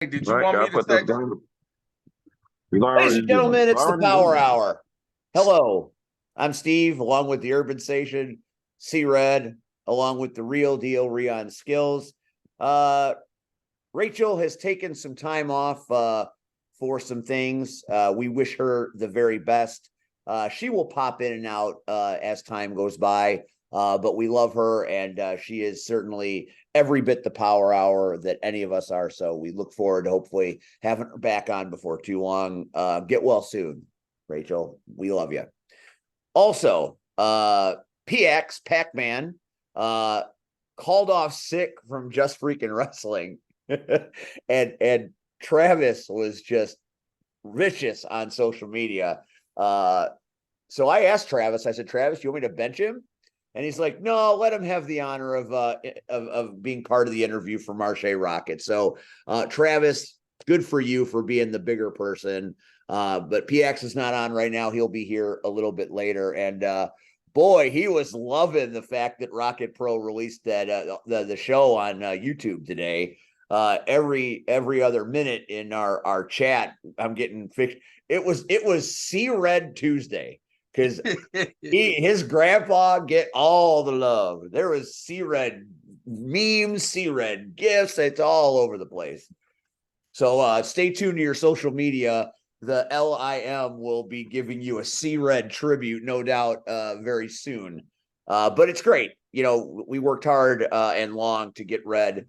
Did you Right, want me gotta to put this say? down. Ladies and gentlemen, We it's the already Power did it. Hour. Hello, I'm Steve, along with the Urban Station, C-Red, along with the Real Deal Rion Skills. Rachel has taken some time off for some things. We wish her the very best. She will pop in and out as time goes by, but we love her, and she is certainly every bit the Power Hour that any of us are. So we look forward to hopefully having her back on before too long. Get well soon, Rachel. We love you. Also, PX Pac-Man called off sick from Just Freaking Wrestling. and Travis was just vicious on social media. So I asked Travis, I said, Travis, you want me to bench him? And he's like, no, let him have the honor of being part of the interview for Marshe Rockett. So Travis, good for you for being the bigger person. But PX is not on right now. He'll be here a little bit later. And boy, he was loving the fact that Rocket Pro released that the show on YouTube today. Every other minute in our chat, I'm getting fixed. It was C-Red Tuesday because his grandpa get all the love. There was C-Red memes, C-Red gifts. It's all over the place. So stay tuned to your social media. The LIM will be giving you a C-Red tribute, no doubt, very soon. But it's great. You know, we worked hard and long to get Red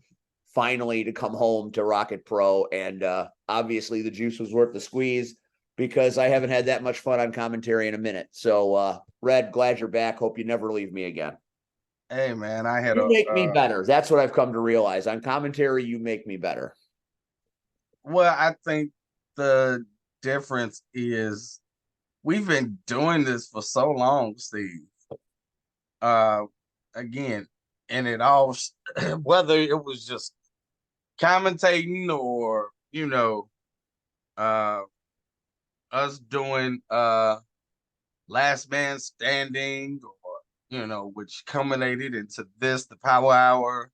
finally to come home to Rocket Pro. And obviously the juice was worth the squeeze because I haven't had that much fun on commentary in a minute. So Red, glad you're back. Hope you never leave me again. Hey man, I had You make me better. That's what I've come to realize. On commentary, you make me better. well, I think the difference is we've been doing this for so long, Steve. Again, and it all whether it was just commentating or uh us doing last man standing or which culminated into this, the Power Hour.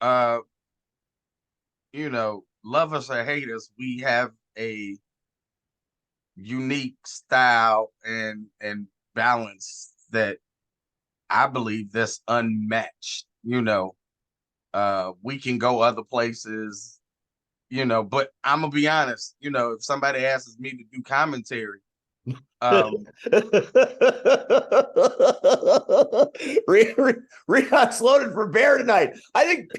uh love us or hate us, we have a unique style and balance that I believe that's unmatched. We can go other places, but I'm gonna be honest, if somebody asks me to do commentary, Rehot's loaded for bear tonight. I think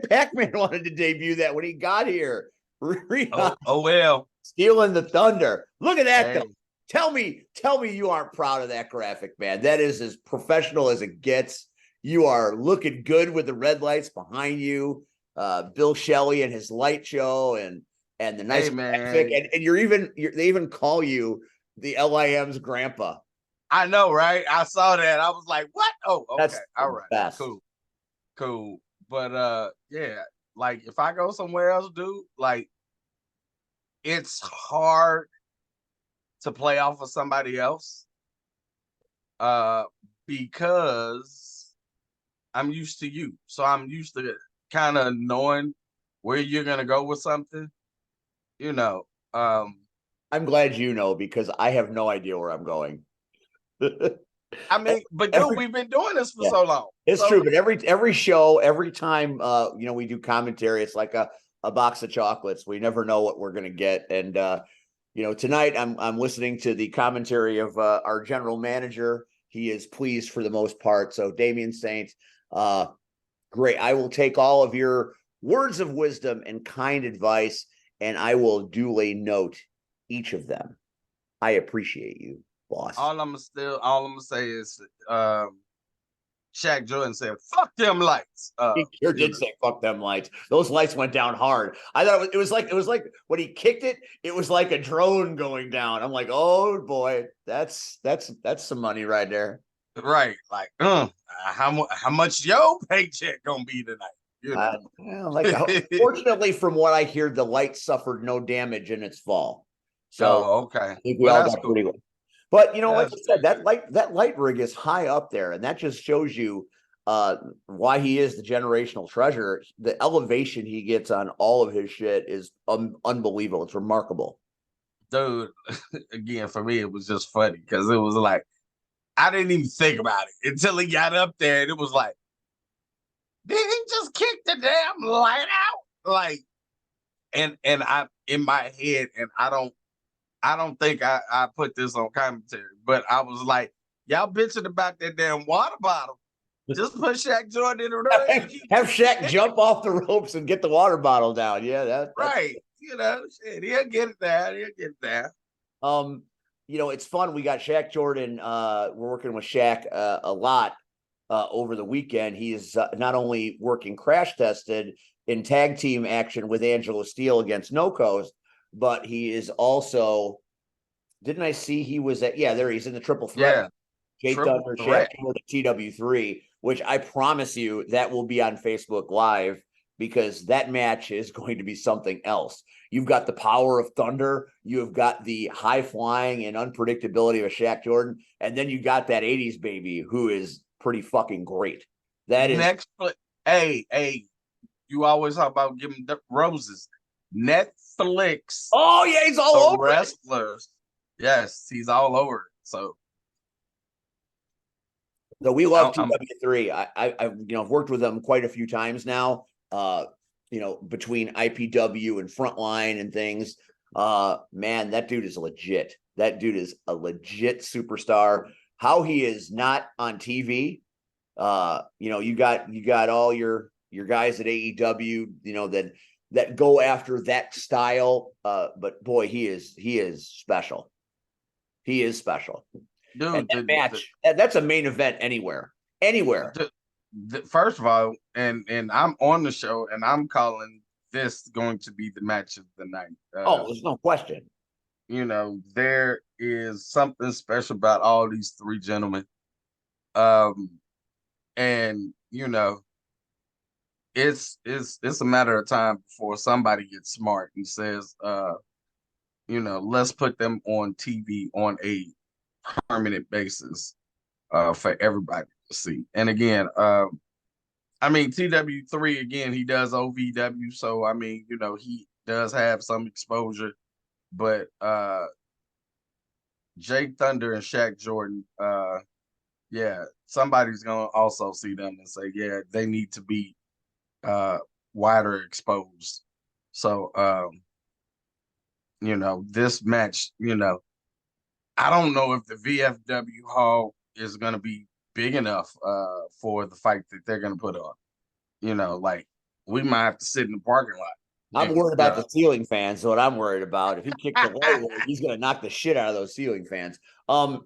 Pac-Man wanted to debut that when he got here. oh well, stealing the thunder. Look at that, hey. though. Tell me you aren't proud of that graphic, man. That is as professional as it gets. You are looking good with the red lights behind you. Bill Shelley and his light show and the nice graphic. And they even call you the LIM's grandpa. I know, right? I saw that. I was like, what? Oh, okay. That's all right. Best. Cool. But yeah, like if I go somewhere else, dude, like it's hard to play off of somebody else. Because I'm used to you. So I'm used to kind of knowing where you're gonna go with something. I'm glad you know because I have no idea where I'm going. I mean, but dude, we've been doing this for so long. It's true, but every show, every time we do commentary, it's like a box of chocolates. We never know what we're gonna get. And tonight I'm listening to the commentary of our general manager. He is pleased for the most part. So Damian Saint, great. I will take all of your words of wisdom and kind advice, and I will duly note each of them. I appreciate you, boss. All I'm gonna say is Shaq Jordan said, fuck them lights. He sure did say fuck them lights. Those lights went down hard. I thought it was like when he kicked it, it was like a drone going down. I'm like, oh boy, that's some money right there. Right. Like, how much your paycheck gonna be tonight? Fortunately, from what I hear, the light suffered no damage in its fall. So okay. I think we all got cool. Pretty good. But like I said, that light rig is high up there, and that just shows you why he is the generational treasure. The elevation he gets on all of his shit is unbelievable. It's remarkable. Dude, again, for me, it was just funny because it was like, I didn't even think about it until he got up there, and it was like, did he just kick the damn light out? Like, and I in my head, and I don't think I put this on commentary, but I was like, y'all bitching about that damn water bottle. Just put Shaq Jordan in the ring. Have Shaq jump off the ropes and get the water bottle down. Yeah, that's right. You know, shit, he'll get it down. He'll get it down. It's fun. We got Shaq Jordan. We're working with Shaq a lot over the weekend. He is not only working crash tested in tag team action with Angelo Steele against No Coast, but he is also. Didn't I see he was at? Yeah, there he's in the triple threat. Yeah, Jake Thunder, Shaq Jordan, TW3, which I promise you that will be on Facebook Live because that match is going to be something else. You've got the power of Thunder, you've got the high flying and unpredictability of a Shaq Jordan, and then you got that 80s baby who is pretty fucking great. That is next. Hey, you always talk about giving roses. Netflix. Oh yeah, he's all over wrestlers. Yes, he's all over it. So we love TW3. I've worked with them quite a few times now. Between IPW and Frontline and things. Man, that dude is legit. That dude is a legit superstar. How he is not on TV. You got all your guys at AEW, that go after that style. But boy, he is special. He is special. Dude, that match, that's a main event anywhere. First of all, and I'm on the show, and I'm calling this going to be the match of the night. There's no question. There is something special about all these three gentlemen. And it's a matter of time before somebody gets smart and says, let's put them on TV on a permanent basis for everybody to see. And again, TW3, again, he does OVW, so he does have some exposure, but Jake Thunder and Shaq Jordan, somebody's gonna also see them and say, yeah, they need to be wider exposed. So this match, I don't know if the VFW hall is going to be big enough for the fight that they're going to put on. We might have to sit in the parking lot. I'm worried about the ceiling fans. Is what I'm worried about. If he kicks the light, he's going to knock the shit out of those ceiling fans. And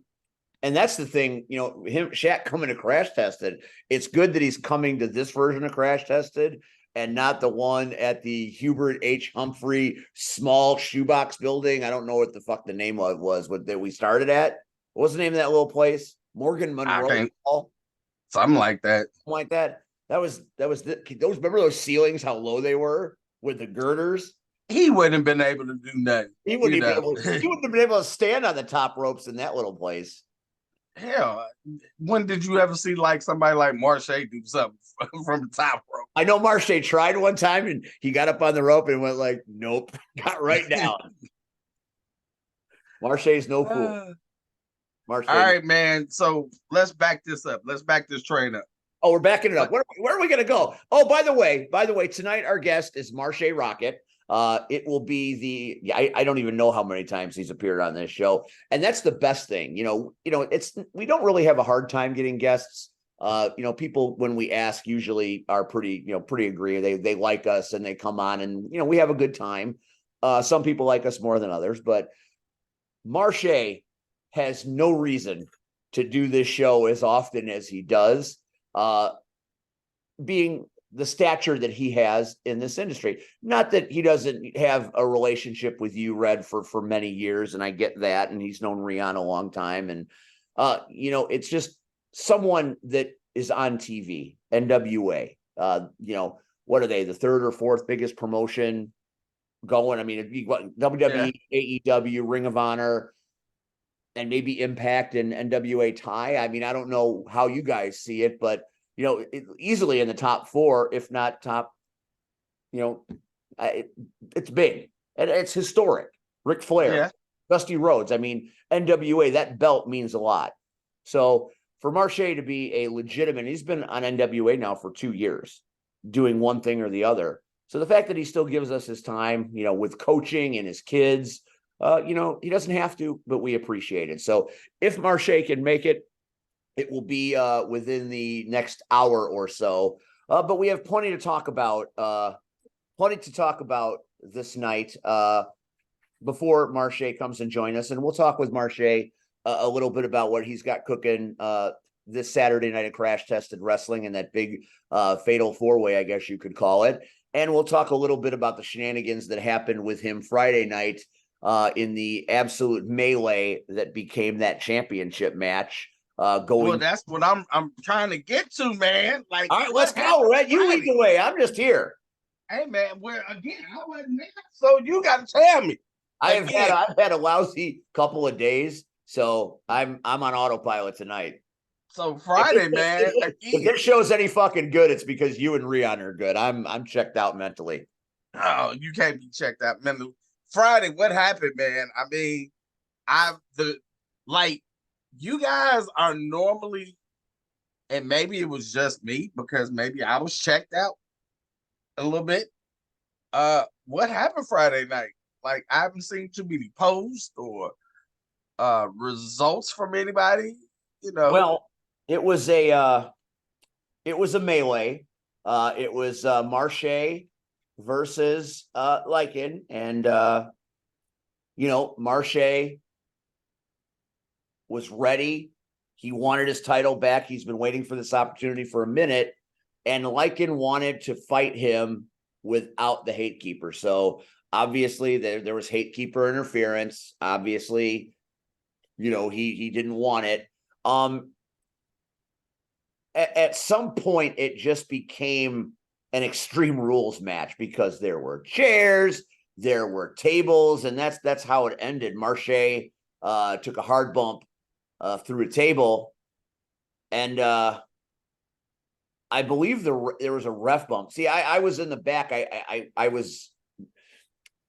that's the thing, Shaq coming to Crash Tested. It's good that he's coming to this version of Crash Tested and not the one at the Hubert H. Humphrey small shoebox building. I don't know what the fuck the name of it was that we started at. What was the name of that little place? Morgan Monroe Hall? Something like that. Something like that. Remember those ceilings, how low they were with the girders? He wouldn't have been able to do nothing. He wouldn't have been able to stand on the top ropes in that little place. Hell, when did you ever see somebody like Marshe do something from the top rope? I know Marshe tried one time and he got up on the rope and went like, nope, got right down. Marshe's no fool. All right, man. So let's back this up. Let's back this train up. Oh, we're backing it up. Where are we going to go? Oh, by the way, tonight our guest is Marshe Rockett. It will be I don't even know how many times he's appeared on this show. And that's the best thing. We don't really have a hard time getting guests. People, when we ask, usually are pretty agree. They like us and they come on and, we have a good time. Some people like us more than others, but Marshe has no reason to do this show as often as he does, being the stature that he has in this industry. Not that he doesn't have a relationship with you, Red, for many years, and I get that, and he's known Rihanna a long time, and it's just someone that is on TV. NWA, what are they, the third or fourth biggest promotion going? I mean, it'd be WWE, AEW, Ring of Honor, and maybe Impact and NWA Thai. I mean, I don't know how you guys see it, but easily in the top 4, if not top, it's big and it's historic. Ric Flair, Yeah. Dusty Rhodes. I mean, NWA, that belt means a lot. So for Marshe to be a legitimate, he's been on NWA now for 2 years, doing one thing or the other. So the fact that he still gives us his time, with coaching and his kids, he doesn't have to, but we appreciate it. So if Marshe can make it, it will be within the next hour or so. But we have plenty to talk about. This night before Marshe comes and join us, and we'll talk with Marshe a little bit about what he's got cooking this Saturday night at Crash Tested Wrestling and that big fatal 4-way, I guess you could call it. And we'll talk a little bit about the shenanigans that happened with him Friday night in the absolute melee that became that championship match. Well, that's what I'm trying to get to, man. Like, all right, let's go, Red. You lead the way. I'm just here. Hey, man, again, I wasn't there, so you got to tell me. I've had a lousy couple of days, so I'm on autopilot tonight. So Friday, man. If this show's any fucking good, it's because you and Rion are good. I'm checked out mentally. Oh, you can't be checked out mentally. Friday, what happened, man? I mean, you guys are normally, and maybe it was just me because maybe I was checked out a little bit. What happened Friday night? Like, I haven't seen too many posts or results from anybody. Well, it was a melee. It was Marshe versus Lycan, and Marshe was ready. He wanted his title back. He's been waiting for this opportunity for a minute, and Lycan wanted to fight him without the Hate Keeper. So obviously there was Hate Keeper interference. Obviously, he didn't want it. At some point, it just became an Extreme Rules match because there were chairs, there were tables, and that's how it ended. Marshe took a hard bump through a table, and I believe there was a ref bump. See, I was in the back. I was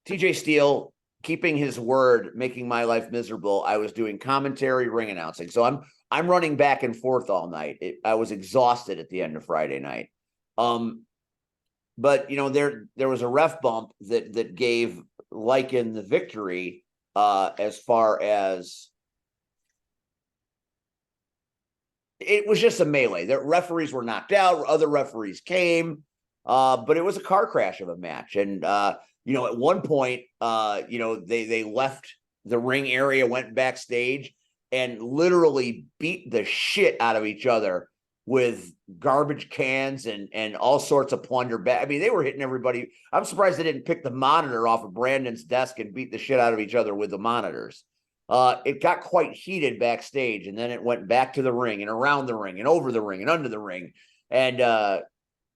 TJ Steele keeping his word, making my life miserable. I was doing commentary, ring announcing. So I'm running back and forth all night. I was exhausted at the end of Friday night. But there was a ref bump that gave Lycan the victory as far as it was just a melee. The referees were knocked out. Other referees came, but it was a car crash of a match. And at one point, they left the ring area, went backstage, and literally beat the shit out of each other with garbage cans and all sorts of plunder. I mean, they were hitting everybody. I'm surprised they didn't pick the monitor off of Brandon's desk and beat the shit out of each other with the monitors. It got quite heated backstage, and then it went back to the ring and around the ring and over the ring and under the ring. And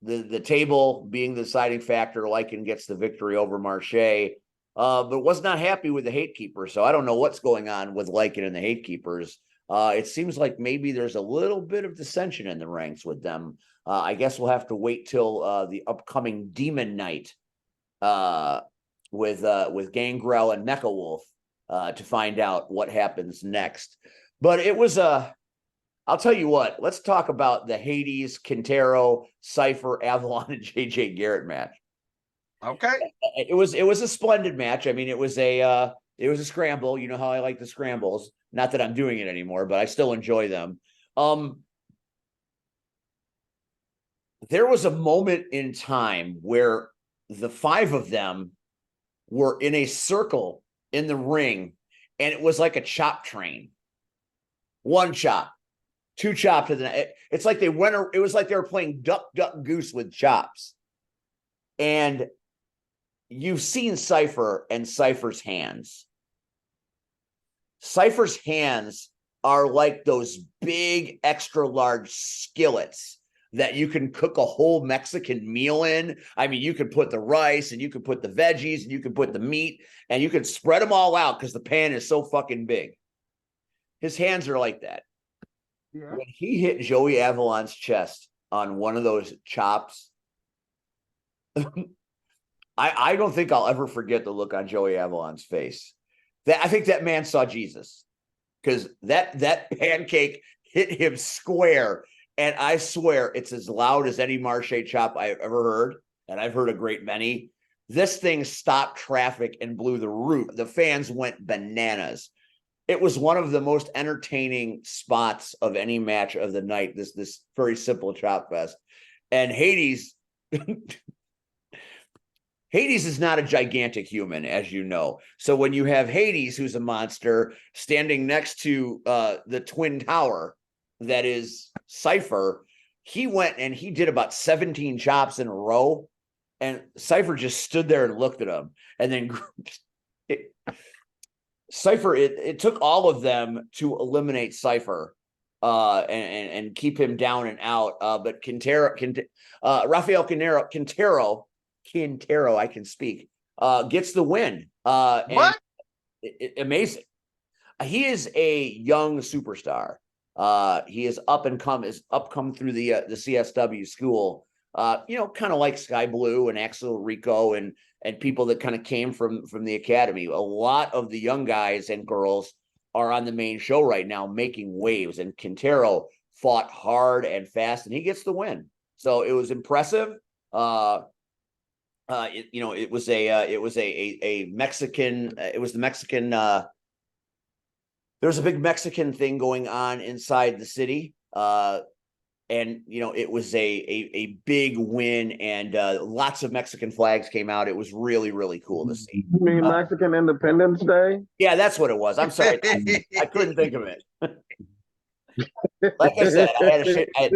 the table being the deciding factor, Lycan gets the victory over Marshe, but was not happy with the Hate Keeper. So I don't know what's going on with Lycan and the Hate Keepers. It seems like maybe there's a little bit of dissension in the ranks with them. I guess we'll have to wait till the upcoming Demon Night with Gangrel and Mecha Wolf to find out what happens next. But it was I'll tell you what, let's talk about the Hades, Quintero, Cypher, Avalon, and JJ Garrett match. Okay. It was a splendid match. I mean, it was a scramble. You know how I like the scrambles. Not that I'm doing it anymore, but I still enjoy them. There was a moment in time where the 5 of them were in a circle in the ring, and it was like a chop train. 1 chop, 2 chop to the. It's like it was like they were playing duck, duck, goose with chops. And you've seen Cypher and Cypher's hands. Cypher's hands are like those big, extra large skillets that you can cook a whole Mexican meal in. I mean, you could put the rice and you could put the veggies and you could put the meat and you could spread them all out because the pan is so fucking big. His hands are like that. Yeah. When he hit Joey Avalon's chest on one of those chops. I don't think I'll ever forget the look on Joey Avalon's face. I think that man saw Jesus, because that pancake hit him square. And I swear it's as loud as any Marshe chop I've ever heard. And I've heard a great many. This thing stopped traffic and blew the roof. The fans went bananas. It was one of the most entertaining spots of any match of the night. This very simple chop fest. And Hades is not a gigantic human, as you know. So when you have Hades, who's a monster, standing next to the Twin Tower that is Cypher, he went and he did about 17 chops in a row. And Cypher just stood there and looked at him. And then Cypher, it took all of them to eliminate Cypher and keep him down and out. But Rafael Quintero, I can speak, gets the win. What? Amazing. He is a young superstar. He is up come through the CSW school. Kind of like Sky Blue and Axel Rico and people that kind of came from the academy. A lot of the young guys and girls are on the main show right now making waves, and Quintero fought hard and fast, and he gets the win. So it was impressive. It was a Mexican. It was the Mexican. There was a big Mexican thing going on inside the city. And it was a big win, and lots of Mexican flags came out. It was really, really cool to see. You mean Mexican Independence Day? Yeah, that's what it was. I'm sorry, I couldn't think of it. Like I said,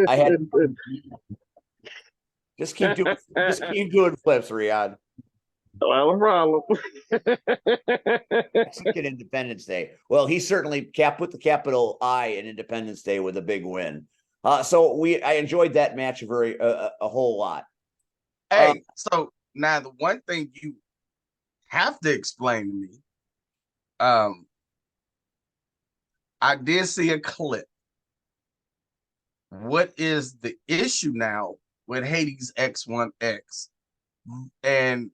I had just keep doing flips, Riyadh. Not a problem. Mexican Independence Day. Well, he certainly put the capital I in Independence Day with a big win. So I enjoyed that match a whole lot. Hey, so now the one thing you have to explain to me, I did see a clip. What is the issue now with Hades X1X and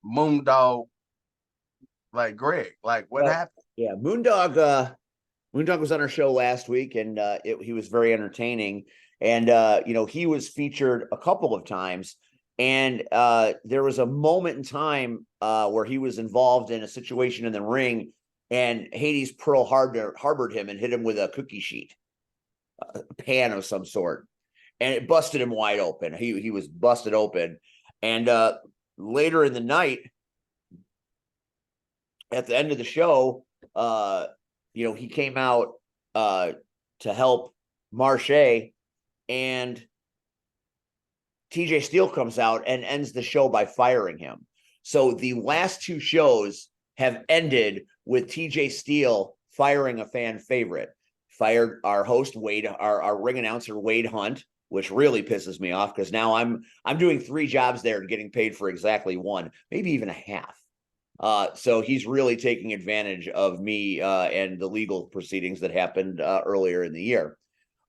Moondog, like Greg? Like, what happened? Yeah, Moondog was on our show last week, and he was very entertaining. And he was featured a couple of times, and there was a moment in time where he was involved in a situation in the ring, and Hades Pearl harbored him and hit him with a cookie sheet, a pan of some sort, and it busted him wide open. He was busted open, and later in the night, at the end of the show, he came out to help Marshe, and TJ Steele comes out and ends the show by firing him. So the last two shows have ended with TJ Steele firing a fan favorite. Fired our host Wade, our ring announcer Wade Hunt, which really pisses me off, because now I'm doing 3 jobs there and getting paid for exactly 1, maybe even a half. So he's really taking advantage of me and the legal proceedings that happened earlier in the year.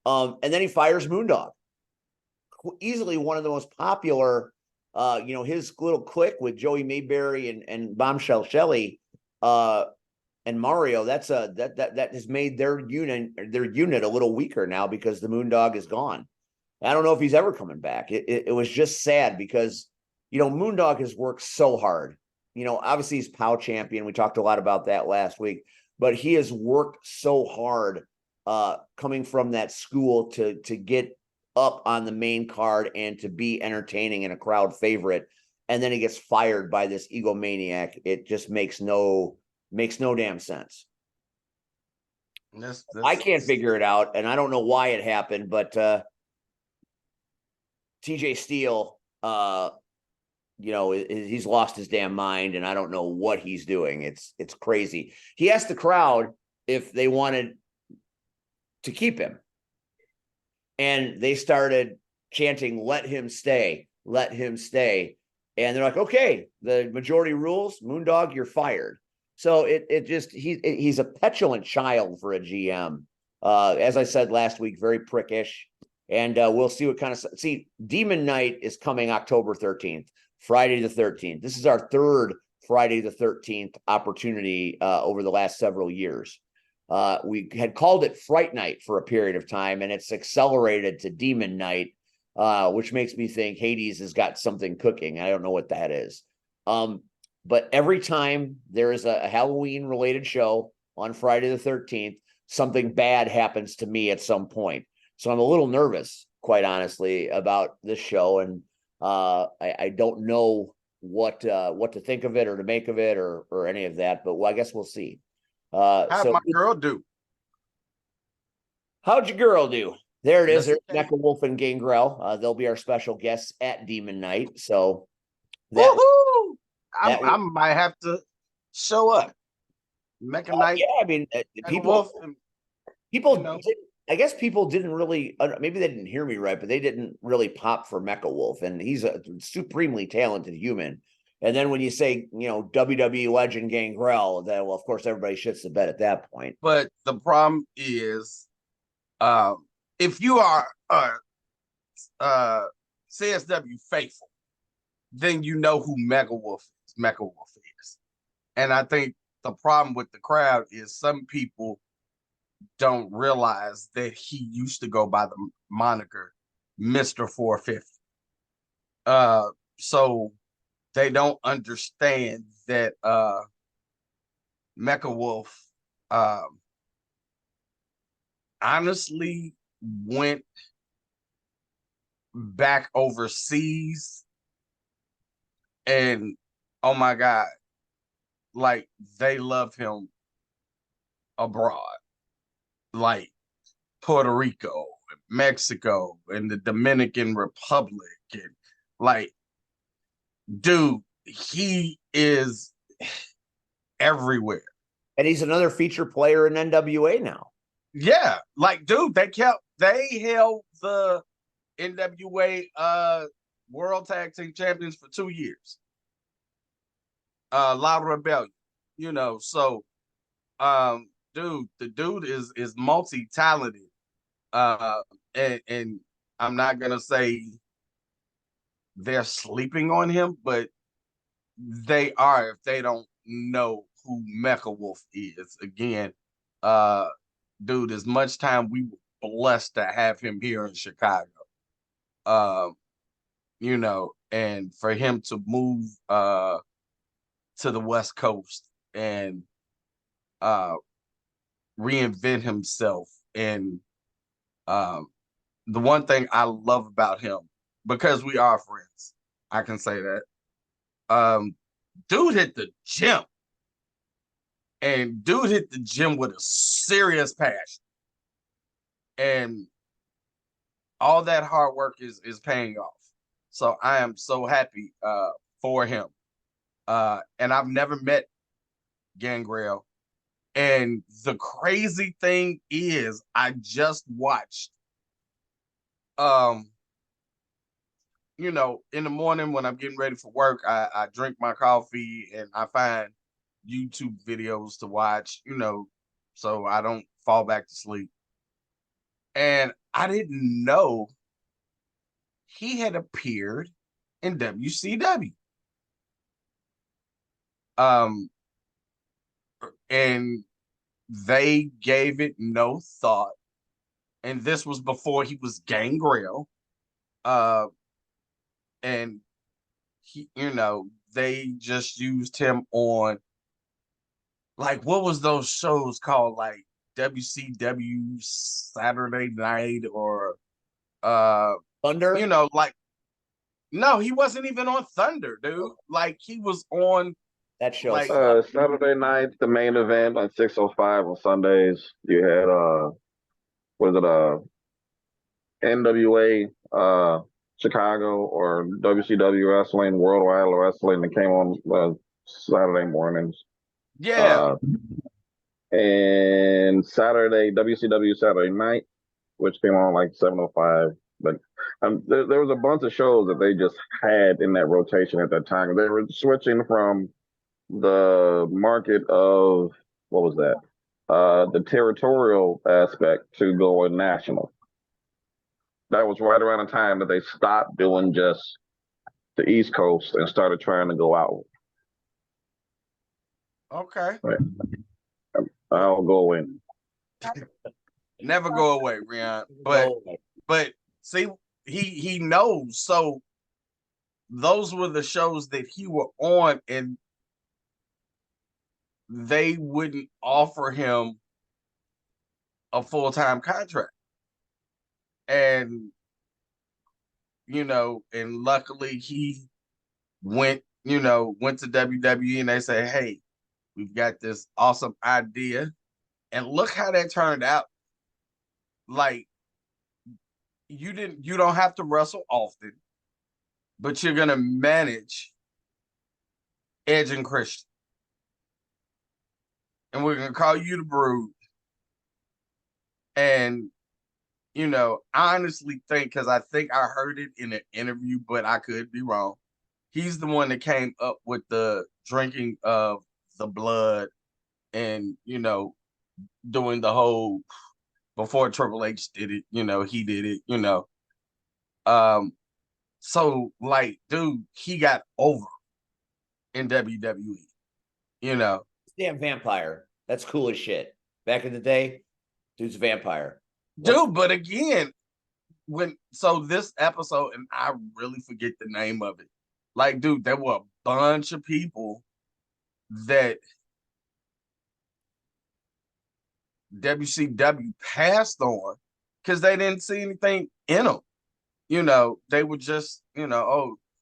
And then he fires Moondog, easily one of the most popular, his little clique with Joey Mayberry and Bombshell Shelley and Mario. That has made their unit a little weaker now, because the Moondog is gone. I don't know if he's ever coming back. It was just sad, because Moondog has worked so hard. Obviously he's POW champion. We talked a lot about that last week, but he has worked so hard coming from that school to get up on the main card and to be entertaining and a crowd favorite. And then he gets fired by this egomaniac. It just makes no damn sense. I can't figure it out, and I don't know why it happened, but TJ Steele, he's lost his damn mind, and I don't know what he's doing. It's crazy. He asked the crowd if they wanted to keep him, and they started chanting, "Let him stay, let him stay." And they're like, "Okay, the majority rules. Moondog, you're fired." So he's a petulant child for a GM. As I said last week, very prickish. And we'll see what kind of see. Demon Night is coming October 13th, Friday the 13th. This is our third Friday the 13th opportunity over the last several years. We had called it Fright Night for a period of time, and it's accelerated to Demon Night, which makes me think Hades has got something cooking. I don't know what that is. But every time there is a Halloween-related show on Friday the 13th, something bad happens to me at some point. So I'm a little nervous, quite honestly, about this show, and I don't know what to think of it or to make of it or any of that. But I guess we'll see. How'd my girl do? How'd your girl do? There it is. Listen, There's Mecha Wolf and Gangrel. They'll be our special guests at Demon Night. So woohoo! I might have to show up. Mecha Night. Yeah, I mean, people. You know. I guess people didn't really, maybe they didn't hear me right, but they didn't really pop for Mecha Wolf, and he's a supremely talented human. And then when you say, WWE legend Gangrel, then, well, of course, everybody shits the bed at that point. But the problem is, if you are CSW faithful, then you know who Mega Wolf is. And I think the problem with the crowd is some people don't realize that he used to go by the moniker Mr. 450. So they don't understand that Mecha Wolf honestly went back overseas, and oh my God, like they love him abroad, like Puerto Rico, Mexico, and the Dominican Republic, and like, dude, he is everywhere. And he's another feature player in NWA now. Yeah, like, dude, they held the NWA World Tag Team Champions for 2 years. Loud Rebellion, so dude, the dude is multi-talented. And I'm not gonna say they're sleeping on him, but they are if they don't know who Mecha Wolf is. Again, dude, as much time we were blessed to have him here in Chicago. And for him to move to the West Coast and reinvent himself. And the one thing I love about him, because we are friends, I can say that. Dude hit the gym. And dude hit the gym with a serious passion. And all that hard work is paying off. So I am so happy for him. And I've never met Gangrel. And the crazy thing is, I just watched, in the morning when I'm getting ready for work, I drink my coffee and I find YouTube videos to watch, so I don't fall back to sleep. And I didn't know he had appeared in WCW. And they gave it no thought. And this was before he was Gangrel. And he, they just used him on, like, what was those shows called, like WCW Saturday Night or Thunder? Like, no, he wasn't even on Thunder, dude. Like, he was on that show. Like, Saturday night, the main event on 6:05 on Sundays. You had NWA Chicago or WCW Wrestling, Worldwide Wrestling that came on Saturday mornings. Yeah. And Saturday, WCW Saturday Night, which came on like 7:05. But there was a bunch of shows that they just had in that rotation at that time. They were switching from the market of, what was that? The territorial aspect to going national. that was right around the time that they stopped doing just the East Coast and started trying to go out. Okay. Right. I'll go in. Never go away, Rion. Go away. But see, he knows. So those were the shows that he were on, and they wouldn't offer him a full-time contract. And and luckily he went to WWE, and they said, hey, we've got this awesome idea. And look how that turned out. Like, you don't have to wrestle often, but you're gonna manage Edge and Christian. And we're gonna call you the Brood. And I honestly think, because I think I heard it in an interview, but I could be wrong. He's the one that came up with the drinking of the blood and, doing the whole, before Triple H did it, he did it, So, like, dude, he got over in WWE, Damn vampire. That's cool as shit. Back in the day, dude's a vampire. Dude, but again, this episode, and I really forget the name of it. Like, dude, there were a bunch of people that WCW passed on because they didn't see anything in them. They were just,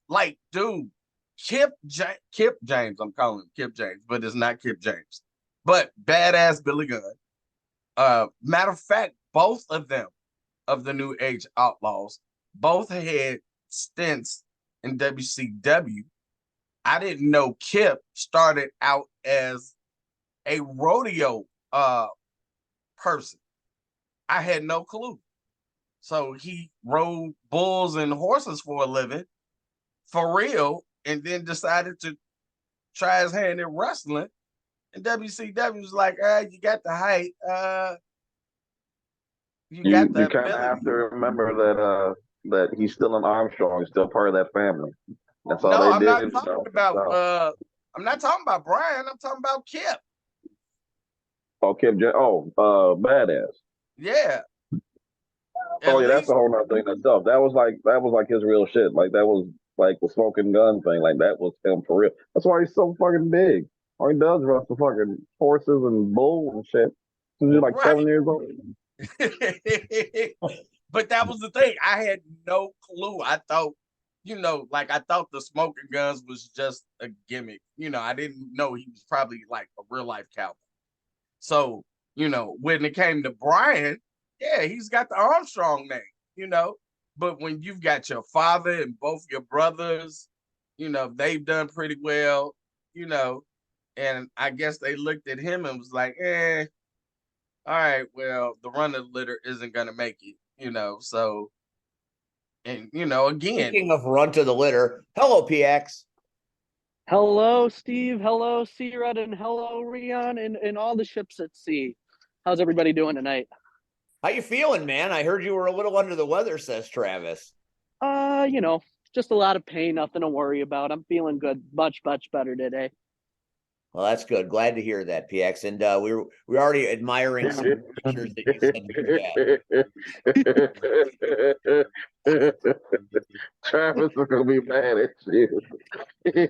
like, dude, Kip James, I'm calling him Kip James, but it's not Kip James. But badass Billy Gunn. Matter of fact, both of them, of the New Age Outlaws, both had stints in WCW. I didn't know Kip started out as a rodeo person. I had no clue. So he rode bulls and horses for a living, for real, and then decided to try his hand at wrestling. And WCW was like, you got the height, you got the You kind of have to remember that he's still an Armstrong, he's still part of that family. That's all they did. I'm not talking about Brian. I'm talking about Kip. Oh, badass. Yeah. Oh yeah, that's a whole nother thing itself. That was like his real shit. Like that was like the smoking gun thing. Like that was him for real. That's why he's so fucking big. All he does is wrestle fucking horses and bulls and shit. Since he's like 7 years old. But that was the thing. I had no clue. I thought, I thought the smoking guns was just a gimmick. I didn't know he was probably like a real life cowboy. So, when it came to Brian, yeah, he's got the Armstrong name, but when you've got your father and both your brothers, they've done pretty well, and I guess they looked at him and was like, all right, well, the run of the litter isn't going to make it, so, and, again. Speaking of run to the litter, hello, PX. Hello, Steve. Hello, C-Red, and hello, Rion, and all the ships at sea. How's everybody doing tonight? How you feeling, man? I heard you were a little under the weather, says Travis. Just a lot of pain, nothing to worry about. I'm feeling good, much, much better today. Well, that's good. Glad to hear that, PX. And we're already admiring some pictures that you sent. Travis is gonna be mad at you.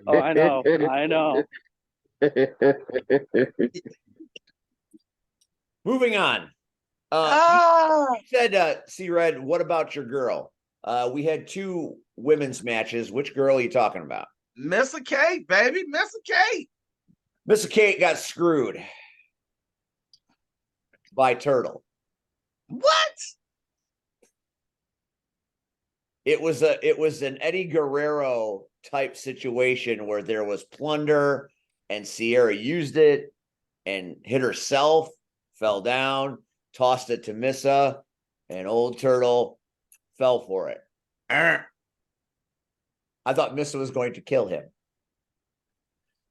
Oh, I know. Moving on. You said, C-Red, what about your girl? We had 2 women's matches. Which girl are you talking about? Missa Kate, baby. Missa Kate. Missa Kate got screwed by Turtle. What? It was an Eddie Guerrero type situation where there was plunder and Sierra used it and hit herself, fell down, tossed it to Missa, and old Turtle fell for it. I thought Missa was going to kill him.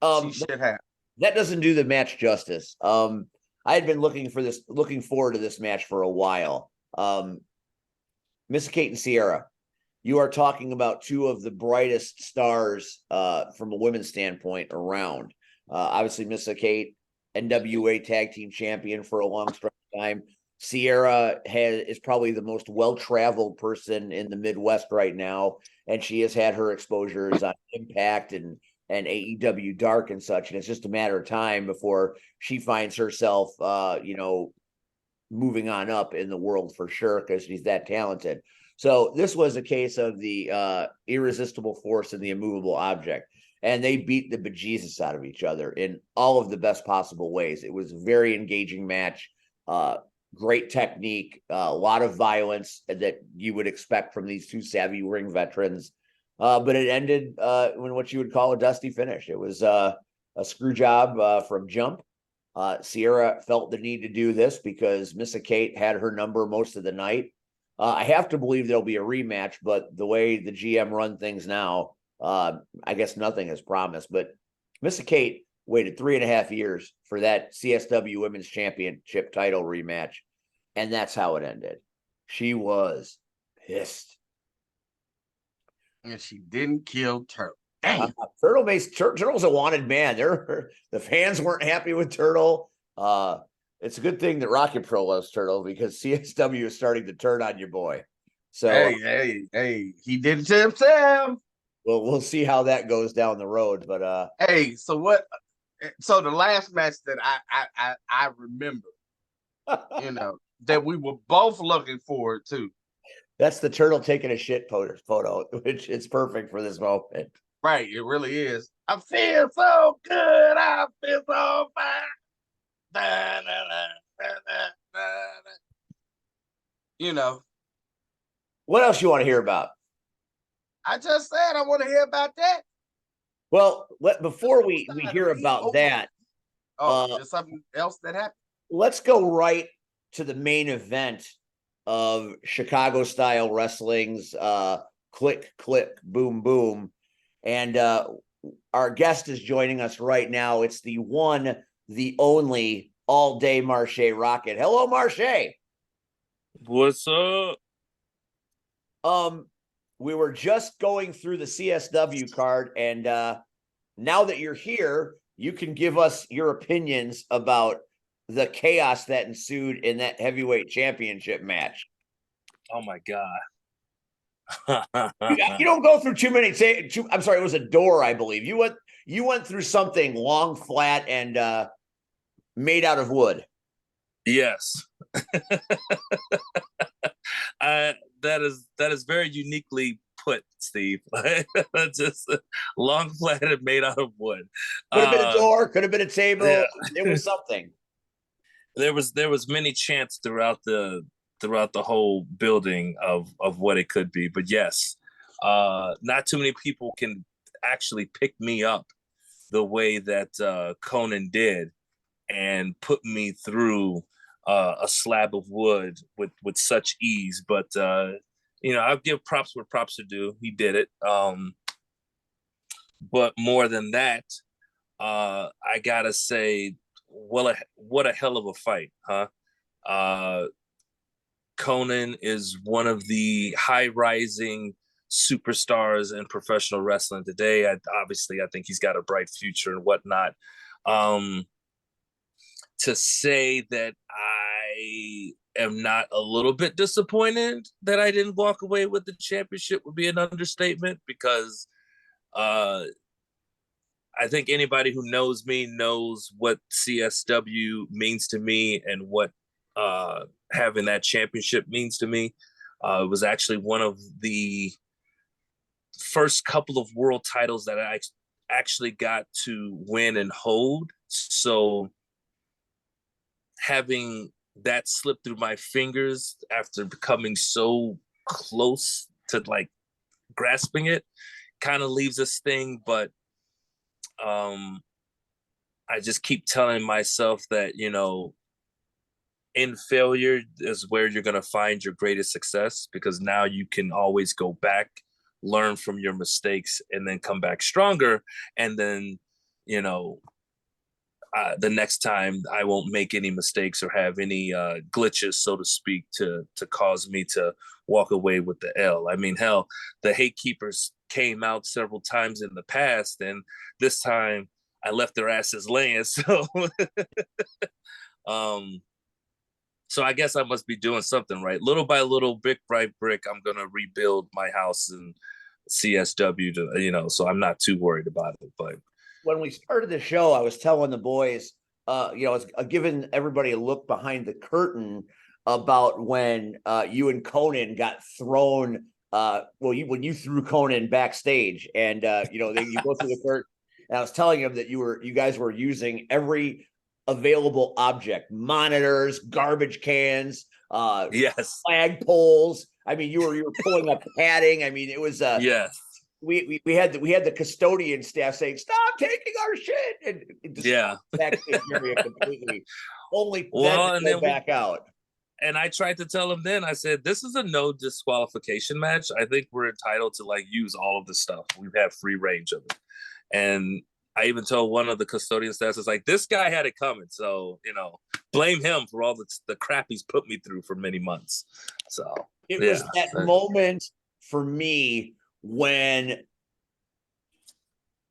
She should have. That doesn't do the match justice. I had been looking forward to this match for a while. Missa Kate and Sierra, you are talking about two of the brightest stars from a women's standpoint around. Obviously, Missa Kate, NWA Tag Team Champion for a long stretch of time. Sierra is probably the most well-traveled person in the Midwest right now, and she has had her exposures on Impact and AEW Dark and such, and it's just a matter of time before she finds herself, moving on up in the world for sure, because she's that talented. So this was a case of the irresistible force and the immovable object, and they beat the bejesus out of each other in all of the best possible ways. It was a very engaging match. Great technique, a lot of violence that you would expect from these two savvy ring veterans. But it ended in what you would call a dusty finish. It was a screw job from jump. Sierra felt the need to do this because Missa Kate had her number most of the night. I have to believe there'll be a rematch, but the way the GM run things now, I guess nothing is promised. But Missa Kate waited 3.5 years for that CSW Women's Championship title rematch, and that's how it ended. She was pissed. And she didn't kill Turtle. Damn. Turtle's a wanted man. The fans weren't happy with Turtle. It's a good thing that Rocket Pro loves Turtle, because CSW is starting to turn on your boy. So hey, he did it to himself. Well, we'll see how that goes down the road. But hey, so what? So the last match that I remember, that we were both looking forward to. That's the Turtle taking a shit photo, which is perfect for this moment. Right, it really is. I feel so good. I feel so fine. What else you want to hear about? I just said I want to hear about that. Well, before we hear about that, there's something else that happened. Let's go right to the main event of Chicago style wrestling's click, click, boom, boom. And our guest is joining us right now. It's the one, the only all day Marshe Rockett. Hello, Marshe. What's up? We were just going through the CSW card, and now that you're here, you can give us your opinions about the chaos that ensued in that heavyweight championship match. Oh my God. You don't go through too many. I'm sorry, it was a door, I believe. You went through something long, flat, and made out of wood. Yes. That is very uniquely put, Steve. Just long, flat, and made out of wood. Could have been a door. Could have been a table. Yeah. It was something. There was many chants throughout the whole building of what it could be. But yes, not too many people can actually pick me up the way that Conan did and put me through a slab of wood with such ease. But I'll give props where props are due. He did it. But more than that, I gotta say, what a hell of a fight, huh? Conan is one of the high-rising superstars in professional wrestling today. I think he's got a bright future and whatnot. To say that I am not a little bit disappointed that I didn't walk away with the championship would be an understatement, because I think anybody who knows me knows what CSW means to me and what having that championship means to me. It was actually one of the first couple of world titles that I actually got to win and hold. So having that slip through my fingers after becoming so close to like grasping it kind of leaves a sting. But I just keep telling myself that, in failure is where you're going to find your greatest success, because now you can always go back, learn from your mistakes, and then come back stronger. And then, the next time I won't make any mistakes or have any glitches, so to speak, to cause me to walk away with the L. I mean, hell, the Hate Keepers came out several times in the past, and this time I left their asses laying. So, so I guess I must be doing something right. Little by little, brick by brick, I'm gonna rebuild my house in CSW to, so I'm not too worried about it. But when we started the show, I was telling the boys, I was giving everybody a look behind the curtain about when you and Conan got thrown. When you threw Conan backstage, and you go through the curtain, and I was telling him that you guys were using every available object: monitors, garbage cans, yes, flagpoles. I mean, you were pulling up padding. I mean, it was yes. We had the custodian staff saying, "Stop taking our shit," and just backstage area completely. Only then to go back out. And I tried to tell him then. I said, "This is a no disqualification match. I think we're entitled to use all of the stuff. We have free range of it." And I even told one of the custodian staff, "It's like, this guy had it coming, so blame him for all the crap he's put me through for many months." So it was that moment for me when,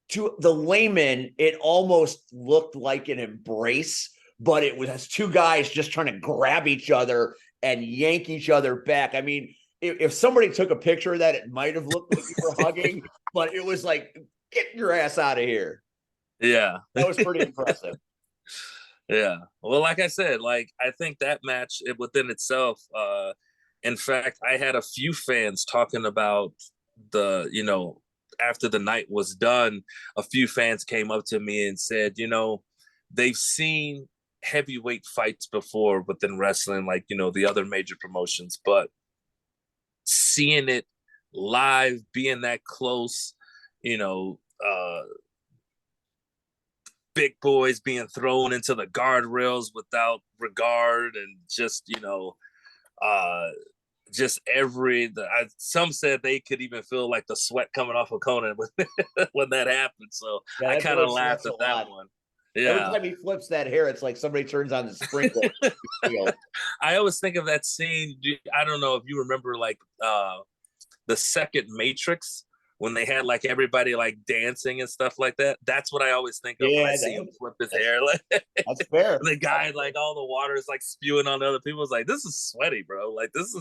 to the layman, it almost looked like an embrace, but it was two guys just trying to grab each other and yank each other back. I mean, if somebody took a picture of that, it might have looked like you were hugging, but it was like, get your ass out of here. Yeah. That was pretty impressive. Yeah. Well, like I said, I think that match within itself, in fact, I had a few fans talking about after the night was done, a few fans came up to me and said, they've seen heavyweight fights before within wrestling, the other major promotions, but seeing it live, being that close, big boys being thrown into the guardrails without regard, and just some said they could even feel like the sweat coming off of Conan when that happened. So I kind of laughed at that one. Yeah. Every time he flips that hair, it's like somebody turns on the sprinkler. I always think of that scene. I don't know if you remember the second Matrix, when they had everybody dancing and stuff like that. That's what I always think of when I see him flip his hair. That's fair. The guy, all the water is spewing on other people. It's like, this is sweaty, bro. This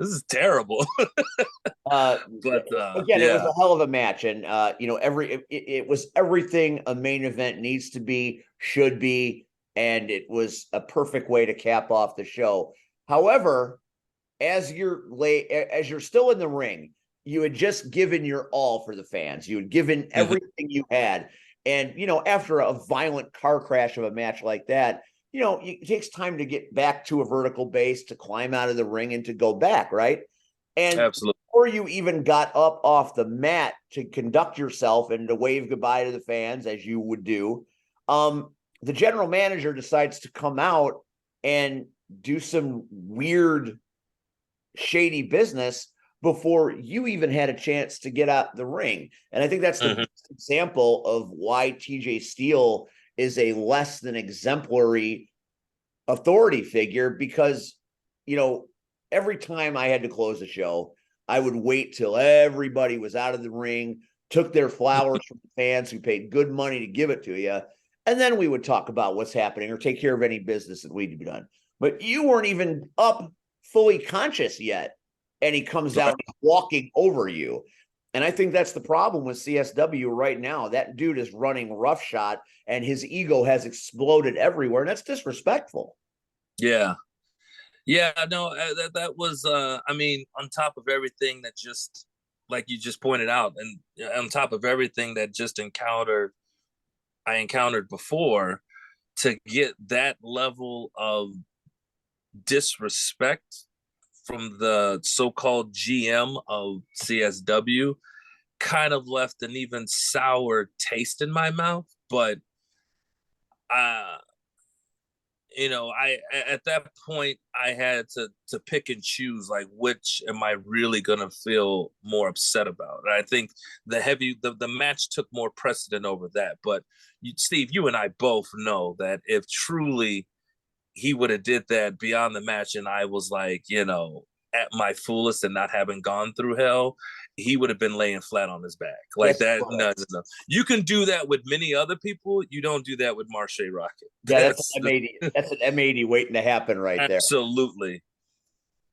is terrible. But again, it was a hell of a match, and it was everything a main event needs to be, should be, and it was a perfect way to cap off the show. However, as you're still in the ring, you had just given your all for the fans. You had given everything you had. And, after a violent car crash of a match like that, it takes time to get back to a vertical base, to climb out of the ring and to go back, right? And absolutely, before you even got up off the mat to conduct yourself and to wave goodbye to the fans, as you would do, the general manager decides to come out and do some weird, shady business before you even had a chance to get out the ring. And I think that's the best example of why TJ Steele is a less than exemplary authority figure, because, every time I had to close the show, I would wait till everybody was out of the ring, took their flowers from the fans who paid good money to give it to you, and then we would talk about what's happening or take care of any business that needed to be done. But you weren't even up fully conscious yet, and he comes out walking over you. And I think that's the problem with CSW right now. That dude is running roughshod, and his ego has exploded everywhere, and that's disrespectful. Yeah. Yeah, no, that was, on top of everything that just, like you just pointed out, and on top of everything that I encountered before, to get that level of disrespect from the so-called GM of CSW kind of left an even sour taste in my mouth. But at that point I had to pick and choose, like, which am I really gonna feel more upset about. And I think the match took more precedent over that. But Steve, you and I both know that if truly he would have did that beyond the match, and I was like, at my fullest and not having gone through hell, he would have been laying flat on his back like that. No, no, no. You can do that with many other people. You don't do that with Marshe Rockett. Yeah, that's an M80. That's an M80 waiting to happen right there. Absolutely.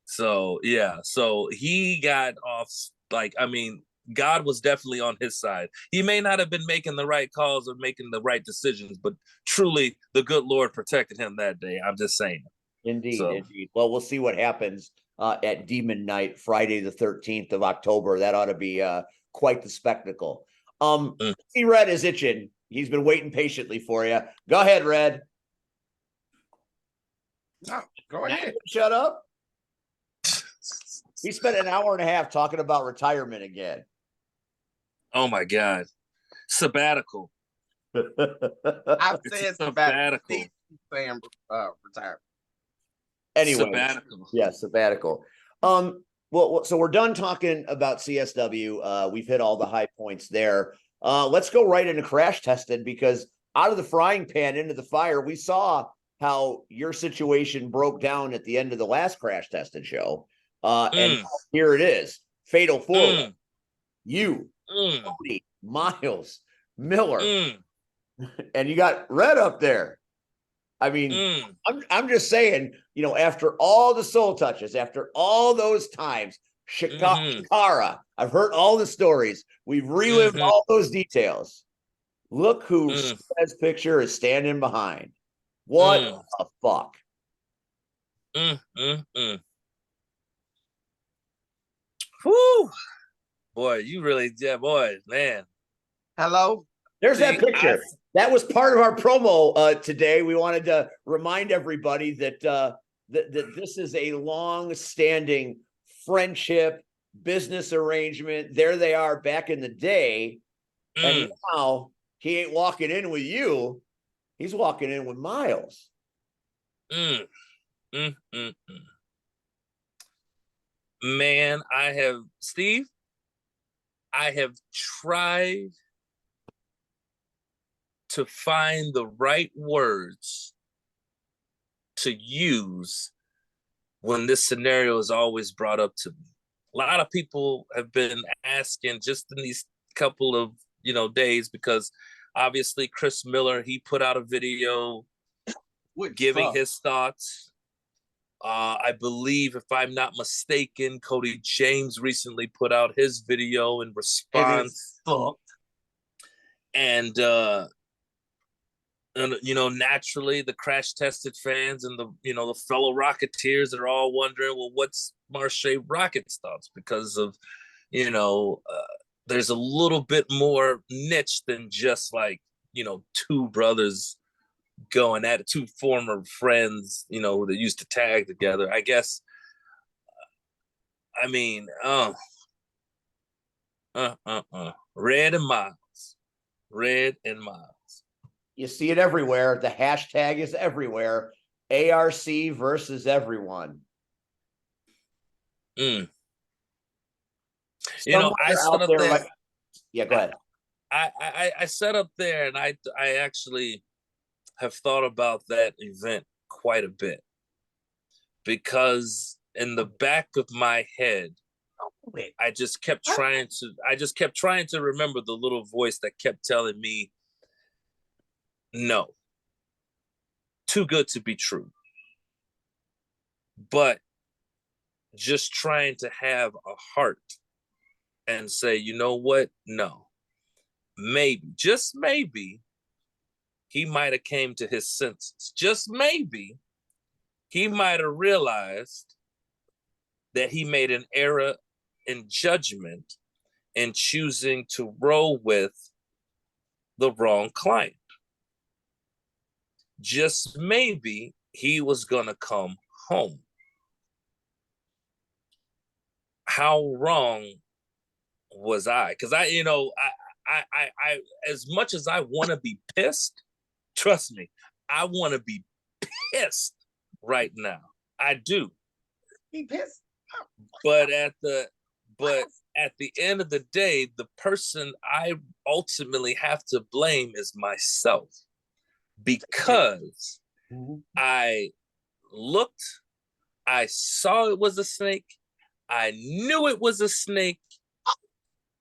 So yeah, so he got off. Like, I mean, God was definitely on his side. He may not have been making the right calls or making the right decisions, but truly, the good Lord protected him that day. I'm just saying. Indeed, indeed. Well, we'll see what happens at Demon Night, Friday the 13th of October. That ought to be quite the spectacle. See, Red is itching. He's been waiting patiently for you. Go ahead, Red. No, go ahead. Shut up. He spent an hour and a half talking about retirement again. Oh my God. Sabbatical. I've said sabbatical. Saying retirement. Anyway, sabbatical. Yeah, sabbatical. Well, so we're done talking about CSW. We've hit all the high points there. Let's go right into Crash Tested, because out of the frying pan into the fire, we saw how your situation broke down at the end of the last Crash Tested show. And here it is. Fatal Four. You, Cody, Miles, Miller, and you got Red up there. I mean, I'm just saying, after all the soul touches, after all those times, Shikara, I've heard all the stories. We've relived all those details. Look who Red's picture is standing behind. What the fuck? Whew. Boy, you really, boy, man. Hello? There's that picture. That was part of our promo today. We wanted to remind everybody that that this is a long-standing friendship, business arrangement. There they are back in the day. And now he ain't walking in with you. He's walking in with Miles. Man, Steve, I have tried to find the right words to use when this scenario is always brought up to me. A lot of people have been asking just in these couple of days, because obviously Chris Miller, he put out a video giving his thoughts. I believe, if I'm not mistaken, Cody James recently put out his video in response. And naturally, the Crash Tested fans and the fellow Rocketeers are all wondering, well, what's Marshe Rockett's thoughts? Because of, there's a little bit more niche than just like, two brothers going at it, two former friends, that used to tag together. I guess, Red and Miles. Red and Miles. You see it everywhere. The hashtag is everywhere. ARC versus everyone. I set up there. Yeah, go ahead. I set up there, and I actually have thought about that event quite a bit, because in the back of my head, I just kept trying to remember the little voice that kept telling me, no, too good to be true. But just trying to have a heart and say, you know what? No, maybe, just maybe, he might have came to his senses. Just maybe, he might have realized that he made an error in judgment in choosing to roll with the wrong client. Just maybe he was gonna come home. How wrong was I? Because I as much as I want to be pissed, trust me, I want to be pissed right now. I do. He pissed. But at the end of the day, the person I ultimately have to blame is myself, because I looked, I saw it was a snake, I knew it was a snake,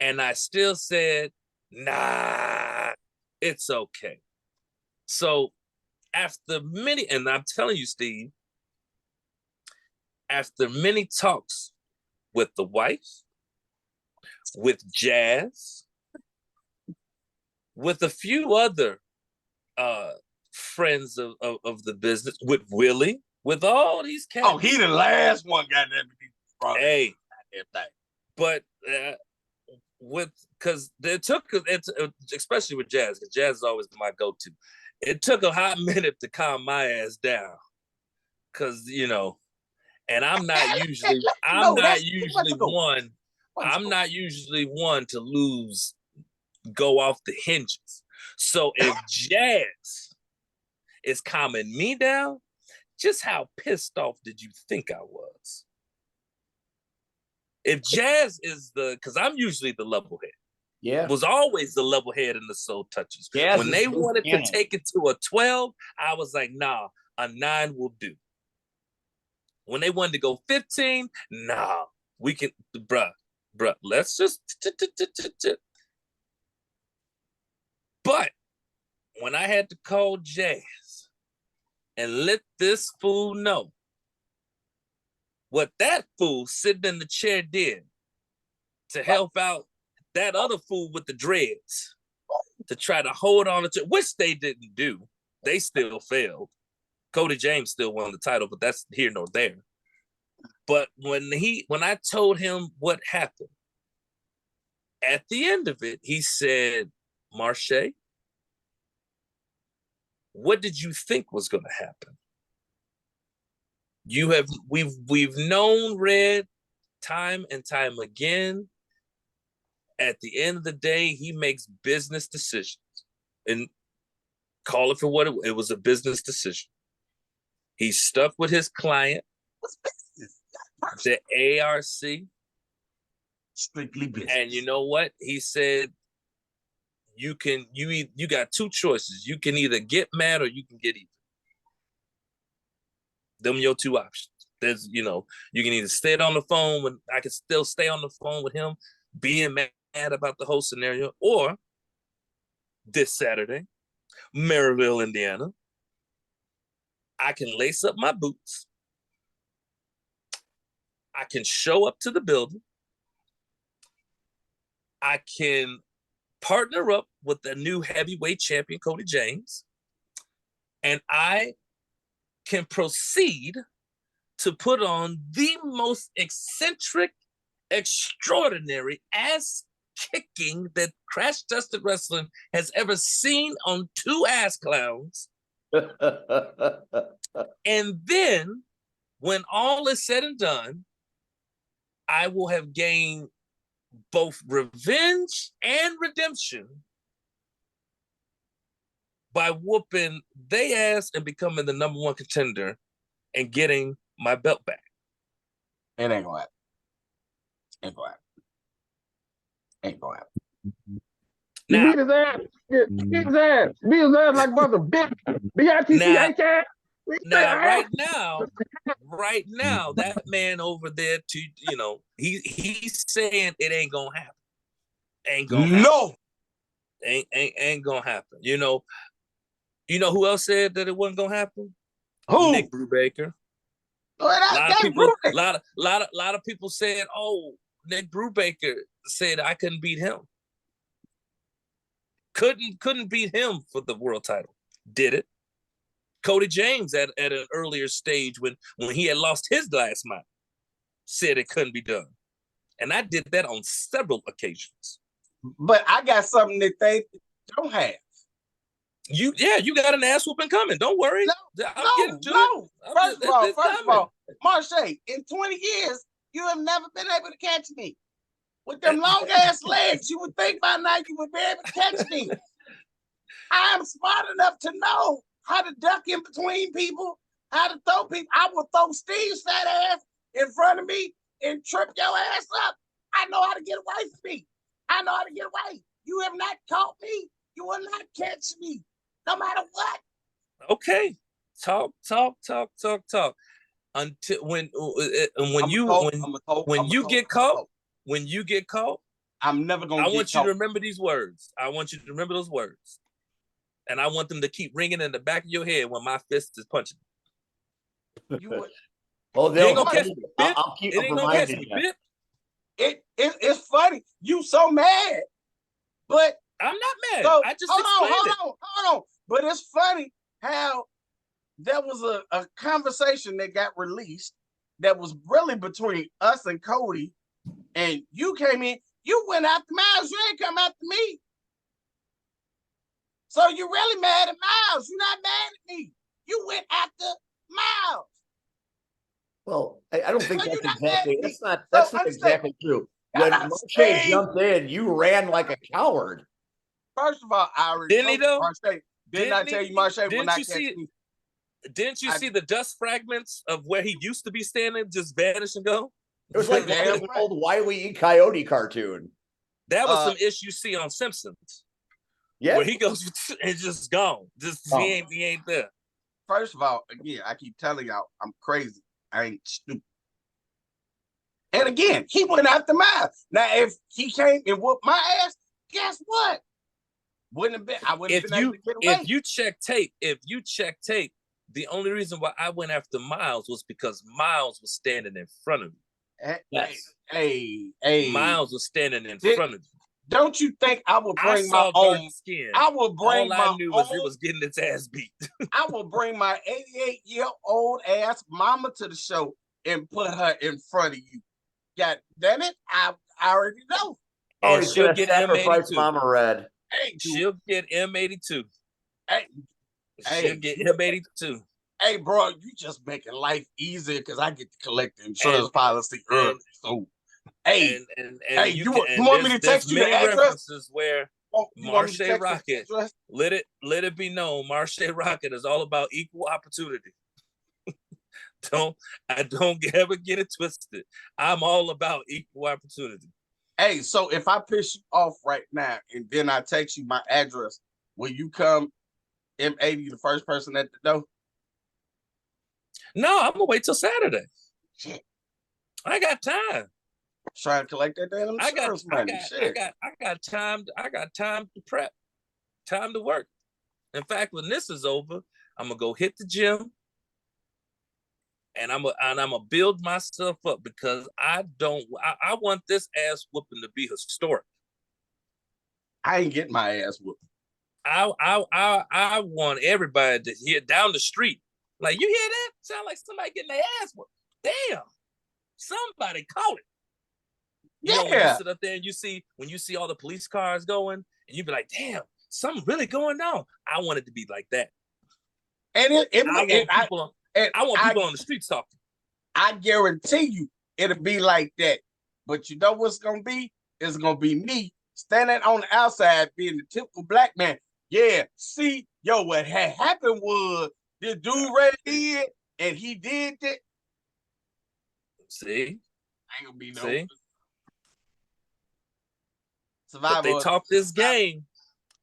and I still said, nah, it's okay. So after many, and I'm telling you, Steve, after many talks with the wife, with Jazz, with a few other friends of the business, with Willie, with all these cats. Oh, he the last one got that. Hey, but because it took, especially with Jazz, because Jazz is always my go-to. It took a hot minute to calm my ass down, because and I'm not usually one to go off the hinges. So if Jazz is calming me down, just how pissed off did you think I was? If Jazz is because I'm usually the level head. Yeah. Was always the level head in the Soul Touchers. Jazz when they wanted to take it to a 12, I was like, nah, a 9 will do. When they wanted to go 15, nah, we can, bruh, let's just. But when I had to call Jazz and let this fool know what that fool sitting in the chair did to help out that other fool with the dreads, to try to hold on to, which they didn't do. They still failed. Cody James still won the title, but that's here nor there. But when I told him what happened, at the end of it, he said, Marshe, what did you think was going to happen? We've known Red time and time again. At the end of the day, he makes business decisions, and call it for what it was, a business decision. He stuck with his client, the ARC. Strictly business. And you know what? He said, you got two choices. You can either get mad or you can get even. Them your two options. There's, you can either stay on the phone when I can still stay on the phone with him, being mad about the whole scenario, or this Saturday, Maryville, Indiana, I can lace up my boots. I can show up to the building. I can partner up with the new heavyweight champion, Cody James, and I can proceed to put on the most eccentric, extraordinary ass-kicking that Crash Tested Wrestling has ever seen on two ass clowns. And then, when all is said and done, I will have gained both revenge and redemption by whooping they ass and becoming the number one contender and getting my belt back. It ain't gonna happen. Ain't gonna happen. You beat his ass. Beat his ass. Beat his ass like brother. B-I-T-C-H-A. Now, right now, that man over there, he's saying it ain't gonna happen. Ain't gonna happen. No. Ain't gonna happen. You know who else said that it wasn't gonna happen? Who? Nick Brubaker. A lot of people said, "Oh, Nick Brubaker said I couldn't beat him. Couldn't beat him for the world title. Did it? Cody James at an earlier stage when he had lost his last match said it couldn't be done, and I did that on several occasions. But I got something that they don't have. You got an ass whooping coming. Don't worry. No. First of all, Marshe, in 20 years, you have never been able to catch me. With them long ass legs, you would think by now you would be able to catch me. I am smart enough to know how to duck in between people, how to throw people. I will throw Steve's fat ass in front of me and trip your ass up. I know how to get away from me. I know how to get away. You have not caught me. You will not catch me, no matter what. Okay, talk. Until when you get caught, I'm never gonna. I want you to remember these words. I want you to remember those words, and I want them to keep ringing in the back of your head when my fist is punching. You they'll gonna catch me, bitch. I'll keep It ain't gonna catch me, bitch. It's funny. You so mad, but I'm not mad. So, I just hold on. But it's funny how there was a conversation that got released that was really between us and Cody, and you came in. You went after Miles. You ain't come after me. So you really mad at Miles. You're not mad at me. You went after Miles. Well, I don't think that's exactly. That's not exactly true. When Marshe jumped in, you ran like a coward. First of all, I already didn't he though? Marshe, didn't I tell you Marshe will not catch me? Didn't you see the dust fragments of where he used to be standing just vanish and go? It was like an old Wile E. Coyote cartoon. That was some issue you see on Simpsons. Yeah, where he goes and just gone. He ain't there. First of all, again, I keep telling y'all, I'm crazy. I ain't stupid. And again, he went after Miles. Now, if he came and whooped my ass, guess what? Wouldn't have been. I wouldn't have been able to get away. If you check tape, the only reason why I went after Miles was because Miles was standing in front of me. Hey, Miles was standing in front of you. Don't you think I would bring my own skin? I would bring All I knew was it was getting its ass beat. I will bring my 88-year-old ass mama to the show and put her in front of you. God damn it, I already know. And she'll get M82. Mama Red. Hey, she'll get M82. She'll get M82. Hey, bro, you just making life easier because I get to collect the insurance policy early. So, hey, you want me to text you the address? Where Marshe Rockett, let it be known, Marshe Rockett is all about equal opportunity. Don't ever get it twisted. I'm all about equal opportunity. Hey, so if I piss you off right now and then I text you my address, will you come M80 the first person at the door? No, I'm gonna wait till Saturday. Shit. I got time. Trying to collect that damn insurance money. I got time to prep, time to work. In fact, when this is over, I'm gonna go hit the gym, and I'm gonna build myself up because I want this ass whooping to be historic. I ain't getting my ass whooped. I want everybody to hear down the street. Like, you hear that? Sound like somebody getting their ass whooped. Damn, somebody caught it. You know, when you sit up there and when you see all the police cars going, and you be like, damn, something really going on. I want it to be like that. And I want people on the streets talking. I guarantee you it'll be like that. But you know what's gonna be? It's gonna be me standing on the outside being the typical black man. Yeah, see, what had happened was this dude right here, and he did that. See? Ain't gonna be no. See? Survival. But they talk this game.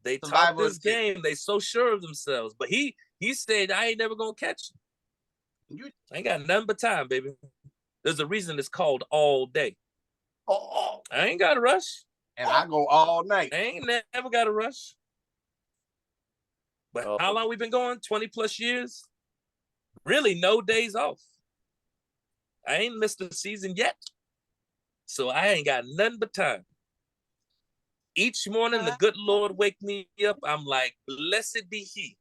They talk this game. They so sure of themselves. But he said, I ain't never gonna catch you. I ain't got nothing but time, baby. There's a reason it's called all day. I ain't got to rush. And I go all night. I ain't never got to rush. But how long we been going? 20 plus years? Really, no days off. I ain't missed a season yet. So I ain't got nothing but time. Each morning, the good Lord wake me up. I'm like, blessed be he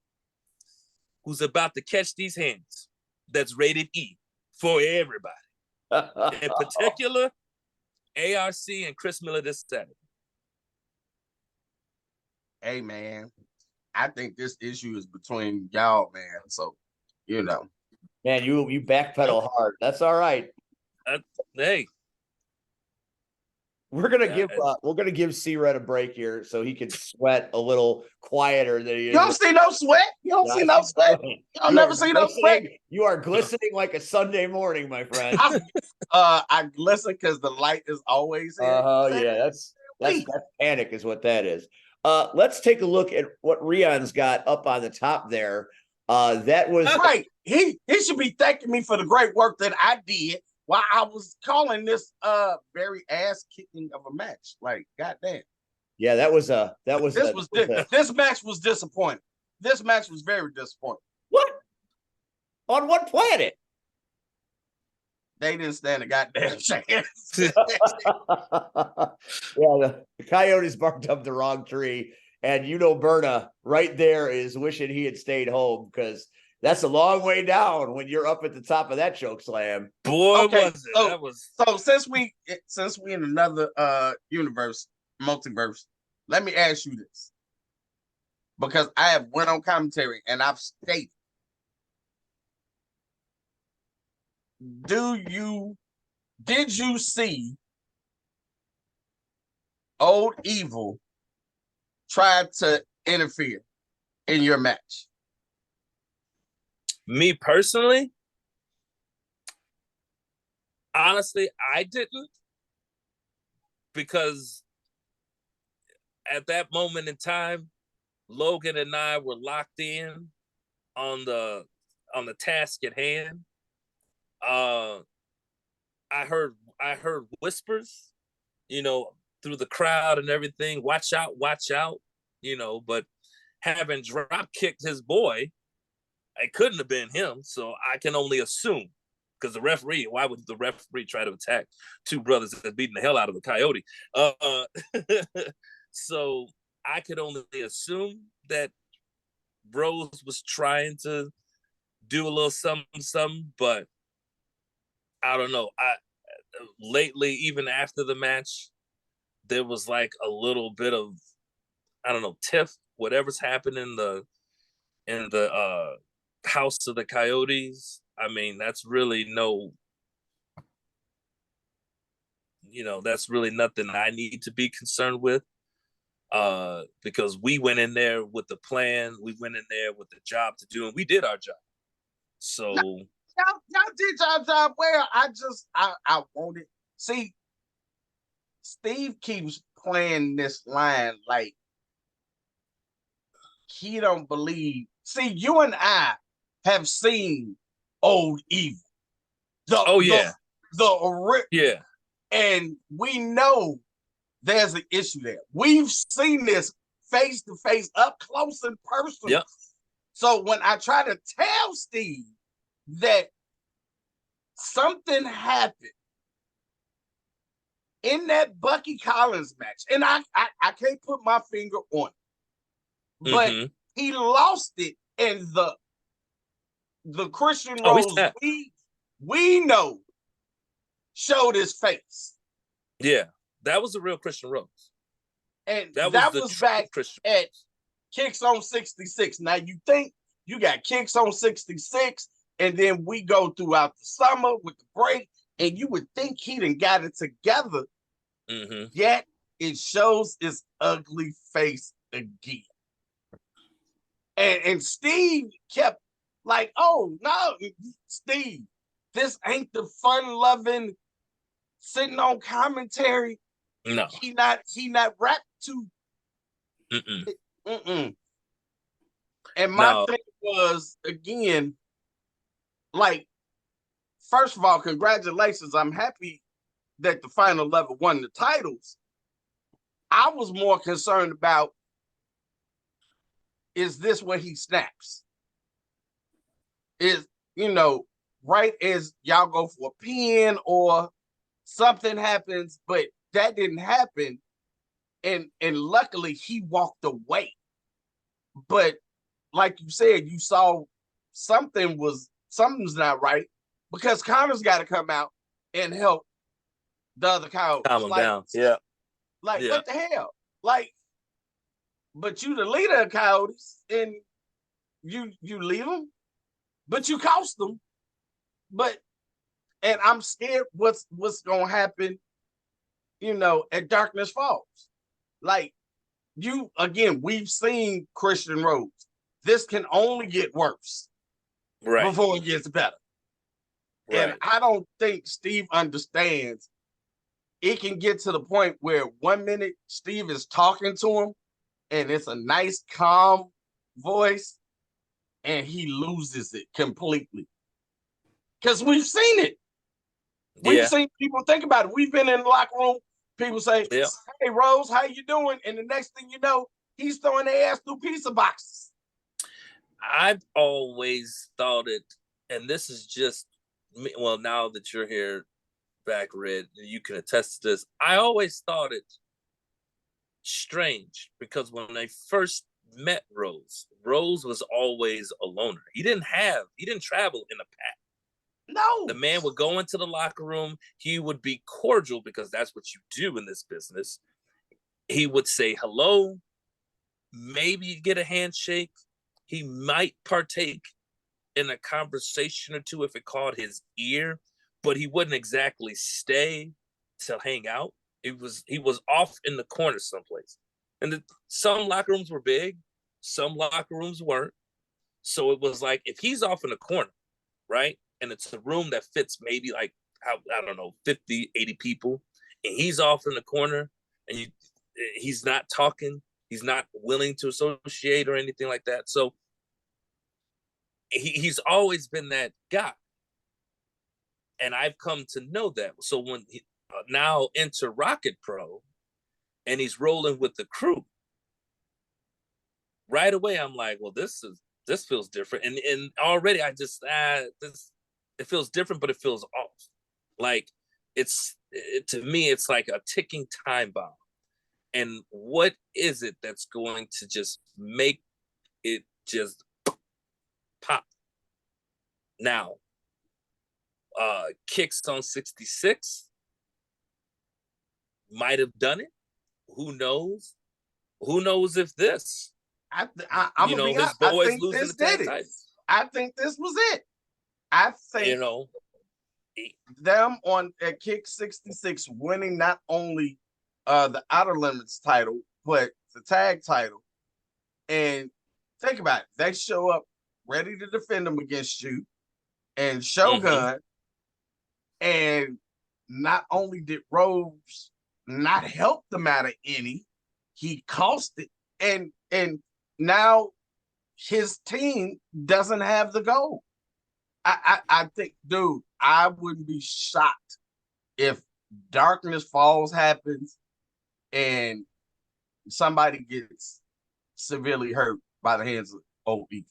who's about to catch these hands. That's rated E for everybody. In particular, ARC and Chris Miller this Saturday. Hey, man. I think this issue is between y'all, man. So, Man, you backpedal hard. That's all right. Hey. We're gonna give C-Red a break here so he can sweat a little quieter than he is. You don't see no sweat. You don't see no sweat. You don't never see no sweat. You are glistening like a Sunday morning, my friend. I glisten because the light is always here. Yeah, that's panic is what that is. Let's take a look at what Rion's got up on the top there. That was right. He should be thanking me for the great work that I did while I was calling this very ass kicking of a match. Like, goddamn. Yeah, this match was disappointing. This match was very disappointing. What? On what planet? They didn't stand a goddamn chance. Yeah, the Coyotes barked up the wrong tree. And Berna right there is wishing he had stayed home because that's a long way down when you're up at the top of that choke slam. Boy, okay, was it. That was... So since we in another universe, multiverse, let me ask you this. Because I have went on commentary and I've stated, did you see Old Evil try to interfere in your match? Me personally, honestly, I didn't, because at that moment in time, Logan and I were locked in on the task at hand. I heard whispers, through the crowd and everything. Watch out, but having drop kicked his boy, it couldn't have been him. So I can only assume, because why would the referee try to attack two brothers that beating the hell out of a Coyote? So I could only assume that Rose was trying to do a little something, but I don't know. Lately, even after the match, there was like a little bit of, I don't know, tiff, whatever's happened in the House of the Coyotes. I mean, that's really that's really nothing I need to be concerned with. Because we went in there with the plan, we went in there with the job to do, and we did our job. So y'all did y'all job well. I wanted. See, Steve keeps playing this line like he don't believe. See, you and I have seen Old Evil. Yeah. And we know there's an issue there. We've seen this face to face, up close and personal. Yep. So when I try to tell Steve that something happened in that Bucky Collins match, and I can't put my finger on it, but he lost it in the Christian Rose we know showed his face. Yeah, that was the real Christian Rose. And that was back Christian at Kicks on 66. Now you think you got Kicks on 66, and then we go throughout the summer with the break, and you would think he done got it together. Yet it shows his ugly face again. And Steve kept like, oh no, Steve, this ain't the fun-loving sitting on commentary. No, he not wrapped to. And my thing was, again, like, first of all, congratulations. I'm happy that the final level won the titles. I was more concerned about, is this where he snaps? Is, right as y'all go for a pin or something happens, but that didn't happen. And luckily he walked away. But like you said, you saw something's not right, because Connor's got to come out and help the other Coyotes. Calm him down. Yeah. What the hell? Like, but you the leader of Coyotes, and you leave them, but you cost them. And I'm scared what's gonna happen at Darkness Falls. Like, we've seen Christian Rhodes. This can only get worse before it gets better. And I don't think Steve understands. It can get to the point where 1 minute Steve is talking to him and it's a nice, calm voice, and he loses it completely. Because we've seen it. We've seen people think about it. We've been in the locker room. People say, hey, Rose, how you doing? And the next thing you know, he's throwing their ass through pizza boxes. I've always thought it, and this is just me. Well, now that you're here back, Red, you can attest to this. I always thought it strange because when I first met Rose was always a loner. He didn't travel in a pack. No. The man would go into the locker room. He would be cordial because that's what you do in this business. He would say hello, maybe get a handshake. He might partake in a conversation or two if it caught his ear, but he wouldn't exactly stay to hang out. He was off in the corner someplace. And some locker rooms were big, some locker rooms weren't. So it was like, if he's off in the corner, right? And it's a room that fits maybe like, I don't know, 50, 80 people. And he's off in the corner and he's not talking. He's not willing to associate or anything like that. So he's always been that guy. And I've come to know that. So when he now enter Rockett Pro and he's rolling with the crew, right away I'm like, well, this feels different. And already I just, it feels different, but it feels off. Like to me, it's like a ticking time bomb. And what is it that's going to just make it just pop? Now, Kicks on 66 might have done it. Who knows? Who knows if this? I'm gonna be honest. I think this did it. I think this was it. I think them at Kick 66 winning not only the Outer Limits title, but the tag title. And think about it. They show up ready to defend them against you and Shogun. And not only did Rose not help the matter any, he cost it. And now his team doesn't have the gold. I think, dude, I wouldn't be shocked if Darkness Falls happens and somebody gets severely hurt by the hands of Old Ethan.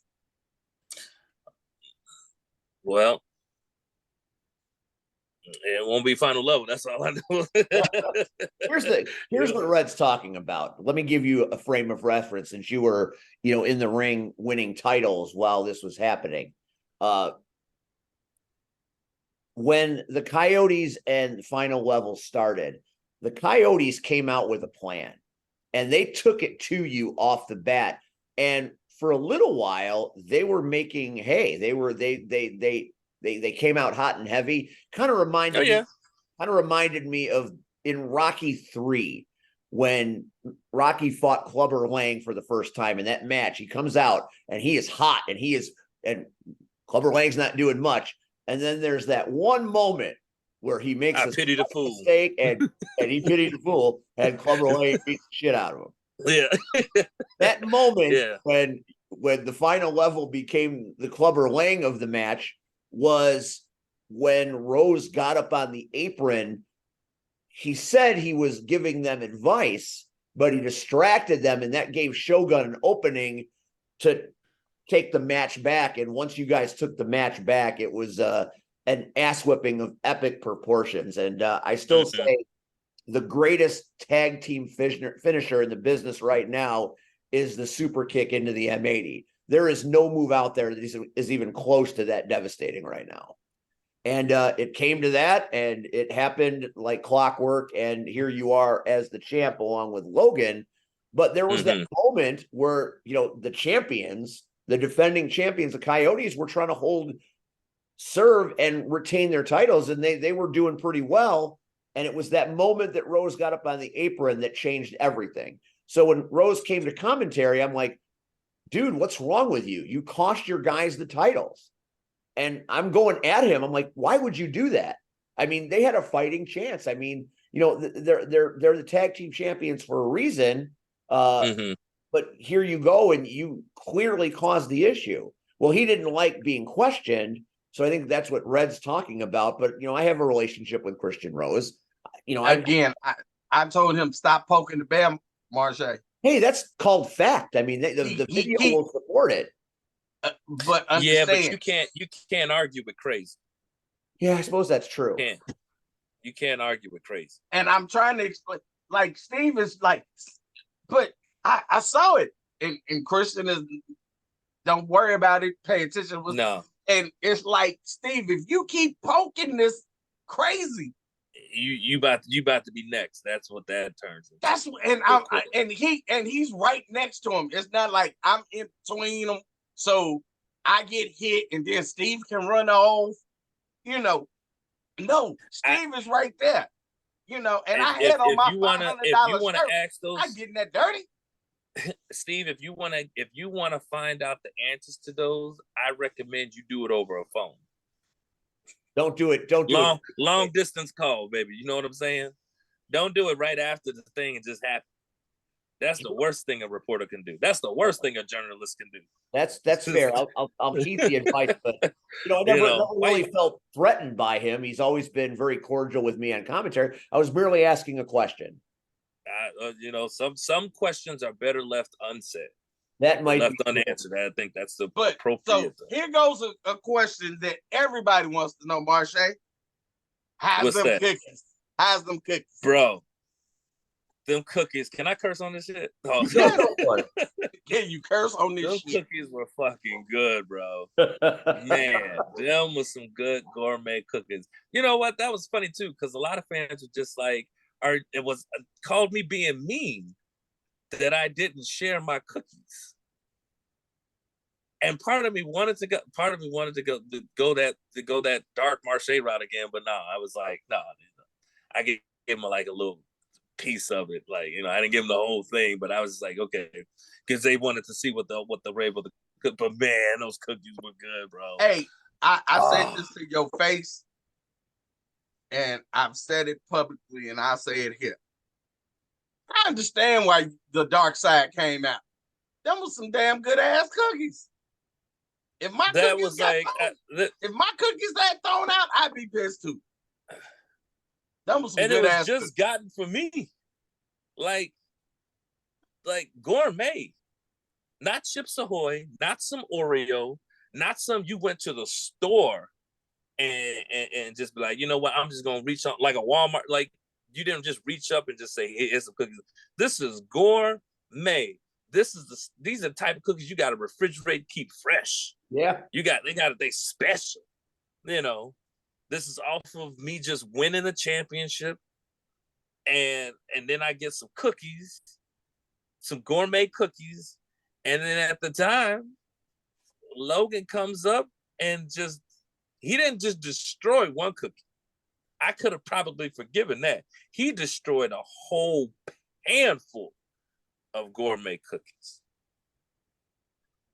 Well, it won't be final level. That's all I know. Here's what Red's talking about. Let me give you a frame of reference since you were, in the ring winning titles while this was happening. When the Coyotes and final level started, the Coyotes came out with a plan and they took it to you off the bat. And for a little while, they were making hay. They came out hot and heavy. Kind of reminded me of in Rocky 3 when Rocky fought Clubber Lang for the first time in that match. He comes out and he is hot and Clubber Lang's not doing much. And then there's that one moment where he makes a mistake and he pitied the fool and Clubber Lang beat the shit out of him. Yeah. That moment when the final level became the Clubber Lang of the match was when Rose got up on the apron. He said he was giving them advice, but he distracted them, and that gave Shogun an opening to take the match back. And once you guys took the match back, it was an ass whipping of epic proportions. And I still say the greatest tag team finisher in the business right now is the super kick into the M80. There is no move out there that is even close to that devastating right now. And it came to that, and it happened like clockwork. And here you are as the champ along with Logan. But there was that moment where, the champions, the defending champions, the Coyotes, were trying to serve and retain their titles, and they were doing pretty well. And it was that moment that Rose got up on the apron that changed everything. So when Rose came to commentary, I'm like, dude, what's wrong with you? You cost your guys the titles. And I'm going at him. I'm like, why would you do that? I mean, they had a fighting chance. I mean, you know, they're the tag team champions for a reason. But here you go, and you clearly caused the issue. Well, he didn't like being questioned. So I think that's what Red's talking about. But, you know, I have a relationship with Christian Rose. You know, I told him stop poking the bear, Marshe. Hey, that's called fact. I mean, the video will support it. But understand, but you can't argue with crazy. Yeah, I suppose that's true. You can't argue with crazy. And I'm trying to explain, like, Steve is like, but I saw it, and Christian is, don't worry about it, pay attention. No. And it's like, Steve, if you keep poking this crazy, you about to be next. That's what that turns into. That's and he's right next to him. It's not like I'm in between them, so I get hit and then Steve can run off. You know, no, Steve is right there. You know, and I had on my $500 shirt. Ask those, I getting that dirty. Steve, if you wanna find out the answers to those, I recommend you do it over a phone. Don't do it. Don't do it. Long distance call, baby. You know what I'm saying? Don't do it right after the thing and just happen. That's the worst thing a reporter can do. That's the worst thing a journalist can do. That's fair. I'll keep the advice, but you know, I never really felt threatened by him. He's always been very cordial with me on commentary. I was merely asking a question. You know, some questions are better left unsaid. That might left be unanswered. I think that's the appropriate. So here goes a question that everybody wants to know, Marshe. How's them cookies? How's them cookies? Bro, them cookies. Can I curse on this shit? Oh. Can you curse on this shit? Those cookies were fucking good, bro. Man, them was some good gourmet cookies. You know what? That was funny too, because a lot of fans were just like, called me being mean that I didn't share my cookies. And part of me wanted to go that dark Marshe route again, but no, I was like, no, I gave him like a little piece of it. Like, you know, I didn't give him the whole thing, but I was just like, okay, because they wanted to see what the were able to cook. But man, those cookies were good, bro. Hey, I said this to your face, and I've said it publicly, and I'll say it here. I understand why the dark side came out. Them was some damn good ass cookies. If my cookies got thrown out, I'd be pissed too. That was some good ass. And it was just gotten for me, like gourmet, not Chips Ahoy, not some Oreo, not some you went to the store and just be like, you know what, I'm just gonna reach on like a Walmart, like. You didn't just reach up and just say, hey, here's some cookies. This is gourmet. These are the type of cookies you got to refrigerate, keep fresh. Yeah. They special. You know, this is off of me just winning a championship. And then I get some cookies, some gourmet cookies. And then at the time, Logan comes up and he didn't just destroy one cookie. I could have probably forgiven that. He destroyed a whole handful of gourmet cookies.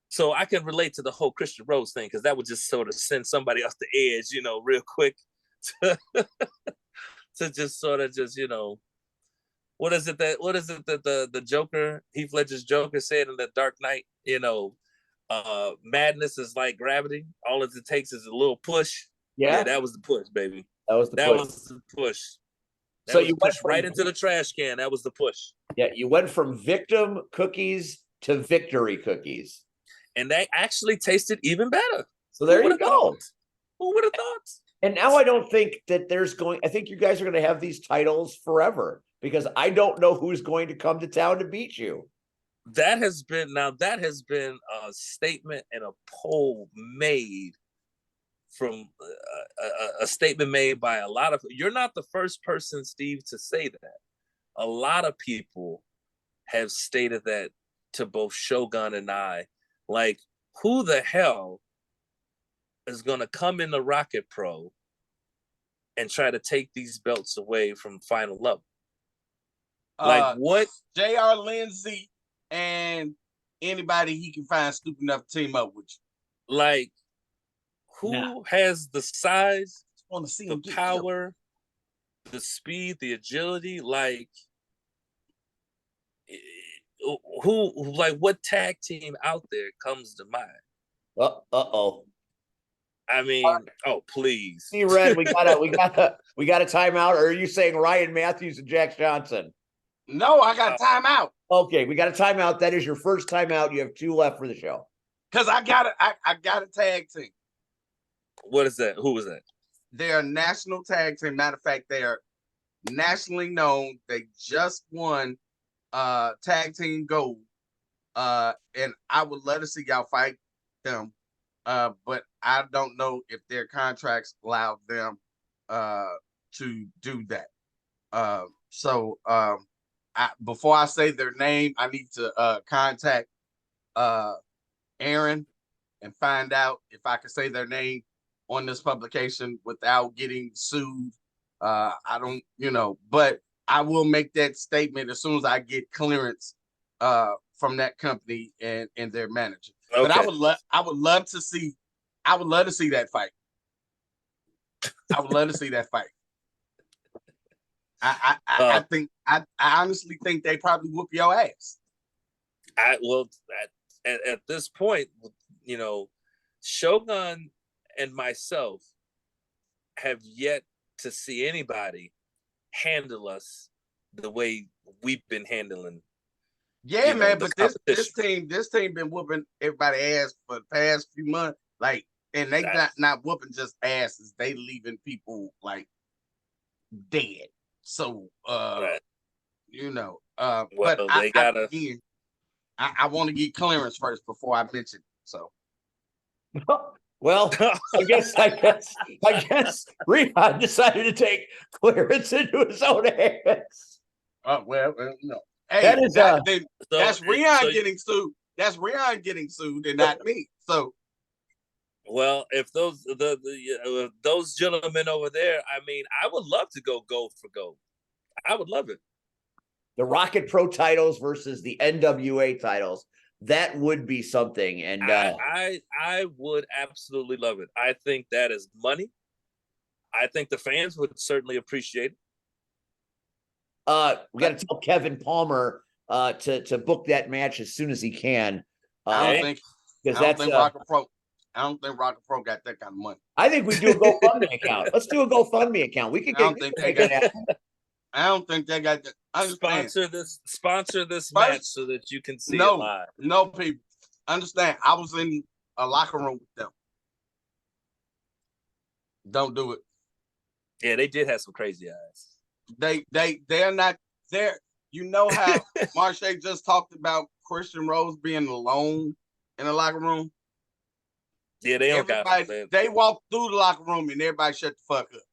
So I can relate to the whole Christian Rose thing, because that would just sort of send somebody off the edge, you know, real quick to just sort of just, you know, what is it that the Joker, Heath Ledger's Joker said in The Dark Knight, you know, madness is like gravity. All it takes is a little push. Yeah, that was the push, baby. That was the push. So you went right into the trash can. That was the push. Yeah, you went from victim cookies to victory cookies. And they actually tasted even better. So there you go. Who would have thought? And now I don't think that I think you guys are going to have these titles forever, because I don't know who's going to come to town to beat you. That has been a statement and a poll made from a statement made by a lot of, you're not the first person, Steve, to say that. A lot of people have stated that to both Shogun and I. Like, who the hell is going to come in the Rocket Pro and try to take these belts away from Final Level? Like what? J.R. Lindsay and anybody he can find stupid enough to team up with you. Like, who has the size, Want to see the power, the speed, the agility? Like, who? Like, what tag team out there comes to mind? Uh-oh. I mean, oh please. See, Red, we got a timeout. Or are you saying Ryan Matthews and Jack Johnson? No, I got a timeout. Okay, we got a timeout. That is your first timeout. You have 2 left for the show. Because I got a tag team. What is that? Who was that? They're a national tag team. Matter of fact, they are nationally known. They just won tag team gold. And I would love to see y'all fight them. But I don't know if their contracts allow them to do that. So before I say their name, I need to contact Aaron and find out if I can say their name on this publication without getting sued. I don't, but I will make that statement as soon as I get clearance from that company and their manager. Okay. But I would love to see that fight. I would love to see that fight. I honestly think they probably whoop your ass. At this point, Shogun and myself have yet to see anybody handle us the way we've been handling. Yeah, man, but this team been whooping everybody ass for the past few months. Like, and they not whooping just asses, they leaving people like dead. So right. But I want to get clearance first before I mention it. So well, I guess Rehab decided to take clearance into his own hands. No. Hey, that's Rion getting sued. That's Rion getting sued and not me. So, well, if those gentlemen over there, I mean, I would love to go gold for gold. I would love it. The Rocket Pro titles versus the NWA titles. That would be something. And I would absolutely love it. I think that is money. I think the fans would certainly appreciate it. We got to tell Kevin Palmer to book that match as soon as he can. I don't think Rocket Pro got that kind of money. I think we do a GoFundMe account. Let's do a GoFundMe account. We can I don't think they got that. Sponsor this match so that you can see it live. No, people. Understand, I was in a locker room with them. Don't do it. Yeah, they did have some crazy eyes. They're not there. You know how Marshe just talked about Christian Rose being alone in the locker room? Yeah, they don't got it. They walked through the locker room and everybody shut the fuck up.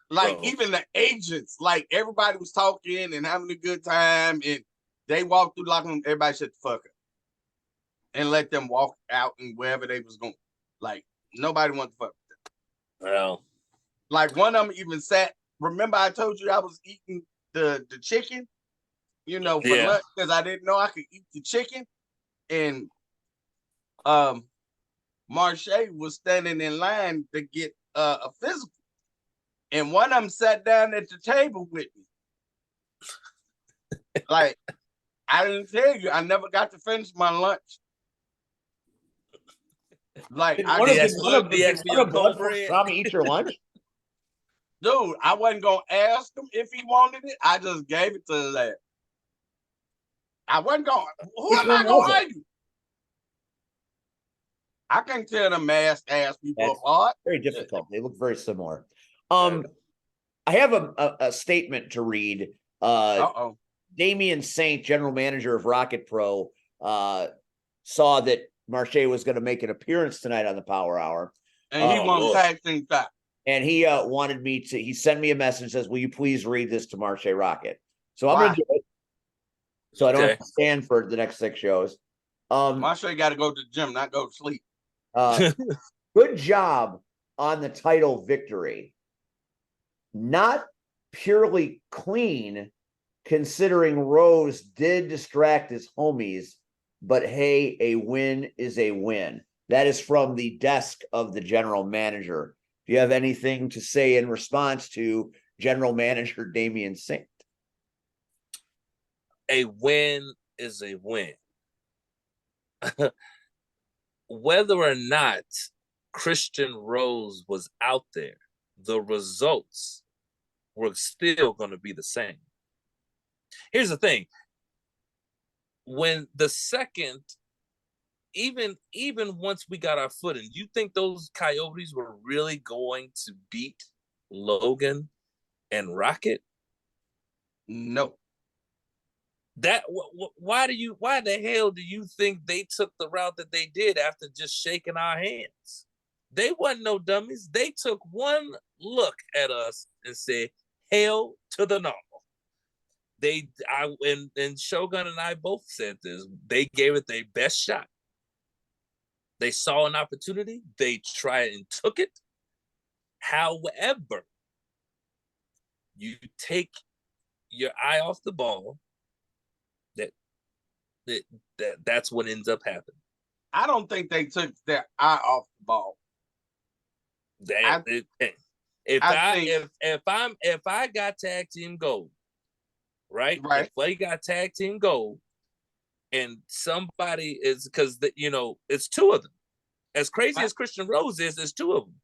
Like, even the agents, like, everybody was talking and having a good time, and they walked through the locker room, everybody shut the fuck up and let them walk out and wherever they was going. Like, nobody wanted to fuck with them. Well, like, one of them even sat. Remember, I told you I was eating the chicken, for lunch, because I didn't know I could eat the chicken, and Marshe was standing in line to get a physical. And one of them sat down at the table with me. Like, I didn't tell you, I never got to finish my lunch. Like, eat your lunch? Dude, I wasn't gonna ask him if he wanted it. I just gave it to his ass. I wasn't going. Who am I gonna argue? I can't tell them ass people apart. Very difficult. They look very similar. I have a statement to read. Damian Saint, general manager of Rocket Pro, saw that Marshe was going to make an appearance tonight on the Power Hour. And he won tag team back. And he wanted me to, he sent me a message, says, will you please read this to Marshe Rockett? So I'm going to do it. So I don't have to stand for the next 6 shows. Marshe got to go to the gym, not go to sleep. Good job on the title victory. Not purely clean, considering Rose did distract his homies, but hey, a win is a win. That is from the desk of the general manager. Do you have anything to say in response to general manager Damian Saint? A win is a win. Whether or not Christian Rose was out there, the results were still going to be the same. Here's the thing. When the second, even once we got our footing, you think those Coyotes were really going to beat Logan and Rockett? No. That why the hell do you think they took the route that they did after just shaking our hands? They wasn't no dummies. They took one look at us and said, "Hell to the no." And Shogun and I both said this. They gave it their best shot. They saw an opportunity. They tried and took it. However, you take your eye off the ball. That's what ends up happening. I don't think they took their eye off the ball. If I got tag team gold, right? If I got tag team gold, and somebody is because it's two of them. As crazy as Christian Rose is, there's two of them.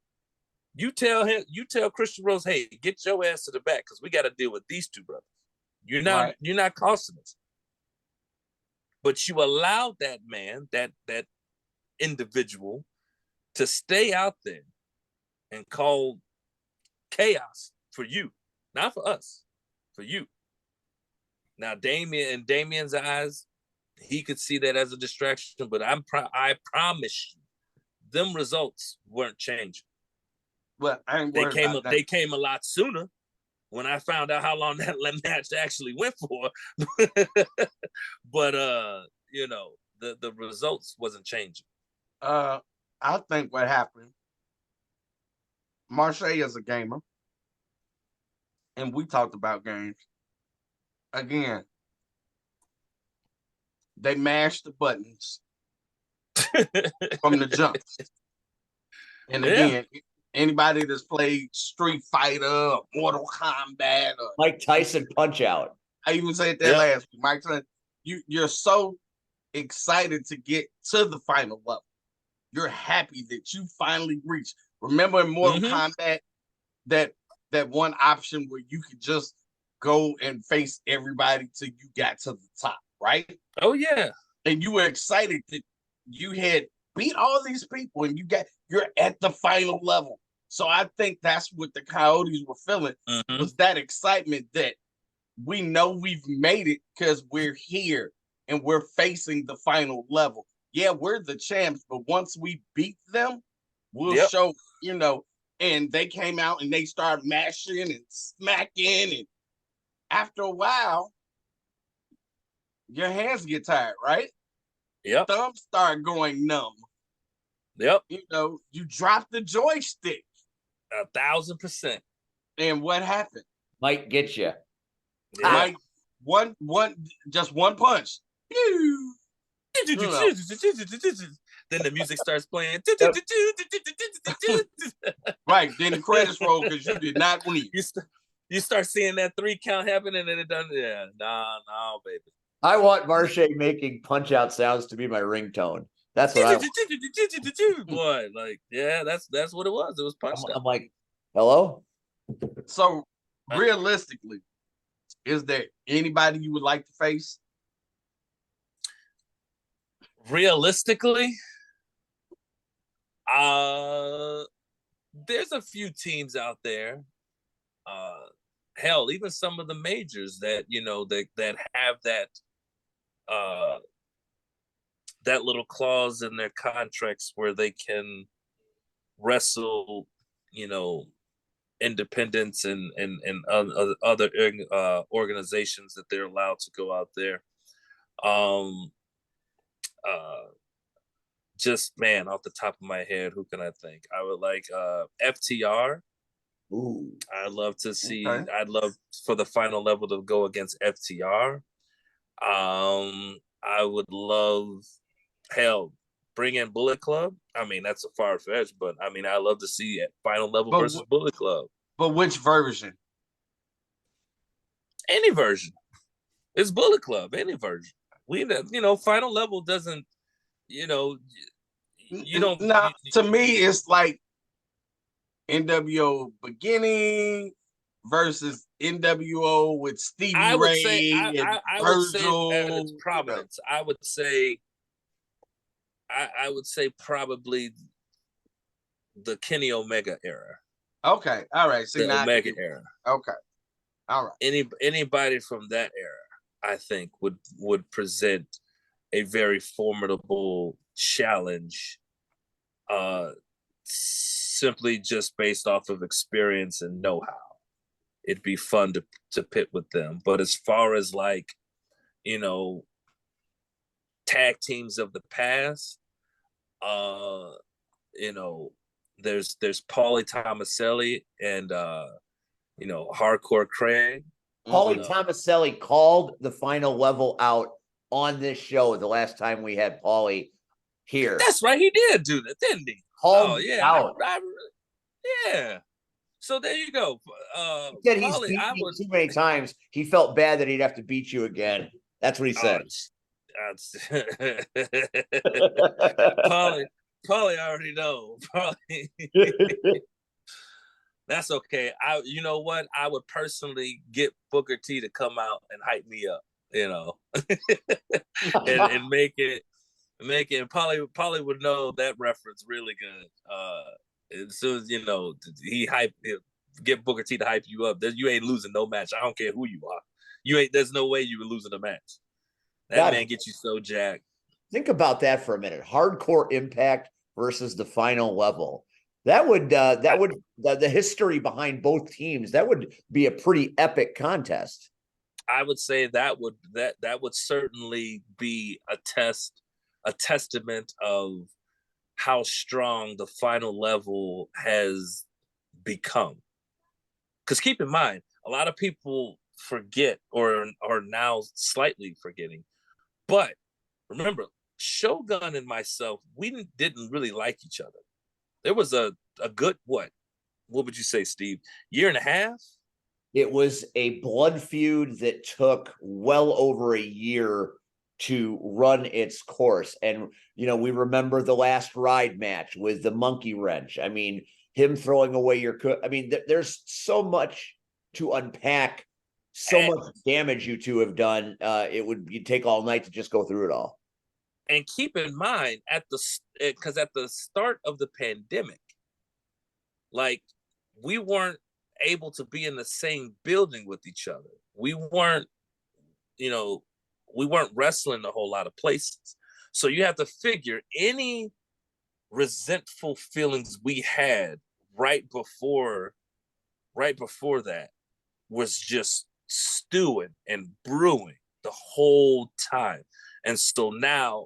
You tell Christian Rose, hey, get your ass to the back because we got to deal with these two brothers. You're not costing us. But you allowed that man, that individual, to stay out there and call chaos for you, not for us, for you. Now, Damian's eyes, he could see that as a distraction, but I promise you, them results weren't changing. Well, I ain't worried about that. They came a lot sooner when I found out how long that match actually went for. But the results wasn't changing. I think what happened, Marshe is a gamer, and we talked about games. Again, they mashed the buttons from the jump. And again, anybody that's played Street Fighter or Mortal Kombat or Mike Tyson Punch-Out. I even said that last week. Mike Tyson, you're so excited to get to the final level. You're happy that you finally reached. Remember in Mortal Kombat, that one option where you could just go and face everybody till you got to the top, right? Oh yeah. And you were excited that you had beat all these people and you're at the final level. So I think that's what the Coyotes were feeling, was that excitement that we know we've made it because we're here and we're facing the final level. Yeah, we're the champs, but once we beat them, we'll show, and they came out and they started mashing and smacking. And after a while, your hands get tired, right? Yep. Thumbs start going numb. Yep. You drop the joystick. 1,000%. And what happened? Might get you. Yeah. One, just one punch. Then the music starts playing. Right. Then the credits roll because you did not win. You start seeing that 3 count happen and then it done. Yeah. No, baby. I want Marshe making Punch-Out sounds to be my ringtone. That's what I want. Boy, that's what it was. It was Punch-Out. I'm like, hello? So realistically, is there anybody you would like to face? Realistically, there's a few teams out there. Hell, even some of the majors that that have that little clause in their contracts where they can wrestle, independents and other organizations that they're allowed to go out there. just man, off the top of my head, who can I think? I would like FTR. Ooh. I'd love for the final level to go against FTR. I would love, hell, bring in Bullet Club. I mean, that's a far fetch, but I mean, I love to see it final level But versus Bullet Club. But which version? Any version. It's Bullet Club. Any version. Final level doesn't. You don't. Now, to me, it's like NWO beginning versus NWO with Stevie I would Ray say and I would say at Virgil. its prominence. I would say probably the Kenny Omega era. Okay, all right. See, The now Omega era. Okay, all right. Anybody from that era, I think, would present a very formidable challenge, simply just based off of experience and know-how. It'd be fun to pit with them. But as far as like, tag teams of the past, there's Paulie Tomaselli and Hardcore Craig. Paulie Tomaselli called the final level out on this show the last time we had Paulie here. That's right, he did do that, didn't he? Called out. Yeah. So there you go. He said he's beat you too many times. He felt bad that he'd have to beat you again. That's what he said. Paulie, I already know. Paulie. That's okay. You know what? I would personally get Booker T to come out and hype me up, and make it. And Paulie would know that reference really good. As soon as he get Booker T to hype you up. You ain't losing no match. I don't care who you are. There's no way you were losing a match. That man gets you so jacked. Think about that for a minute. Hardcore Impact versus the final level. That would the history behind both teams. That would be a pretty epic contest. I would say that would certainly be a testament of how strong the final level has become. Because keep in mind, a lot of people forget or are now slightly forgetting. But remember, Shogun and myself, we didn't really like each other. There was a good, what would you say, Steve? Year and a half? It was a blood feud that took well over a year to run its course. And, we remember the last ride match with the monkey wrench. I mean, him throwing away your there's so much to unpack, much damage you two have done. You'd take all night to just go through it all. And keep in mind, because at the start of the pandemic, like, we weren't able to be in the same building with each other. We weren't wrestling a whole lot of places. So you have to figure any resentful feelings we had right before that was just stewing and brewing the whole time. And so now,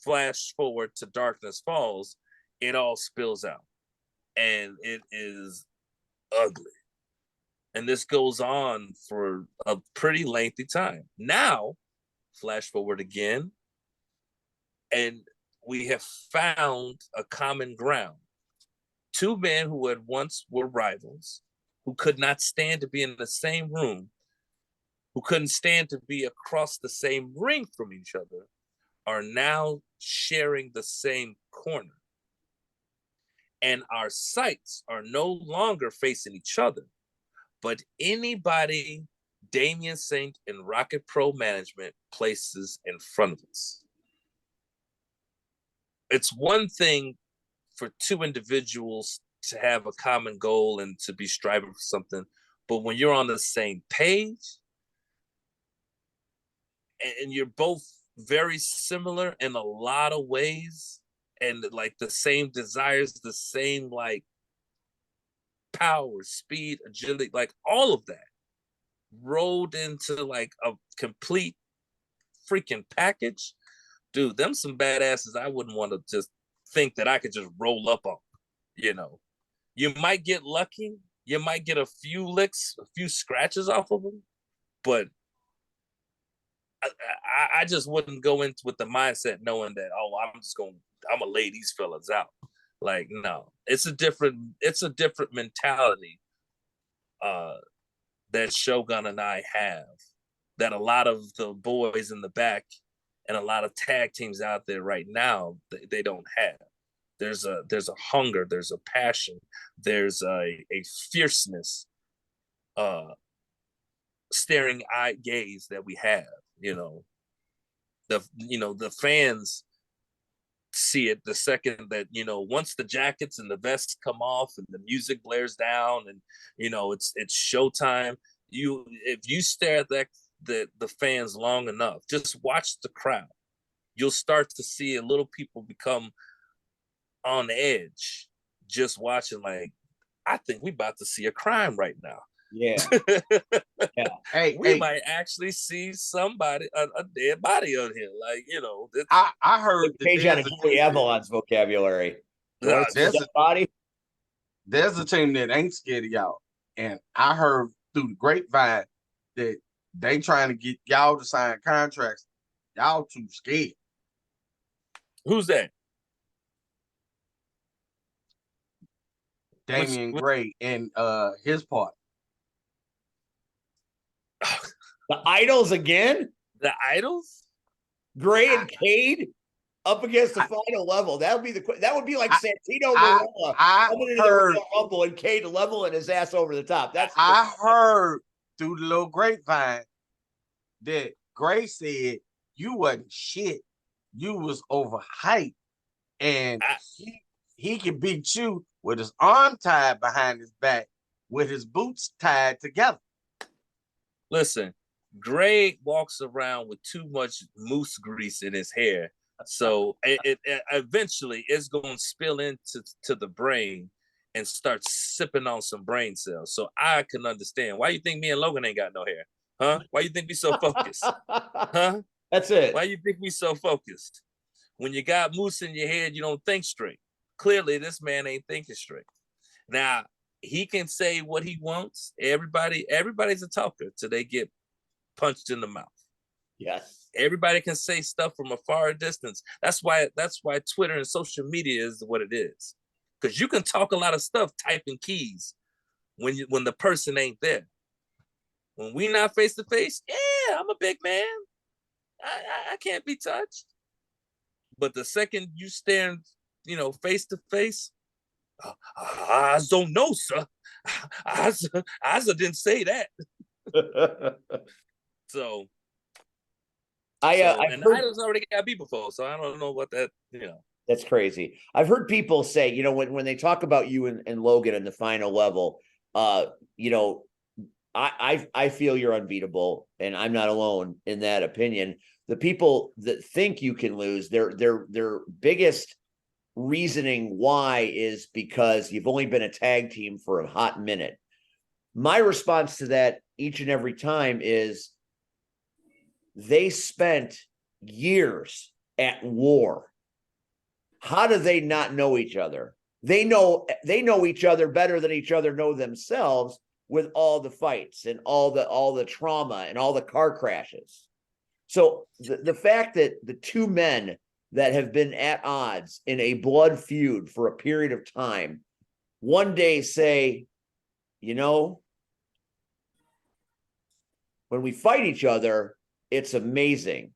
flash forward to Darkness Falls, it all spills out. And it is ugly. And this goes on for a pretty lengthy time. Now, flash forward again, and we have found a common ground. Two men who had once were rivals, who could not stand to be in the same room, who couldn't stand to be across the same ring from each other, are now sharing the same corner. And our sights are no longer facing each other, but anybody Damian Saint and Rocket Pro Management places in front of us. It's one thing for two individuals to have a common goal and to be striving for something, but when you're on the same page and you're both very similar in a lot of ways, and like the same desires, the same like power, speed, agility, like all of that rolled into like a complete freaking package, dude, them some badasses I wouldn't want to just think that I could just roll up on. You know, you might get lucky. You might get a few licks, a few scratches off of them, but I just wouldn't go into with the mindset knowing that, oh, I'm gonna lay these fellas out. Like, no, it's a different mentality that Shogun and I have, that a lot of the boys in the back and a lot of tag teams out there right now, they don't have. There's a hunger, there's a passion, there's a fierceness, staring eye gaze that we have. The fans see it the second that, once the jackets and the vests come off and the music blares down and it's showtime. If you stare at the fans long enough, just watch the crowd, you'll start to see a little people become on edge just watching, like, I think we about to see a crime right now. Yeah. Yeah. We might actually see somebody, a dead body on here. Like, I heard page on Joey Avalon's vocabulary. There's a team that ain't scared of y'all. And I heard through the grapevine that they trying to get y'all to sign contracts. Y'all too scared. Who's that? Damian Gray and his part. The Idols again? The Idols? Gray and Cade up against the final level. That would be like Santino Marella coming into the Royal Rumble and Cade leveling his ass over the top. I heard through the little grapevine that Gray said you wasn't shit. You was overhyped. And he can beat you with his arm tied behind his back, with his boots tied together. Listen, Gray walks around with too much moose grease in his hair, so it eventually it's going to spill into the brain and start sipping on some brain cells. So I can understand why you think me and Logan ain't got no hair, huh? Why you think we so focused, huh? That's it. Why you think we so focused? When you got moose in your head, you don't think straight. Clearly, this man ain't thinking straight. Now, he can say what he wants. Everybody's a talker till they get punched in the mouth. Yes. Everybody can say stuff from a far distance. That's why Twitter and social media is what it is. Because you can talk a lot of stuff typing keys when the person ain't there. When we not face to face, yeah, I'm a big man. I can't be touched. But the second you staring, face to face, I don't know, sir. I didn't say that. So and the Idols already got beat before, so I don't know what that, That's crazy. I've heard people say, when they talk about you and Logan in the final level, I feel you're unbeatable, and I'm not alone in that opinion. The people that think you can lose, their biggest reasoning why is because you've only been a tag team for a hot minute. My response to that each and every time is they spent years at war. How do they not know each other? They know each other better than each other know themselves, with all the fights and all the trauma and all the car crashes. So the fact that the two men that have been at odds in a blood feud for a period of time one day say, when we fight each other, it's amazing.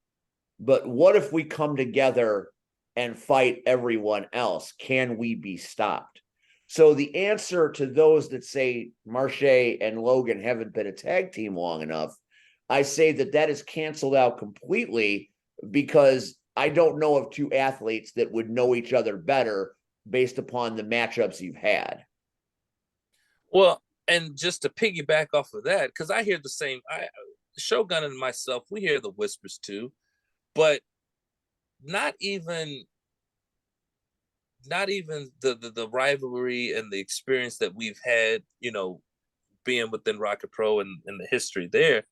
But what if we come together and fight everyone else? Can we be stopped? So the answer to those that say Marshe and Logan haven't been a tag team long enough, I say that is canceled out completely, because I don't know of two athletes that would know each other better based upon the matchups you've had. Well, and just to piggyback off of that, because I hear the same, Shogun and myself, we hear the whispers too, but not even the rivalry and the experience that we've had, being within Rocket Pro and the history there.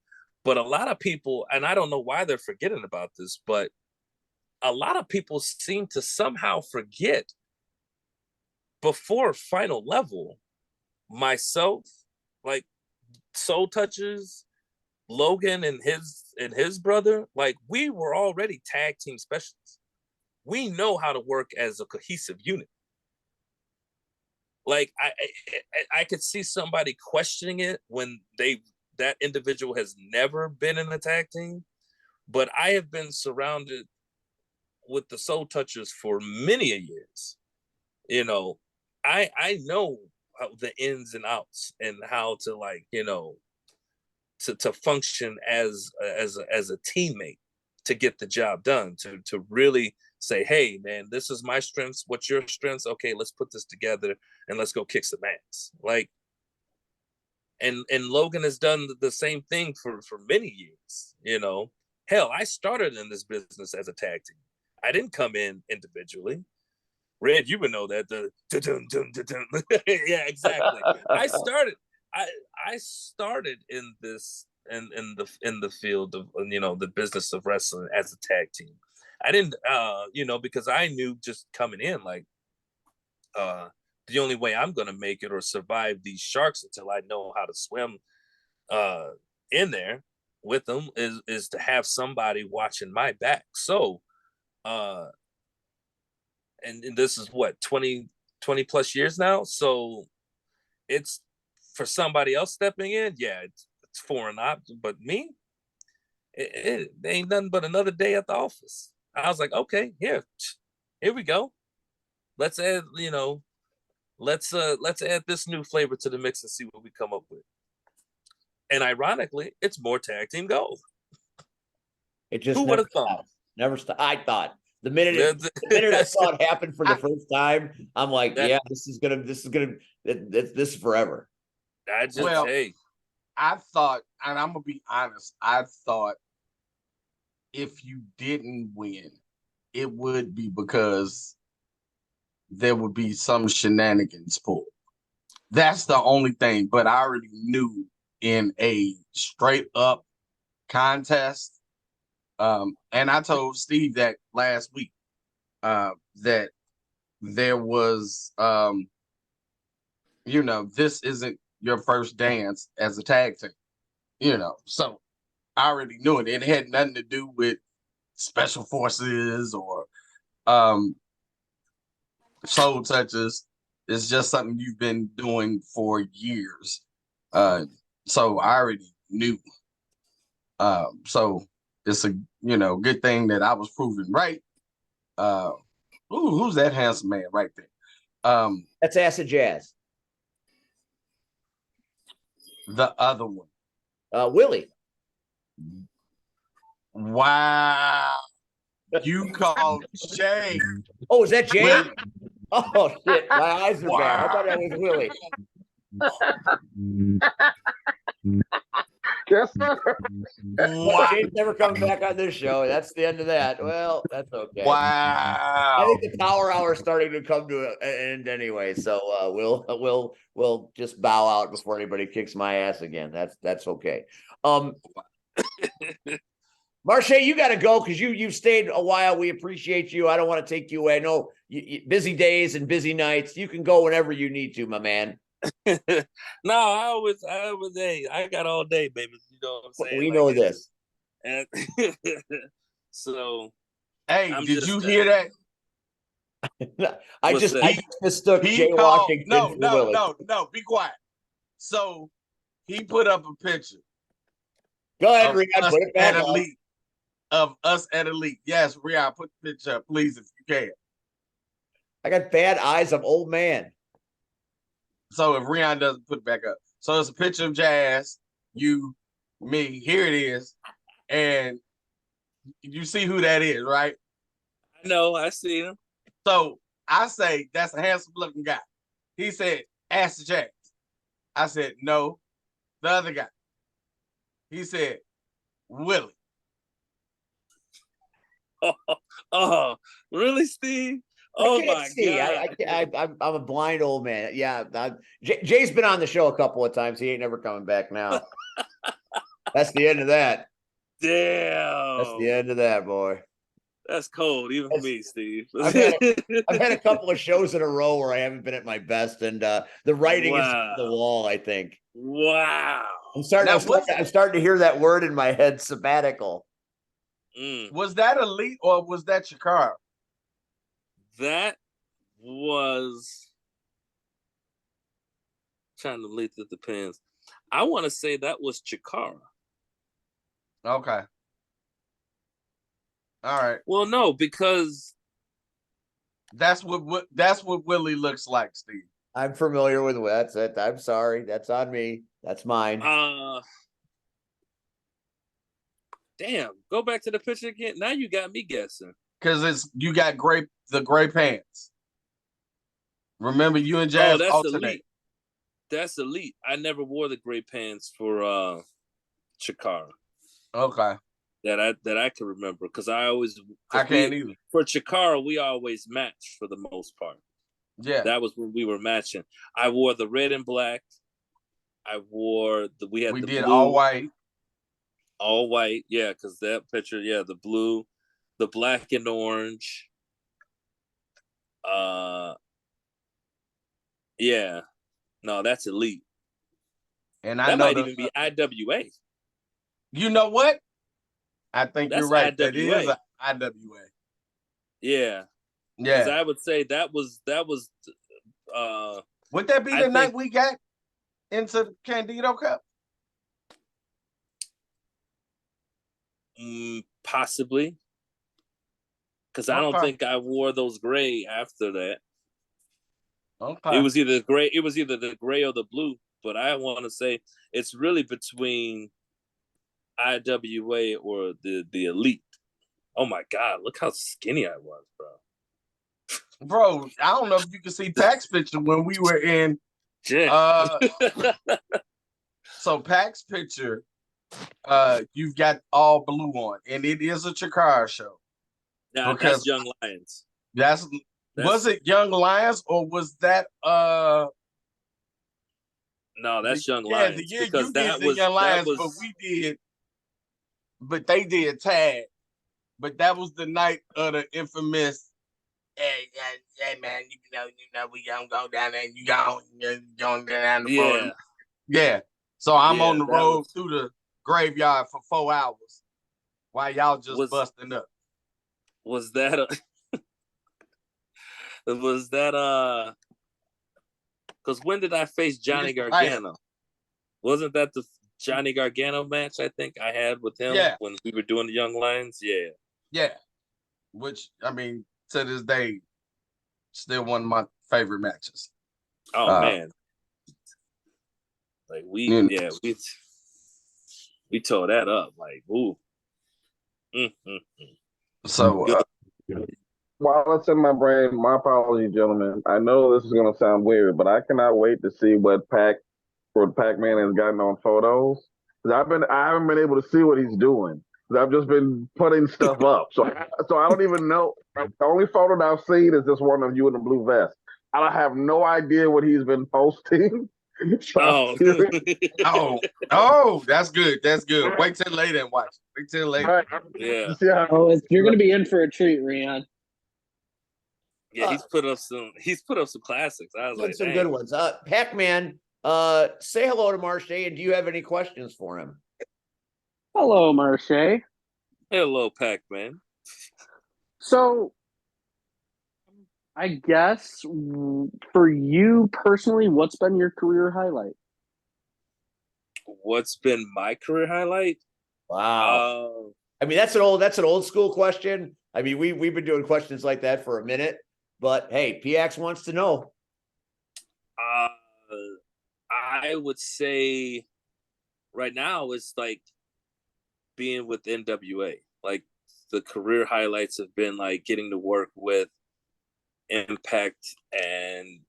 But a lot of people, and I don't know why they're forgetting about this, but a lot of people seem to somehow forget before Final Level, myself, like Soul Touchers, Logan and his brother, like we were already tag team specialists. We know how to work as a cohesive unit. Like I could see somebody questioning it when that individual has never been in a tag team, but I have been surrounded with the Soul Touchers for many a years. You know, I know the ins and outs and how to, like, you know, to function as a teammate, to get the job done, to really say, hey man, this is my strengths, what's your strengths, okay, let's put this together and let's go kick some ass. Like, and Logan has done the same thing for many years. You know, hell, I started in this business as a tag team. I didn't come in individually. Red, you would know that. Yeah, exactly. I started in this in the field of, you know, the business of wrestling as a tag team. I didn't you know, because I knew just coming in, like, the only way I'm gonna make it or survive these sharks until I know how to swim in there with them is to have somebody watching my back. So and this is what, 20 plus years now. So it's, for somebody else stepping in, yeah, it's foreign option. But me, it ain't nothing but another day at the office. I was like, okay, here we go. Let's add, you know, let's add this new flavor to the mix and see what we come up with. And ironically, it's more tag team gold. It just who would have thought? Never stopped. I thought the minute I saw it happen for the first time, I'm like, yeah, this is forever. I just, Well, hey, I thought, and I'm gonna be honest, I thought if you didn't win, it would be because there would be some shenanigans pulled. That's the only thing. But I already knew in a straight up contest, and I told Steve that last week, that there was, you know, this isn't your first dance as a tag team, you know. So I already knew it. It had nothing to do with special forces or Soul Touchers. It's just something you've been doing for years. So I already knew. So it's a, you know, good thing that I was proven right. Who's that handsome man right there? That's Acid Jazz. The other one. Willie. Wow. You called Jay. Oh, is that Jay? Willie. Oh shit, my eyes are bad. I thought that was Willie. Yes, sir. Well, Jay's never coming back on this show. That's the end of that. Well, that's okay. Wow. I think the Power Hour is starting to come to an end anyway. So we'll just bow out before anybody kicks my ass again. That's okay. Marshe, you got to go because you've stayed a while. We appreciate you. I don't want to take you away. I know busy days and busy nights. You can go whenever you need to, my man. No, hey, I got all day, baby. You know what I'm saying? We know this. And so, hey, did you hear that? I mistook Jay called, Washington. No, be quiet. So he put up a picture. Go ahead, Rian, put it back at up. Elite. Of us at Elite. Yes, Rian, put the picture up, please, if you can. I got bad eyes. I'm old man. So if Rian doesn't put it back up. So it's a picture of Jazz, you, me. Here it is. And you see who that is, right? I know, I see him. So I say, that's a handsome looking guy. He said, ask the Jazz. I said, no, the other guy. He said, Willie. Oh, really, Steve? Oh my God! I'm a blind old man. Yeah, Jay's been on the show a couple of times. He ain't never coming back now. That's the end of that. Damn. That's the end of that, boy. That's cold, even for me, Steve. I've had a couple of shows in a row where I haven't been at my best, and the writing is on the wall, I think. Wow. I'm starting to hear that word in my head, sabbatical. Was that Elite or was that Chikara? That was trying to lead the depends. I want to say that was Chikara. Okay. All right. Well, no, because that's what Willie looks like, Steve. I'm familiar with that's it. I'm sorry. That's on me. That's mine. Damn. Go back to the picture again. Now you got me guessing. Because you got the gray pants. Remember, you and Jazz that's alternate. Elite. That's Elite. I never wore the gray pants for Chikara. Okay. That I can remember, because I can't either. For Chikara, we always matched for the most part. Yeah, that was when we were matching. I wore the red and black. I wore we did blue, all white. Yeah, because that picture, the blue, the black and orange. Yeah, no, that's Elite. And that might even be IWA. You know what? I think you're right. IWA. That is IWA. Yeah. Yeah. Because I would say that was would that be the night we got into the Candido Cup? Possibly. Because I don't think I wore those gray after that. Okay. It was either the gray or the blue, but I want to say it's really between IWA or the Elite. Oh my God, look how skinny I was, bro. Bro, I don't know if you can see Pac's picture when we were in. So Pac's picture, you've got all blue on, and it is a Chikara show. Nah, that's Young Lions. Was it Young Lions or was that No, that's Young Lions. The year you did the Young Lions, but they did tag. But that was the night of the infamous. Hey man, you know, we gonna go down there. You going down the road. Yeah. So I'm on the road through the graveyard for 4 hours while y'all just busting up. Was that because when did I face Johnny Gargano? Wasn't that the Johnny Gargano match I think I had with him when we were doing the Young Lions? Yeah. Yeah. Which, I mean, to this day, still one of my favorite matches. Oh man. Like we tore that up. Like, ooh. So while it's in my brain, my apologies, gentlemen. I know this is gonna sound weird, but I cannot wait to see what Pac-Man has gotten on photos. I haven't been able to see what he's doing. I've just been putting stuff up. So I don't even know. The only photo that I've seen is this one of you in a blue vest. I have no idea what he's been posting. Oh, that's good. That's good. Wait till later and watch. Wait till later. Yeah. You're gonna be in for a treat, Rian. Yeah, he's put up some classics. I was like, some good ones. Pac-Man, say hello to Marshe, and do you have any questions for him? Hello, Marshe. Hello, Pac-Man. So, I guess for you personally, what's been your career highlight? What's been my career highlight? Wow. I mean, that's an old school question. I mean, we've been doing questions like that for a minute, but hey, PX wants to know. I would say right now it's like being with NWA. Like the career highlights have been like getting to work with Impact and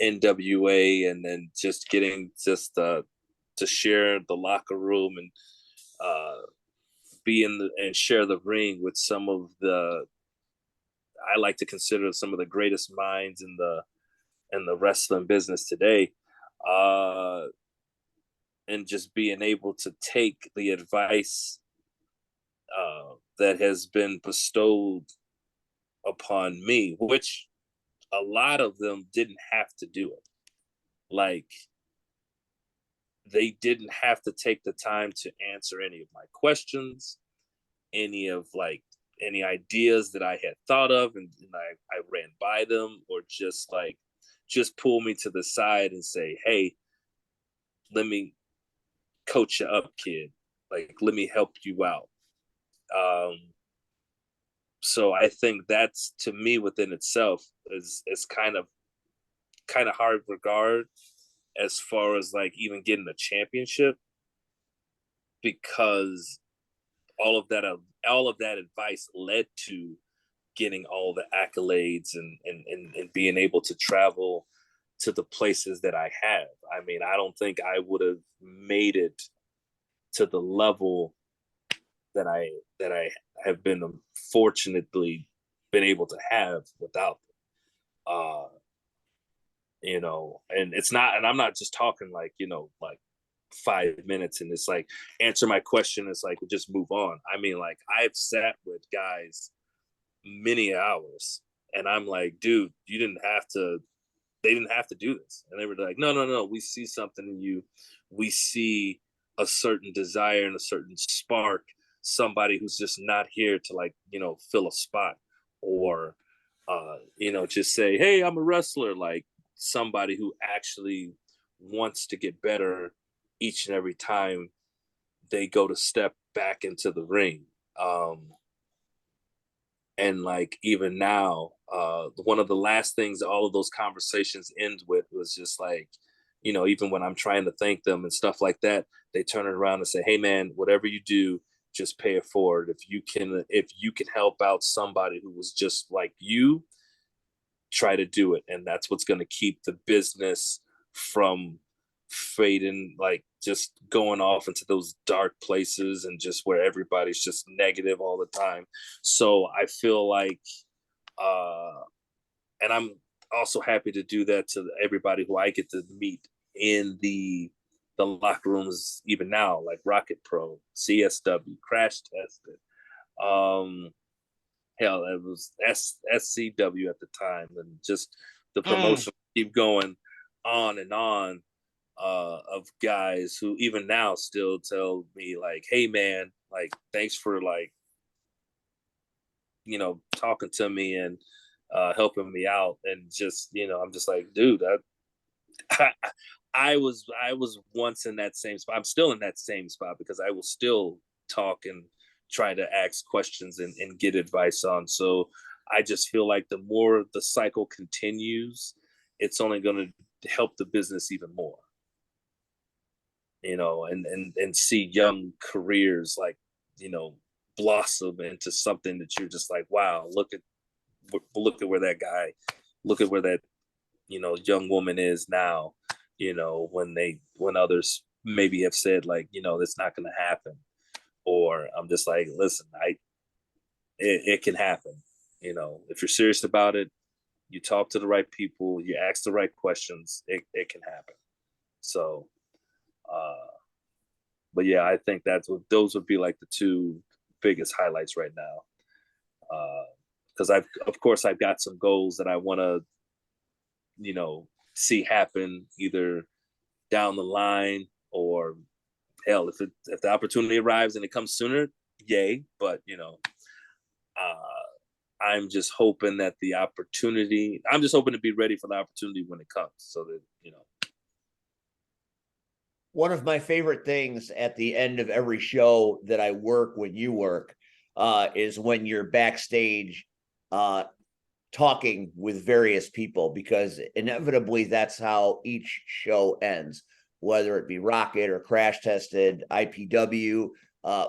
NWA, and then just getting to share the locker room and be and share the ring with some of the, I like to consider some of the greatest minds in the wrestling business today, and just being able to take the advice that has been bestowed upon me, which a lot of them didn't have to do it. Like, they didn't have to take the time to answer any of my questions, any of like any ideas that I had thought of, and I ran by them, or just pull me to the side and say, hey, let me coach you up, kid. Like, let me help you out. So I think that's, to me, within itself is kind of hard regard as far as like even getting a championship, because all of that advice led to getting all the accolades and being able to travel to the places that I have. I mean, I don't think I would have made it to the level that I have been fortunately been able to have without them. And it's not, and I'm not just talking like, like 5 minutes and it's like, answer my question. It's like, just move on. I mean, like, I've sat with guys many hours and I'm like, dude, they didn't have to do this. And they were like, no, we see something in you. We see a certain desire and a certain spark, somebody who's just not here to like, fill a spot or, just say, hey, I'm a wrestler. Like, somebody who actually wants to get better each and every time they go to step back into the ring. And like, even now, one of the last things all of those conversations end with was just like, even when I'm trying to thank them and stuff like that, they turn it around and say, hey man, whatever you do, just pay it forward. If you can help out somebody who was just like you, try to do it. And that's what's going to keep the business from fading, like just going off into those dark places and just where everybody's just negative all the time. So I feel like, and I'm also happy to do that to everybody who I get to meet in the locker rooms, even now, like Rocket Pro, CSW, Crash Tested, hell, it was SCW at the time, and just the promotion keep going on and on, of guys who even now still tell me like, hey man, like, thanks for like, talking to me and helping me out. And just, I'm just like, dude, I was once in that same spot. I'm still in that same spot because I will still talk and try to ask questions and get advice on. So I just feel like the more the cycle continues, it's only going to help the business even more. And see young careers like, blossom into something that you're just like, wow, look at where that guy, look at where that, young woman is now, when others maybe have said like, it's not going to happen. Or I'm just like, listen, it can happen. If you're serious about it, you talk to the right people, you ask the right questions, it can happen. So, but yeah, I think those would be like the two biggest highlights right now. Because I've got some goals that I want to, see happen either down the line, or hell, if the opportunity arrives and it comes sooner, yay. But I'm just hoping that I'm just hoping to be ready for the opportunity when it comes, so that One of my favorite things at the end of every show that I work when you work is when you're backstage talking with various people, because inevitably that's how each show ends, whether it be Rocket or Crash Tested, IPW.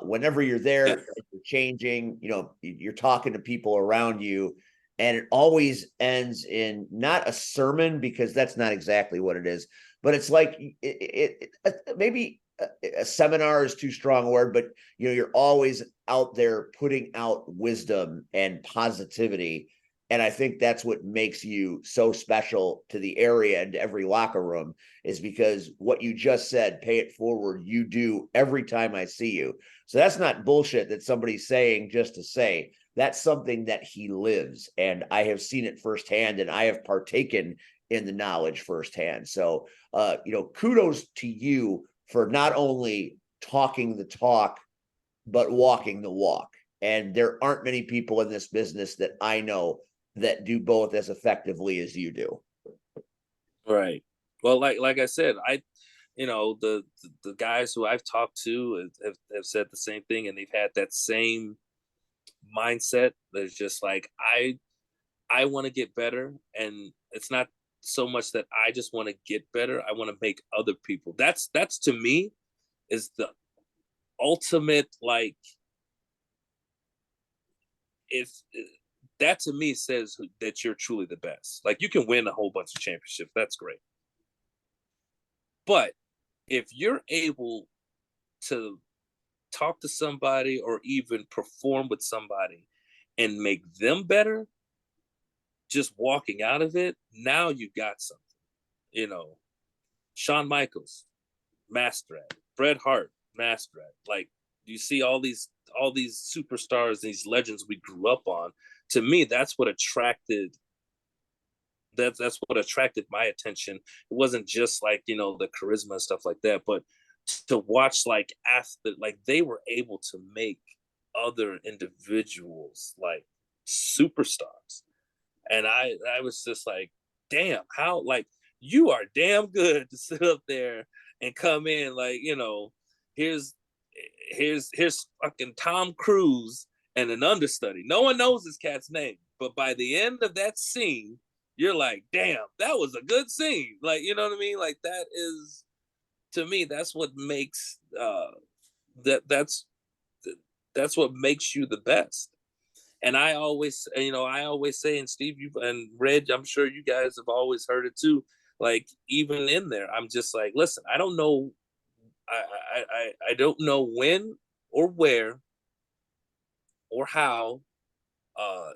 Whenever you're there, you're changing, you're talking to people around you, and it always ends in not a sermon, because that's not exactly what it is, but it's like maybe a seminar is too strong a word, but you're always out there putting out wisdom and positivity. And I think that's what makes you so special to the area and to every locker room, is because what you just said, pay it forward, you do every time I see you. So that's not bullshit that somebody's saying just to say. That's something that he lives. And I have seen it firsthand, and I have partaken in the knowledge firsthand. So, kudos to you for not only talking the talk, but walking the walk. And there aren't many people in this business that I know that do both as effectively as you do. Right. Well, like I said, the guys who I've talked to have said the same thing, and they've had that same mindset. There's just like, I want to get better, and it's not so much that I just want to get better. I want to make other people. That's to me is the ultimate, like, if that to me says that you're truly the best. Like, you can win a whole bunch of championships, that's great, but if you're able to talk to somebody or even perform with somebody and make them better, just walking out of it, now you got something. Shawn Michaels, master at it. Bret Hart, master at it. Like, you see all these superstars, these legends we grew up on. To me, that's what attracted my attention. It wasn't just like, the charisma and stuff like that, but to watch, like, after, like, they were able to make other individuals like superstars. And I was just like, damn, how, like, you are damn good to sit up there and come in, like, here's fucking Tom Cruise and an understudy. No one knows this cat's name, but by the end of that scene, you're like, damn, that was a good scene. Like, you know what I mean? Like, that is, to me, that's what makes that's what makes you the best. And I always say, and Steve, you and Reg, I'm sure you guys have always heard it too. Like, even in there, I'm just like, listen, I don't know, I don't know when or where or how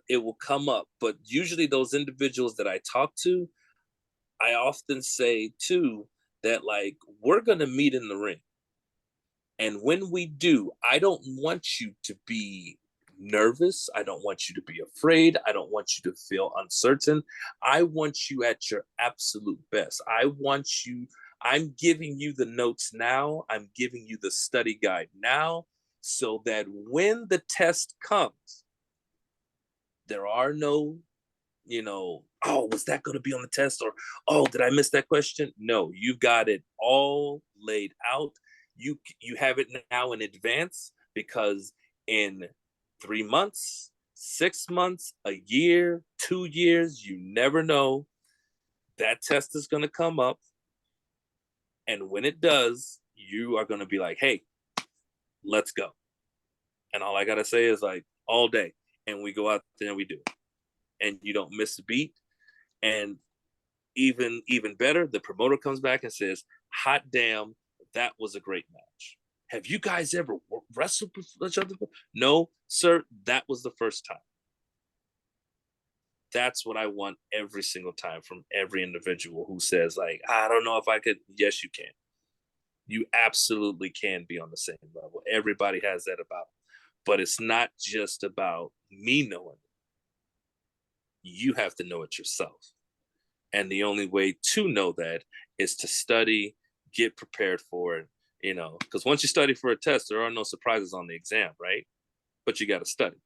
it will come up, but usually those individuals that I talk to, I often say too that, like, we're gonna meet in the ring, and when we do, I don't want you to be nervous. I don't want you to be afraid. I don't want you to feel uncertain. I want you at your absolute best. I'm giving you the notes now. I'm giving you the study guide now, so that when the test comes, there are no, oh, was that going to be on the test? Or, oh, did I miss that question? No, you've got it all laid out. You have it now in advance, because in 3 months, 6 months, a year, 2 years, you never know, that test is going to come up. And when it does, you are going to be like, hey, let's go. And all I got to say is, like, all day. And we go out there and we do it. And you don't miss a beat. And even better, the promoter comes back and says, hot damn, that was a great match. Have you guys ever wrestled with each other? No, sir, that was the first time. That's what I want every single time from every individual who says, like, I don't know if I could. Yes, you can. You absolutely can be on the same level. Everybody has that about them. But it's not just about me knowing it. You have to know it yourself. And the only way to know that is to study, get prepared for it, because once you study for a test, there are no surprises on the exam, right? But you got to study.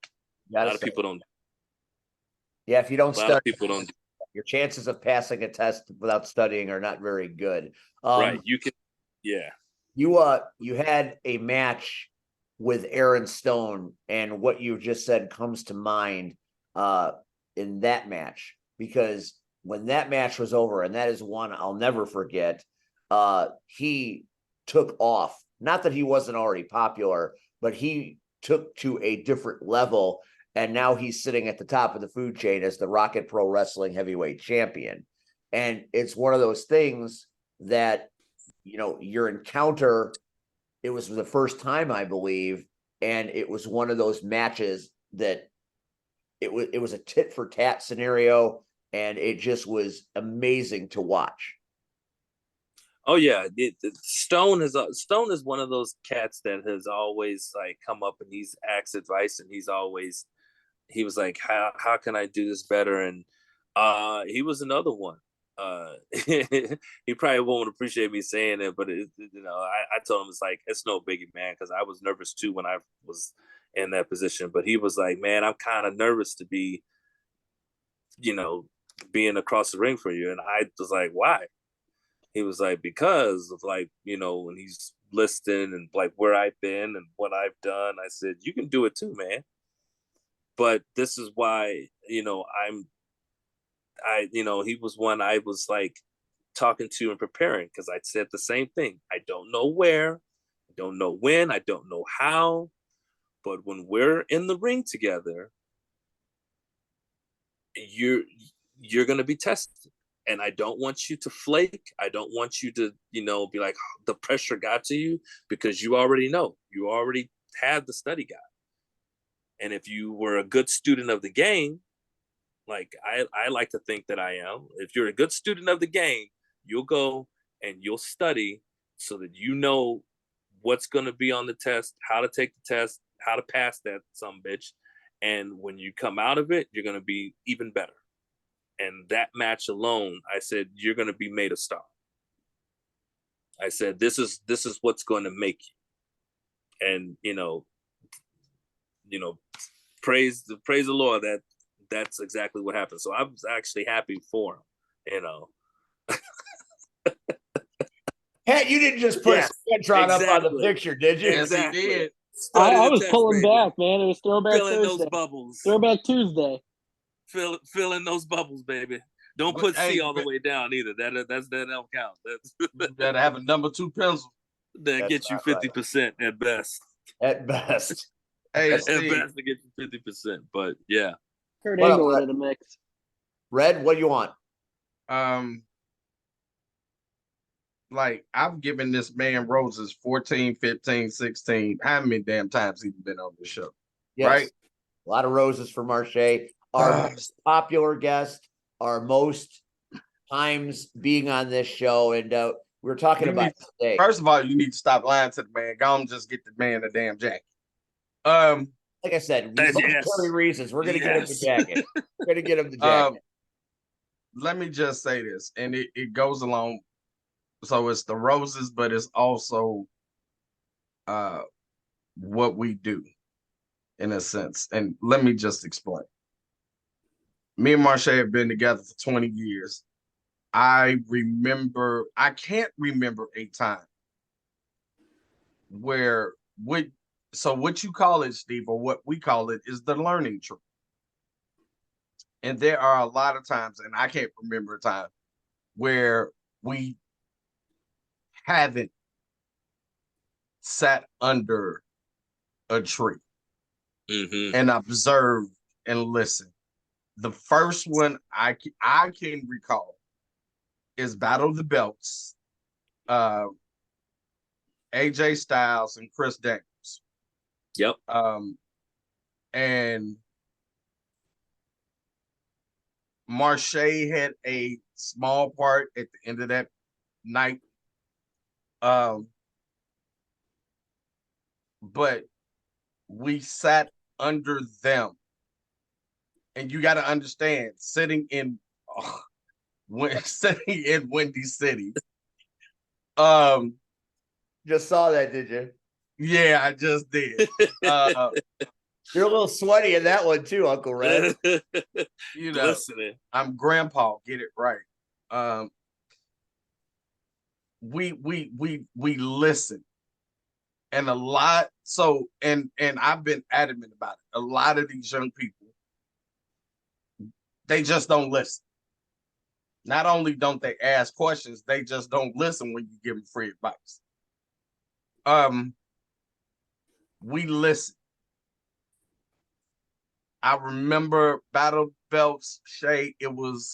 A lot of people don't. Yeah, if you don't study, a lot of people don't. Your chances of passing a test without studying are not very good. Right. You can. Yeah. You had a match with Aaron Stone, and what you just said comes to mind in that match, because when that match was over, and that is one I'll never forget, he took off. Not that he wasn't already popular, but he took to a different level, and now he's sitting at the top of the food chain as the Rockett Pro Wrestling Heavyweight Champion. And it's one of those things that, your encounter, it was the first time, I believe, and it was one of those matches that it was a tit for tat scenario, and it just was amazing to watch. Oh yeah, Stone is one of those cats that has always like come up and he's asked advice, and he was like, how can I do this better? And he was another one. He probably won't appreciate me saying it, but I told him it's like, it's no biggie, man, because I was nervous too when I was in that position. But he was like, man, I'm kind of nervous to be, being across the ring for you. And I was like, why? He was like, because of like, when he's listing and like where I've been and what I've done. I said, you can do it too, man. But this is why, he was one I was like talking to and preparing, because I said the same thing. I don't know where, I don't know when, I don't know how, but when we're in the ring together, you're going to be tested. And I don't want you to flake. I don't want you to, be like, oh, the pressure got to you, because you already know. You already had the study guide. And if you were a good student of the game, like I like to think that I am, if you're a good student of the game, you'll go and you'll study so that you know what's going to be on the test, how to take the test, how to pass that bitch. And when you come out of it, you're going to be even better. And that match alone, I said, you're going to be made a star. I said, this is what's going to make you. And, praise the Lord that that's exactly what happened. So I was actually happy for him, Pat, you didn't just put a scantron up on the picture, did you? Yes, he did. I was pulling back, man. It was Throwback Filling Thursday. those bubbles. Throwback Tuesday. Filling those bubbles, baby. Don't put C all the way down either. That don't count. You better have a number 2 pencil. That gets you 50% at best. At best. Hey, At Steve. best to get you 50%. But yeah. Kurt What Angle up, into the mix. Red, what do you want? Like, I've given this man roses 14, 15, 16. How many damn times he's been on the show? Yes. Right? A lot of roses for Marshe. Our most popular guest, our most times being on this show. And we were talking about today. First of all, you need to stop lying to the man. Go on, just get the man a damn jacket. Like I said, Yes. monetary reasons. We're going to get him the jacket. We're going to get him the jacket. Let me just say this, and it goes along. So it's the roses, but it's also what we do in a sense. And let me just explain. Me and Marshe have been together for 20 years. I can't remember a time where what you call it, Steve, or what we call it, is the learning tree. And there are a lot of times, and I can't remember a time where we haven't sat under a tree and observed and listened. The first one I can recall is Battle of the Belts, AJ Styles and Chris Daniels. Yep. And Marshe had a small part at the end of that night. But we sat under them. And you got to understand, sitting in Windy City. Just saw that, did you? Yeah, I just did. You're a little sweaty in that one too, Uncle Red. Listening. I'm grandpa, get it right. We listen. And a lot, and I've been adamant about it. A lot of these young people, they just don't listen. Not only don't they ask questions, they just don't listen when you give them free advice. We listen. I remember Battle Belts, Shay. Who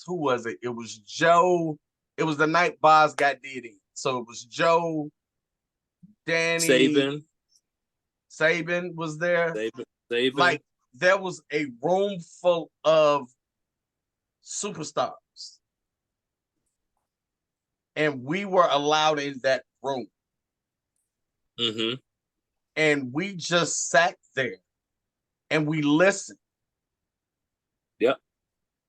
was it? It was Joe. It was the night Boz got did in. So it was Joe, Danny, Saban was there. Saban. Like there was a room full of superstars, and we were allowed in that room. Mm-hmm. And we just sat there and we listened. Yep.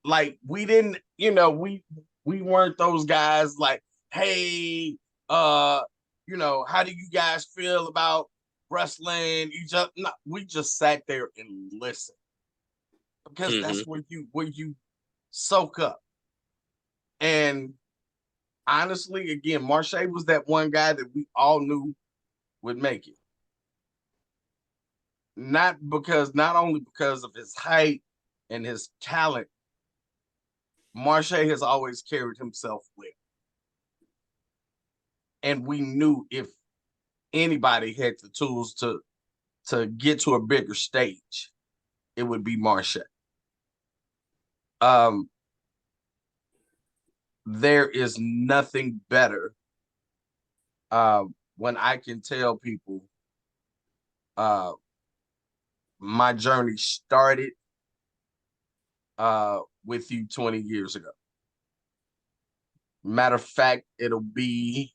Like we didn't, we weren't those guys like, hey, how do you guys feel about wrestling? No, we just sat there and listened. Because that's where you soak up. And honestly, again, Marshe was that one guy that we all knew would make it. Not only because of his height and his talent, Marshe has always carried himself well. And we knew if anybody had the tools to get to a bigger stage, it would be Marshe. There is nothing better when I can tell people my journey started with you 20 years ago. Matter of fact, it'll be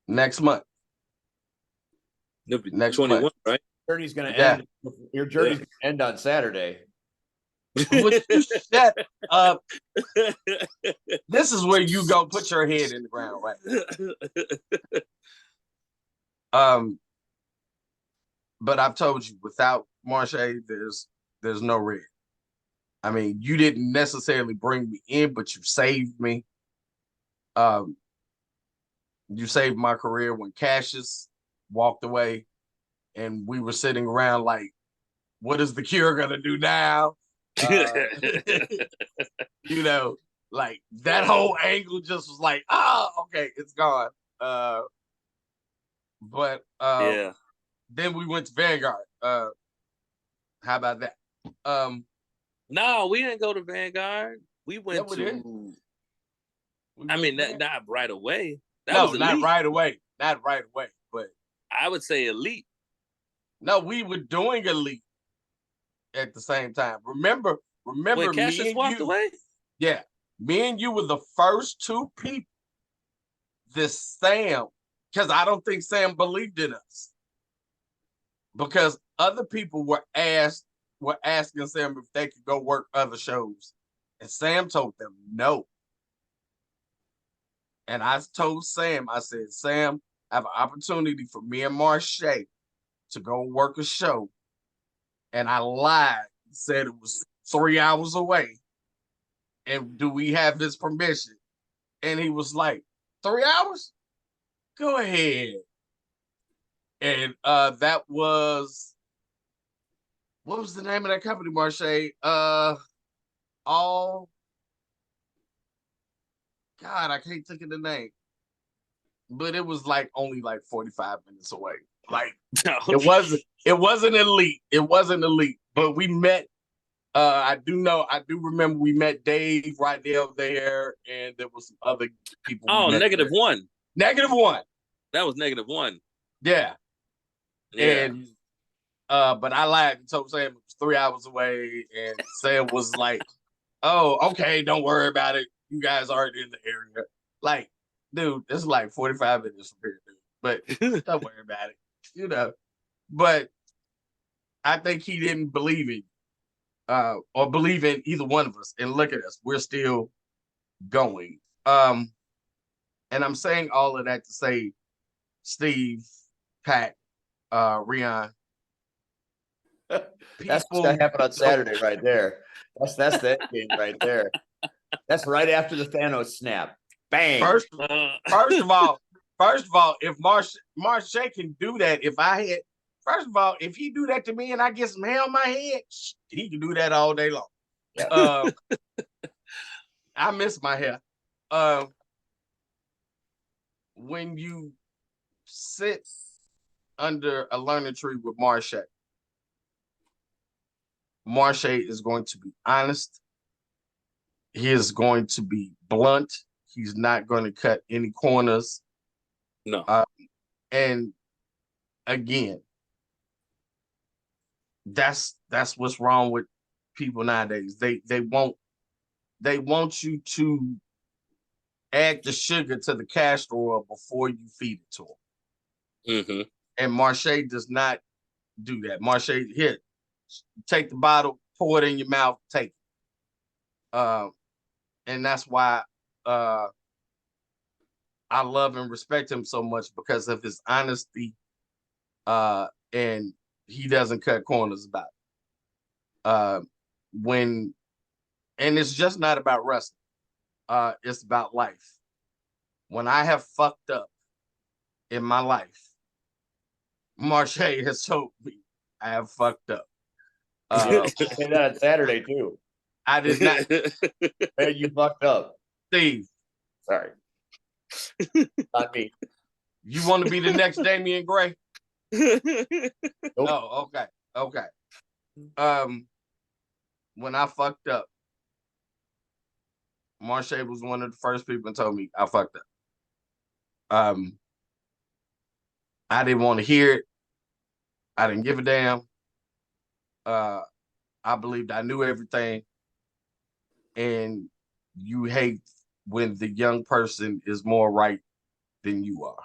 next month. It'll be Next 21, month. right? Journey's going to Yeah. end. Your journey's going to end on Saturday. Would you shut up? This is where you go put your head in the ground, right? But I've told you, without Marshe, there's no red. I mean, you didn't necessarily bring me in, but you saved me. You saved my career when Cassius walked away, and we were sitting around like, what is the Cure gonna do now? Like that whole angle just was like, okay, it's gone. But yeah. Then we went to Vanguard. How about that? No, we didn't go to Vanguard. We went to. I mean, not right away. That was not right away. Not right away. But I would say Elite. No, we were doing Elite at the same time. Remember when Cassius walked away? Yeah. Me and you were the first two people this Sam, because I don't think Sam believed in us. Because other people were asking Sam if they could go work other shows. And Sam told them no. And I told Sam, I said, Sam, I have an opportunity for me and Marshe to go work a show. And I lied, said it was 3 hours away. And do we have his permission? And he was like, 3 hours? Go ahead. And that was, what was the name of that company, Marshe? God, I can't think of the name. But it was like only like 45 minutes away. Like it wasn't elite. It wasn't elite. But we met. I do remember we met Dave Rydell there, and there was some other people. Oh, -1. -1. That was -1. Yeah. And but I lied and told Sam it was 3 hours away, and Sam was like, "Oh, okay, don't worry about it. You guys aren't in the area." Like, dude, it's like 45 minutes from here, dude. But don't worry about it, But I think he didn't believe it, or believe in either one of us. And look at us, we're still going. And I'm saying all of that to say, Steve, Pat, Rion. That's what's gonna happen on Saturday, right there. That's the game right there. That's right after the Thanos snap. Bang. First of all, if Marshe can do that, if he do that to me and I get some hair on my head, he can do that all day long. Yeah. I miss my hair. When you sit under a learning tree with Marshe is going to be honest. He is going to be blunt. He's not going to cut any corners. No. And again, that's what's wrong with people nowadays. They want you to add the sugar to the castor oil before you feed it to them. Mm-hmm. And Marshe does not do that. Marshe, here, take the bottle, pour it in your mouth, take it. And that's why I love and respect him so much, because of his honesty, and he doesn't cut corners about it. And it's just not about wrestling. It's about life. When I have fucked up in my life, Marshe has told me I have fucked up. Say that on Saturday too. I did not. Hey, you fucked up. Steve, Sorry. Not me. you want to be the next Damian Gray? Nope. Oh, okay. When I fucked up, Marshe was one of the first people that told me I fucked up. I didn't want to hear it. I didn't give a damn. I believed I knew everything. And you hate when the young person is more right than you are.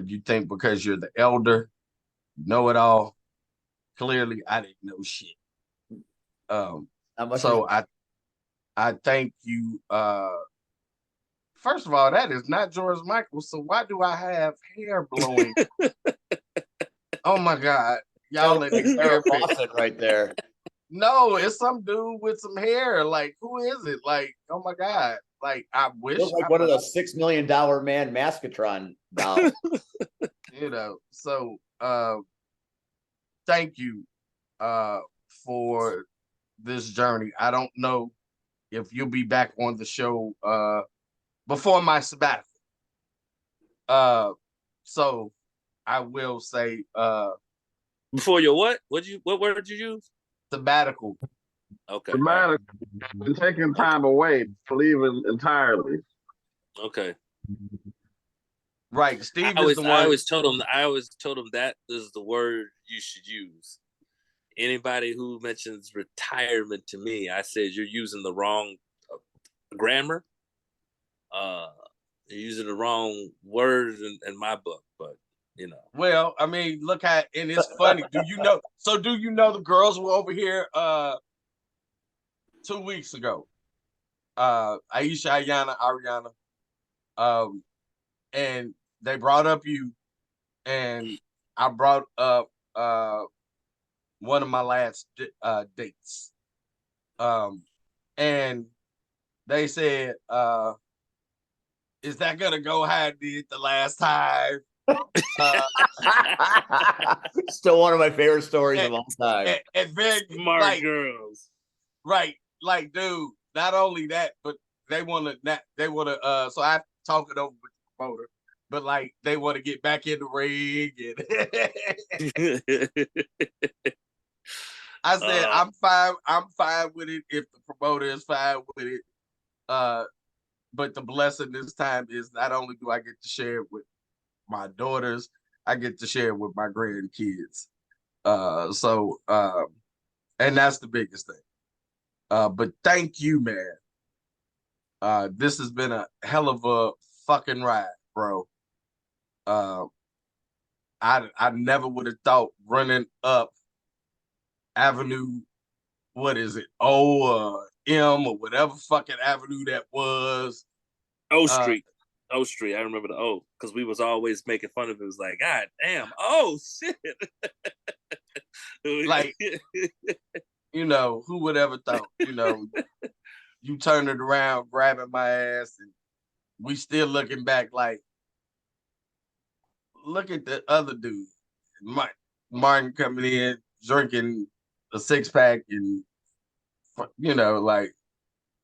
You think because you're the elder, know it all. Clearly, I didn't know shit. So I thank you. First of all, that is not George Michael. So why do I have hair blowing? Oh my God. Y'all in the hair pit right there. No, it's some dude with some hair. Like, who is it? Like, oh my God. Like, I wish Looks like one of those $6 million man Maskatron dolls. So thank you for this journey. I don't know if you'll be back on the show before my sabbatical. So I will say before your what? What word did you use? Sabbatical. Okay. Sabbatical. And taking time away, leaving entirely. Okay. Right. Steve I is the one. I always told him that is the word you should use. Anybody who mentions retirement to me, I said you're using the wrong grammar. You're using the wrong word in my book, but you know. Well, I mean, look at, and it's funny. Do you know the girls were over here 2 weeks ago? Aisha, Ayana, Ariana, and they brought up you, and I brought up one of my last dates. And they said, is that gonna go how it did the last time? Still one of my favorite stories of all time. And very smart girls. Right. Like, dude, not only that, but they wanna so I talk it over with the promoter, but like they want to get back in the ring and I said I'm fine with it if the promoter is fine with it. But the blessing this time is not only do I get to share it with my daughters, I get to share it with my grandkids. And that's the biggest thing. But thank you, man. This has been a hell of a fucking ride, bro. I never would have thought running up Avenue, what is it? M or whatever fucking avenue that was. O Street. O Street. I remember the O because we was always making fun of it. It was like, God damn, oh shit. Like, who would ever thought, you turned it around, grabbing my ass, and we still looking back like, look at the other dude, Martin coming in, drinking a 6-pack and, like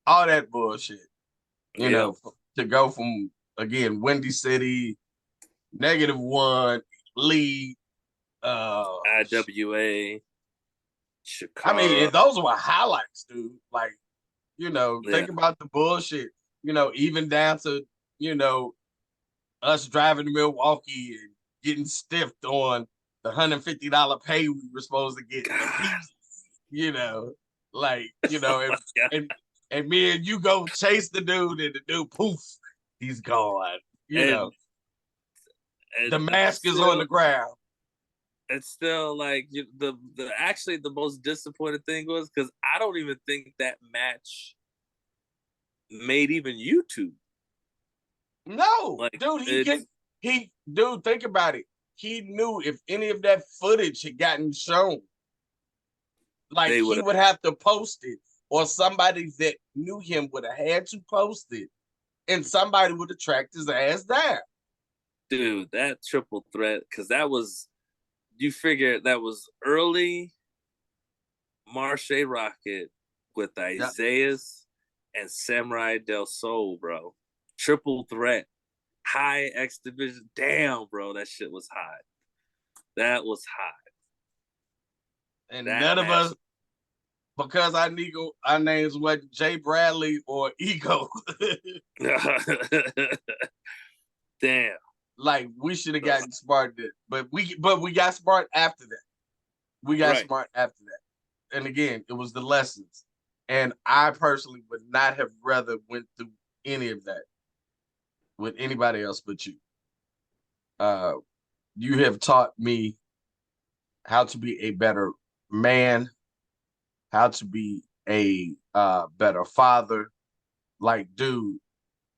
all that bullshit, to go from, again, Windy City, -1, lead, IWA, Chicago. I mean, those were highlights, dude. Like, think about the bullshit, even down to, us driving to Milwaukee and getting stiffed on the $150 pay we were supposed to get a piece, you know, like, you know, and me and you go chase the dude, and the dude, poof, he's gone, you know. The mask is on the ground. It's still like the actually the most disappointing thing was because I don't even think that match made even YouTube. No, Like, dude, dude, think about it. He knew if any of that footage had gotten shown, like he would have to post it, or somebody that knew him would have had to post it, and somebody would have tracked his ass down. Dude, that triple threat, because that was, you figure that was early Marshe Rockett with Isaiah's and Samurai Del Sol, bro. Triple threat. High X Division. Damn, bro, that shit was hot. That was hot. And none of us, because our names wasn't Jay Bradley or Ego. Damn. Like, we should have gotten smart, but we got smart after that. We got smart after that. And again, it was the lessons. And I personally would not have rather went through any of that with anybody else but you. You have taught me how to be a better man, how to be a better father. Like, dude,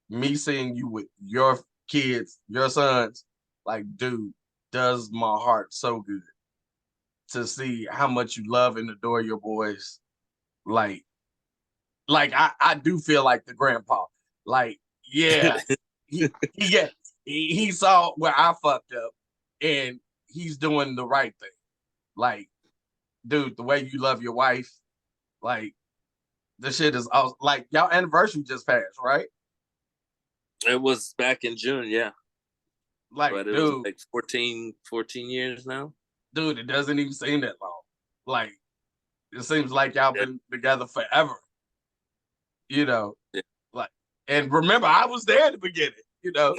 me seeing you with your kids, your sons, like, dude, does my heart so good to see how much you love and adore your boys. Like I do feel like the grandpa. Like, yeah, he saw where I fucked up, and he's doing the right thing. Like, dude, the way you love your wife, like, this shit is awesome. Like, y'all anniversary just passed, right? It was back in June, yeah. Like, but it was like 14 years now. Dude, it doesn't even seem that long. Like, it seems like y'all been together forever. You know, like, and remember, I was there at the beginning. You know,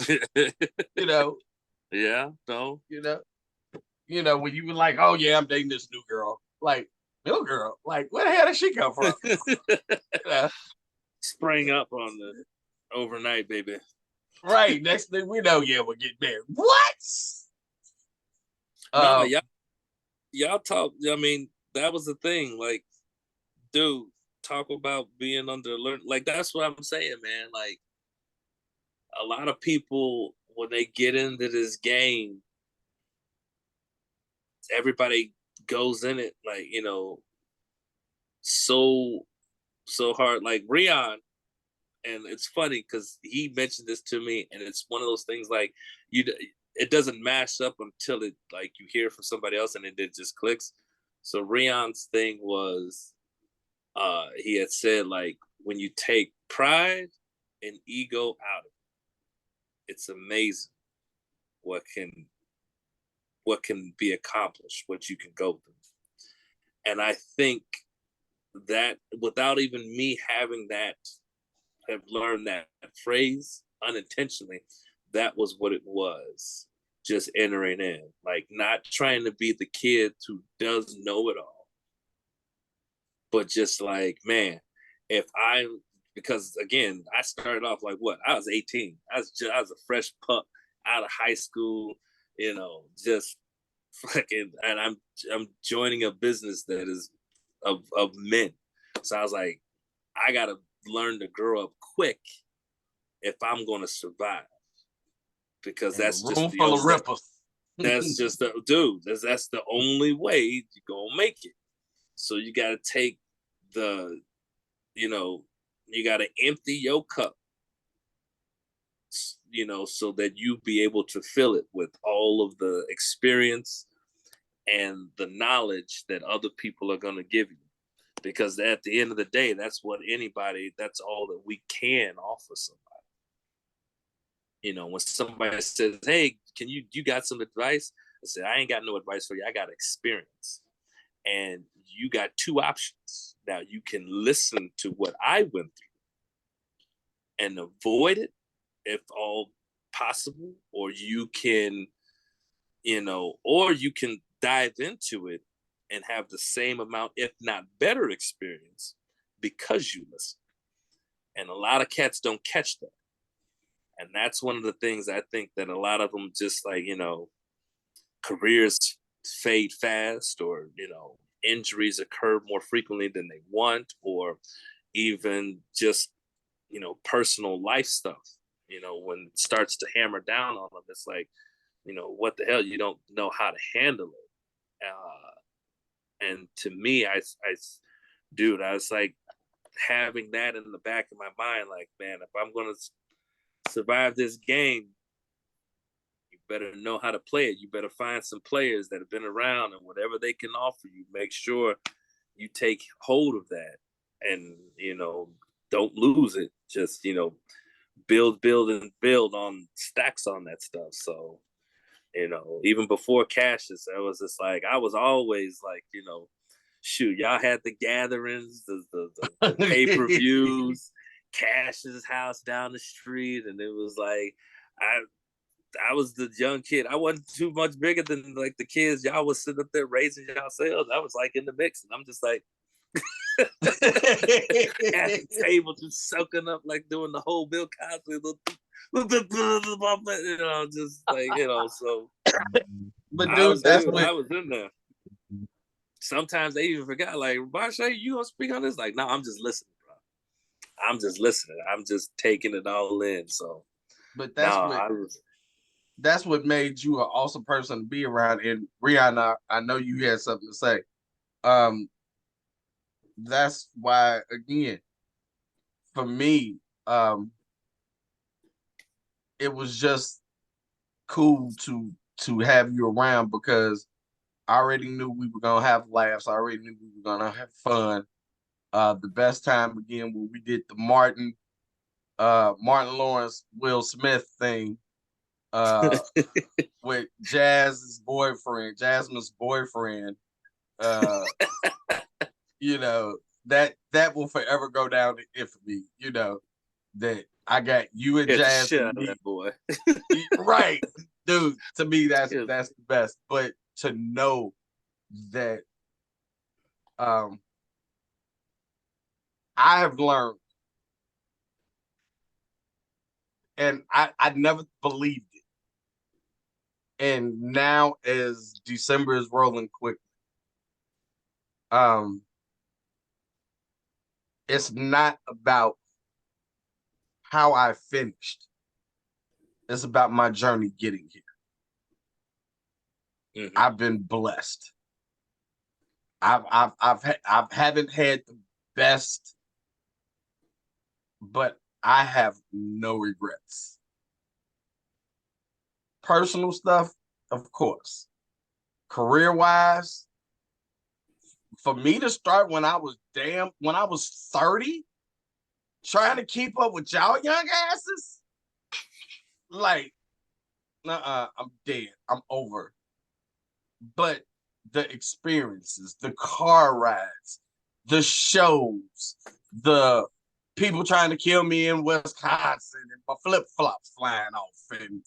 you know. Yeah, no. You know, when you were like, "Oh yeah, I'm dating this new girl." Like, new girl. Like, where the hell did she come from? Sprang up on the overnight, baby. Right. Next thing we know, yeah, we're getting married. What? No, y'all talk. I mean, that was the thing. Like, dude, talk about being under alert. Like, that's what I'm saying, man. Like, a lot of people, when they get into this game, everybody goes in it, like, you know, so hard. Like Rion, and it's funny because he mentioned this to me, and it's one of those things like it doesn't mash up until it, like, you hear from somebody else and it just clicks. So Rion's thing was, he had said, like, when you take pride and ego out of it, it's amazing what can be accomplished, what you can go through. And I think that without even me have learned that phrase unintentionally, that was what it was. Just entering in, like, not trying to be the kid who does know it all, but just like, man, because again, I started off like, what? I was 18. I was a fresh pup out of high school, you know, just fucking, and I'm joining a business that is of men. So I was like, I gotta learn to grow up quick if I'm gonna survive, because that's just room full of rippers. That's just that's the only way you're gonna make it. So you gotta take you gotta empty your cup, you know, so that you be able to fill it with all of the experience and the knowledge that other people are going to give you. Because at the end of the day, that's all that we can offer somebody. You know, when somebody says, hey, you got some advice? I said, I ain't got no advice for you. I got experience. And you got two options. Now, you can listen to what I went through and avoid it if all possible, or you can, dive into it and have the same amount, if not better experience because you listen. And a lot of cats don't catch that. And that's one of the things I think that a lot of them just like, careers fade fast, or, injuries occur more frequently than they want, or even just, personal life stuff, when it starts to hammer down on them, it's like, what the hell, you don't know how to handle it. And to me, I was like having that in the back of my mind, like, man, if I'm going to survive this game, you better know how to play it. You better find some players that have been around, and whatever they can offer you, make sure you take hold of that, and, don't lose it. Just, build and build on stacks on that stuff. So, even before Cassius, I was just like, I was always like, shoot, y'all had the gatherings, the pay-per-views, Cassius' house down the street, and it was like, I was the young kid. I wasn't too much bigger than like the kids. Y'all was sitting up there raising yourselves. I was like in the mix, and I'm just like at the table, just soaking up, like doing the whole Bill Cosby, just like, so. But I dude, was that's I what was in there. Sometimes they even forgot, like, Marshe, you gonna speak on this? Like, no, I'm just listening, bro. I'm just listening. I'm just taking it all in. So, but that's what made you an awesome person to be around. And Rihanna, I know you had something to say. That's why, again, for me, it was just cool to have you around, because I already knew we were gonna have laughs. I already knew we were gonna have fun. The best time, again, when we did the Martin Lawrence, Will Smith thing, with Jasmine's boyfriend, that will forever go down in infamy, that I got you and Jazz and me. That boy. Right, dude, to me, that's the best. But to know that I have learned, and I never believed it. And now, as December is rolling quickly, it's not about how I finished. It's about my journey getting here. Mm-hmm. I've been blessed. I haven't had the best, but I have no regrets. Personal stuff, of course. Career-wise, for me to start when I was 30, trying to keep up with y'all young asses, like, I'm dead. I'm over. But the experiences, the car rides, the shows, the people trying to kill me in Wisconsin, and my flip-flops flying off, and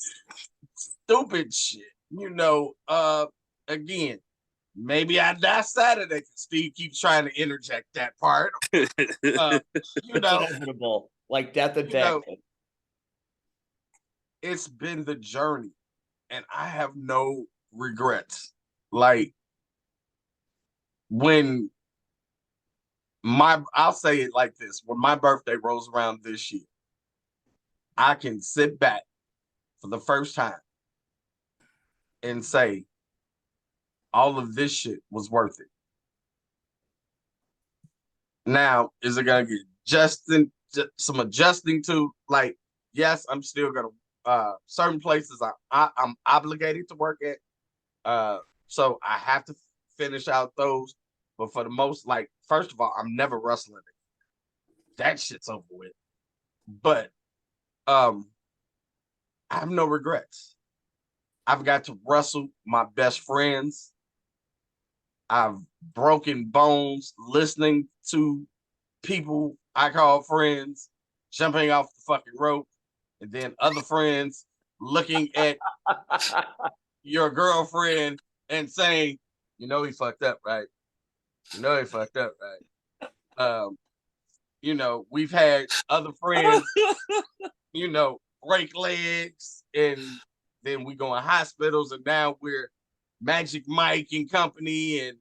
stupid shit. Again, maybe I die Saturday because Steve keeps trying to interject that part. Inevitable, like death and taxes. It's been the journey, and I have no regrets. Like, when I'll say it like this: when my birthday rolls around this year, I can sit back for the first time and say, all of this shit was worth it. Now, is it gonna get some adjusting to? Like, yes, I'm still gonna certain places I'm obligated to work at. So I have to finish out those. But for the most, like, first of all, I'm never wrestling it. That shit's over with. But I have no regrets. I've got to wrestle my best friends. I've broken bones listening to people I call friends jumping off the fucking rope, and then other friends looking at your girlfriend and saying, You know he fucked up, right? You know he fucked up, right? You know, we've had other friends, you know, break legs, and then we go in hospitals, and now we're Magic Mike and company, and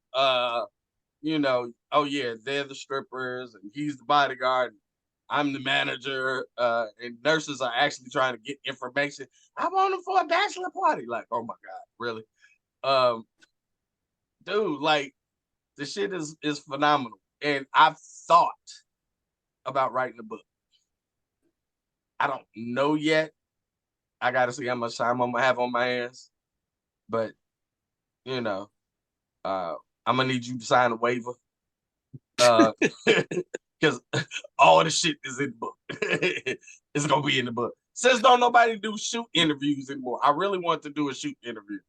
you know, oh yeah, they're the strippers, and he's the bodyguard. I'm the manager, and nurses are actually trying to get information. I want them for a bachelor party. Like, oh my God, really? Um, dude, like the shit is phenomenal. And I've thought about writing a book. I don't know yet. I gotta see how much time I'm gonna have on my hands. But you know, I'm gonna need you to sign a waiver. Because all the shit is in the book. It's gonna be in the book. Since don't nobody do shoot interviews anymore, I really want to do a shoot interview.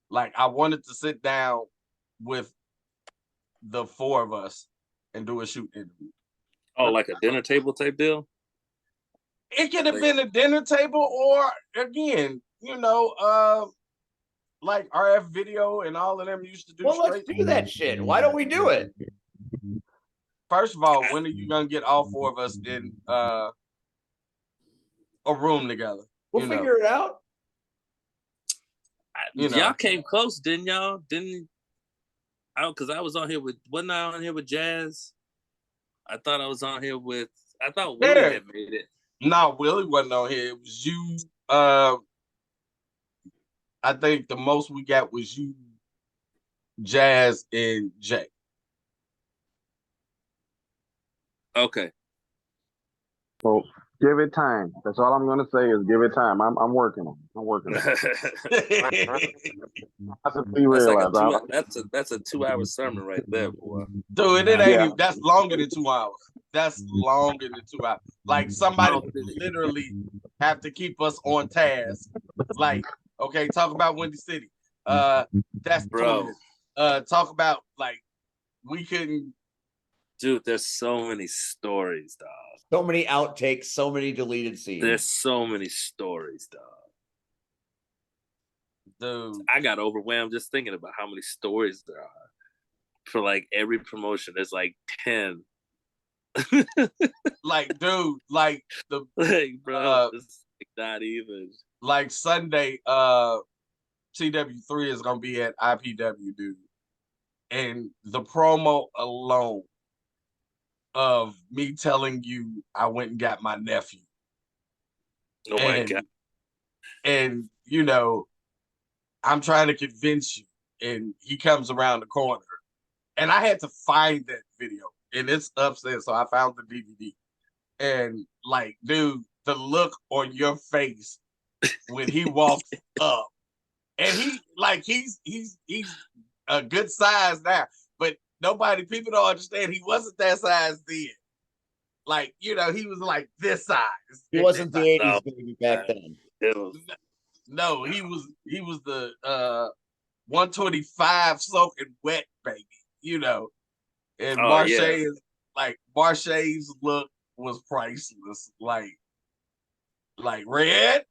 Like I wanted to sit down with the four of us and do a shoot interview. Oh, like a dinner table type deal? It could have been a dinner table, or again, you know, like RF Video and all of them used to do. Well, let's do that shit. Why don't we do it? First of all, when are you gonna get all four of us in a room together? We'll figure it out. Y'all came close, didn't y'all? Because I was on here with, wasn't I on here with Jazz? I thought I was on here with, I thought Willie had made it. No, Willie wasn't on here. It was you. I think the most we got was you, Jazz, and Jay. Okay. Well, give it time. That's all I'm gonna say is give it time. I'm working on it. I'm working on it. That's a 2-hour sermon right there, boy. Dude, it ain't even, that's longer than 2 hours. That's longer than 2 hours. Like somebody literally have to keep us on task. Like, okay, talk about Windy City. That's bro. Talk about like we couldn't. Dude, there's so many stories, dog. So many outtakes, so many deleted scenes. There's so many stories, dog. Dude, I got overwhelmed just thinking about how many stories there are. For like every promotion, there's like 10. Like, dude, like the like, bro, it's like not even. Like Sunday, TW3 is gonna be at IPW, dude. And the promo alone of me telling you I went and got my nephew. Oh my God. And you know, I'm trying to convince you, and he comes around the corner. And I had to find that video, and it's upstairs, so I found the DVD. And like, dude, the look on your face when he walks up, and he's a good size now, but people don't understand he wasn't that size then. Like, you know, he was like this size. He wasn't the 80s baby back then. No, he was the 125 soaking wet baby, you know. And Marshe's look was priceless. Like Red,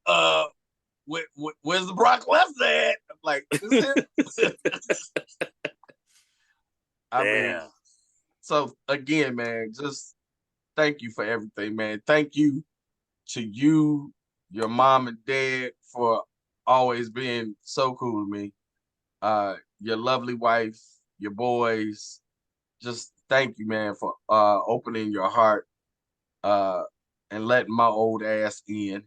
where's the Brock Lesnar at? I'm like, is it? I mean, so again, man, just thank you for everything, man. Thank you to you, your mom and dad for always being so cool to me. Your lovely wife, your boys. Just thank you, man, for opening your heart and letting my old ass in.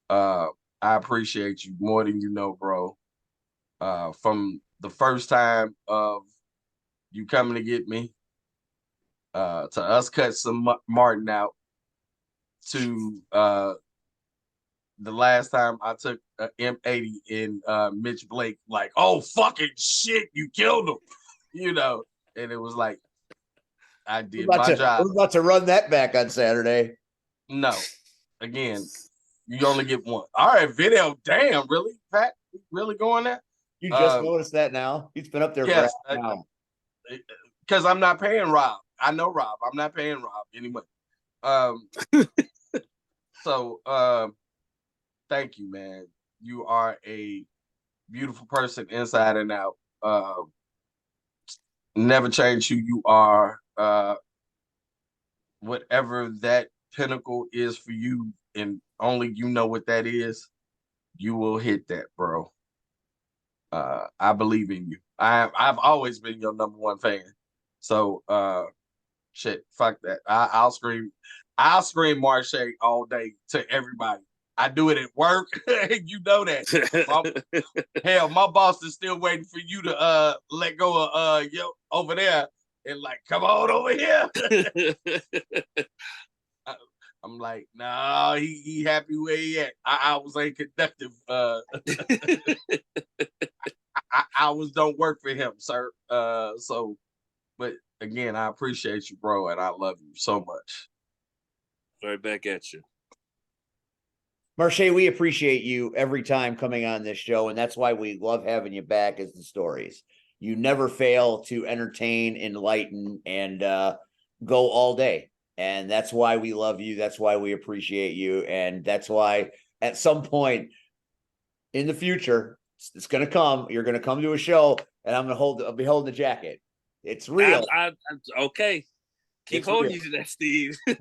I appreciate you more than you know, bro. From the first time of you coming to get me, to us cut some Martin out, to the last time I took M80 in Mitch Blake, like, oh fucking shit, you killed him, you know. And it was like, I did my job. We're about to run that back on Saturday. No, again, you only get one. All right, Video. Damn, really, Pat? Really going there? You just noticed that now? He's been up there for now. Because I'm not paying Rob. I know Rob. I'm not paying Rob anyway. So thank you, man. You are a beautiful person inside and out. never change who you are. Whatever that pinnacle is for you, and only you know what that is, you will hit that, bro. I believe in you. I've always been your number one fan. So shit, fuck that. I'll scream Marshe all day to everybody. I do it at work. You know that. Hell, my boss is still waiting for you to let go of yo over there and like, come on over here. I'm like, nah, he happy where he at. I was ain't conductive. Hours don't work for him, sir. So, but again, I appreciate you, bro, and I love you so much. Right back at you. Marshe, we appreciate you every time coming on this show, and that's why we love having you back as the stories. You never fail to entertain, enlighten, and go all day. And that's why we love you. That's why we appreciate you. And that's why at some point in the future, it's going to come. You're going to come to a show, and I'll be holding the jacket. It's real. Okay. Keep It's holding real. you to that, Steve. I'm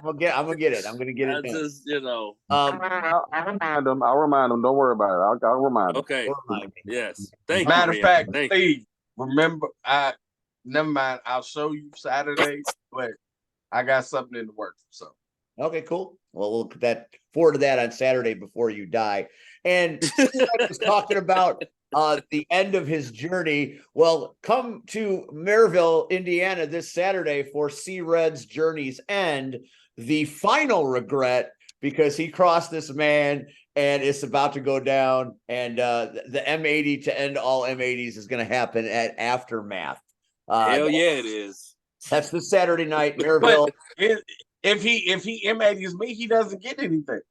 gonna get it. I'm gonna get it. Just, you know. I'll remind them. Don't worry about it. I'll remind them. Okay. Remind me. Yes. Thank Matter you. of fact, Thank Steve, remember, never mind. I'll show you Saturday, but I got something in the works. So Okay, cool. Well, we'll look that forward to that on Saturday before you die. And I was talking about the end of his journey. Well, come to Maryville, Indiana this Saturday for C-Red's Journey's End, the final regret, because he crossed this man and it's about to go down. And the M80 to end all M80s is going to happen at Aftermath. Hell yeah, it is. That's the Saturday night, Maryville. But if he M80s me, he doesn't get anything.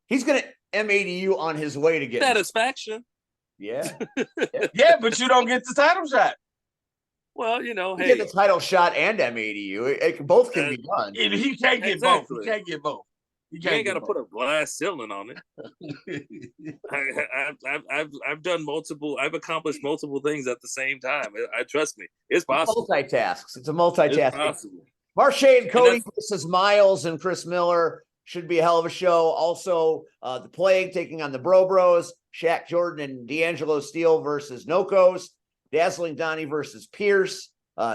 He's going to M80 you on his way to get satisfaction. Yeah. Yeah, but you don't get the title shot. Well, you know, You hey, get the title shot and M80 you. Both can be done. He can't get both. He can't get both. You ain't got to put a glass ceiling on it. I've done multiple. I've accomplished multiple things at the same time. I trust me, it's possible. Multitasks. It's a multitask. It's possible. Marshe and Cody versus Miles and Chris Miller should be a hell of a show. Also, the Plague taking on the Bro Bros. Shaq Jordan and D'Angelo Steele versus No Coast. Dazzling Donnie versus Pierce.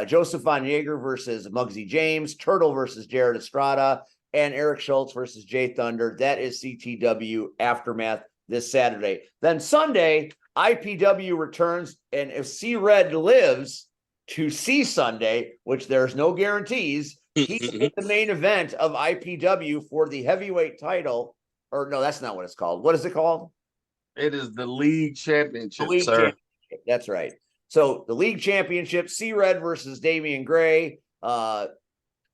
Joseph Von Jaeger versus Muggsy James. Turtle versus Jared Estrada. And Eric Schultz versus Jay Thunder. That is CTW Aftermath this Saturday. Then Sunday, IPW returns. And if C-Red lives to see Sunday, which there's no guarantees, he's in the main event of IPW for the heavyweight title. Or no, that's not what it's called. What is it called? It is the league championship, League sir. Championship. That's right. So the league championship, C-Red versus Damian Gray. In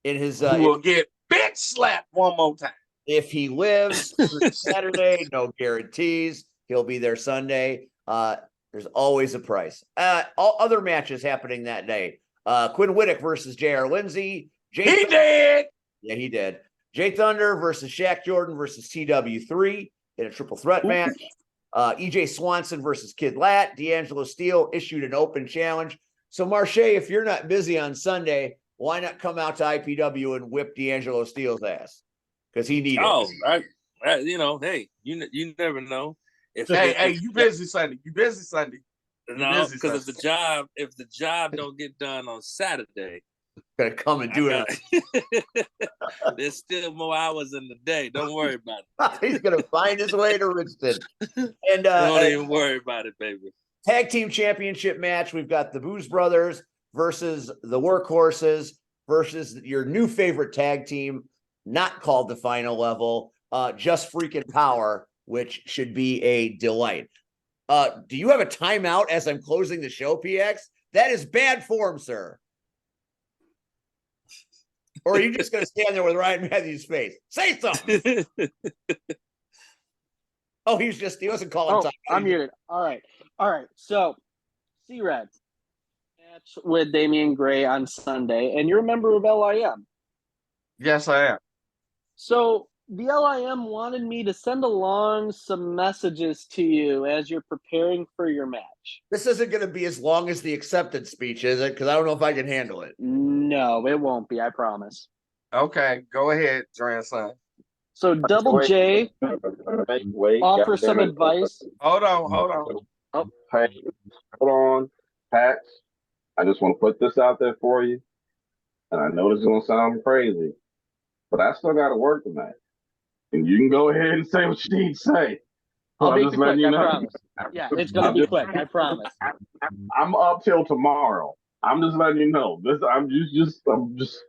his Who will get bitch slapped one more time. If he lives Saturday, no guarantees. He'll be there Sunday. There's always a price. All other matches happening that day. Quinn Whittick versus J.R. Lindsay. He did. Yeah, he did. Jay Thunder versus Shaq Jordan versus TW3 in a triple threat match. EJ Swanson versus Kid Lat. D'Angelo Steele issued an open challenge. So, Marshe, if you're not busy on Sunday, why not come out to IPW and whip D'Angelo Steele's ass? Because he needs it. You know, hey, you never know. Hey, you busy Sunday? You busy Sunday? No, because if the job don't get done on Saturday, gonna come and do it. There's still more hours in the day. Don't worry about it. He's gonna find his way to Richmond. And don't even worry about it, baby. Tag team championship match. We've got the Booze Brothers versus the Workhorses versus your new favorite tag team, not called the Final Level, Just Freaking Power, which should be a delight. Do you have a timeout as I'm closing the show, PX? That is bad form, sir. Or are you just going to stand there with Ryan Matthews' face? Say something. Oh, he wasn't calling time. I'm muted. All right. So, C-Red match with Damian Gray on Sunday, and you're a member of LIM. Yes, I am. So, the LIM wanted me to send along some messages to you as you're preparing for your match. This isn't going to be as long as the acceptance speech, is it? Because I don't know if I can handle it. No, it won't be. I promise. Okay, go ahead, grandson. So Double J Wait, offers some goddammit. advice. Hold on. Hey, hold on, Pat. I just want to put this out there for you. And I know this is going to sound crazy, but I still got to work tonight. And you can go ahead and say what you need to say. I'll I'm make just it quick. letting you I know. promise. Yeah, it's going to be quick. I promise. I'm up till tomorrow. I'm just letting you know. I'm just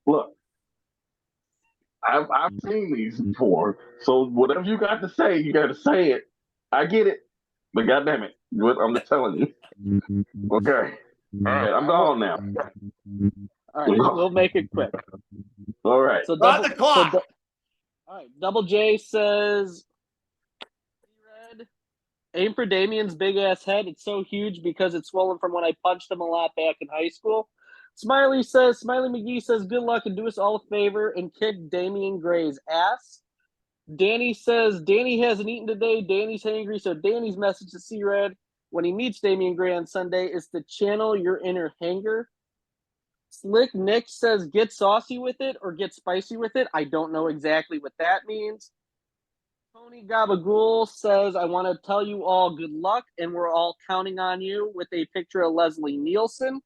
look. I've seen these before. So whatever you got to say, you got to say it. I get it, but goddamn it, I'm just telling you. Okay. All right, I'm gone now. All right, we'll make it quick. All right. So Run the clock. All right, Double J says, Red, aim for Damien's big ass head. It's so huge because it's swollen from when I punched him a lot back in high school. Smiley McGee says, good luck and do us all a favor and kick Damian Gray's ass. Danny says, Danny hasn't eaten today. Danny's hangry. So Danny's message to C-Red when he meets Damian Gray on Sunday is to channel your inner hanger. Slick Nick says, get saucy with it or get spicy with it. I don't know exactly what that means. Tony Gabagool says, I want to tell you all good luck, and we're all counting on you, with a picture of Leslie Nielsen.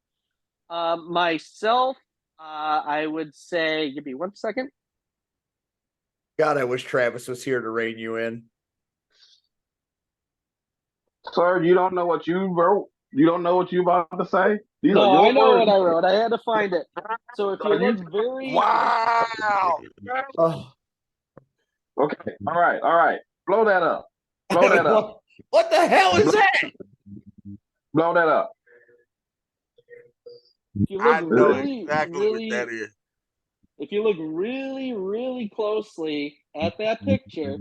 Myself, I would say, give me 1 second. God, I wish Travis was here to rein you in. Sir, you don't know what you wrote? You don't know what you about to say? These are No, your I know words. what I wrote. I had to find it. So if you look very... Wow. Oh. Okay. All right. Blow that up. What the hell is that? Blow that up. If you I look know really, exactly really, what that is. if you look really, really closely at that picture,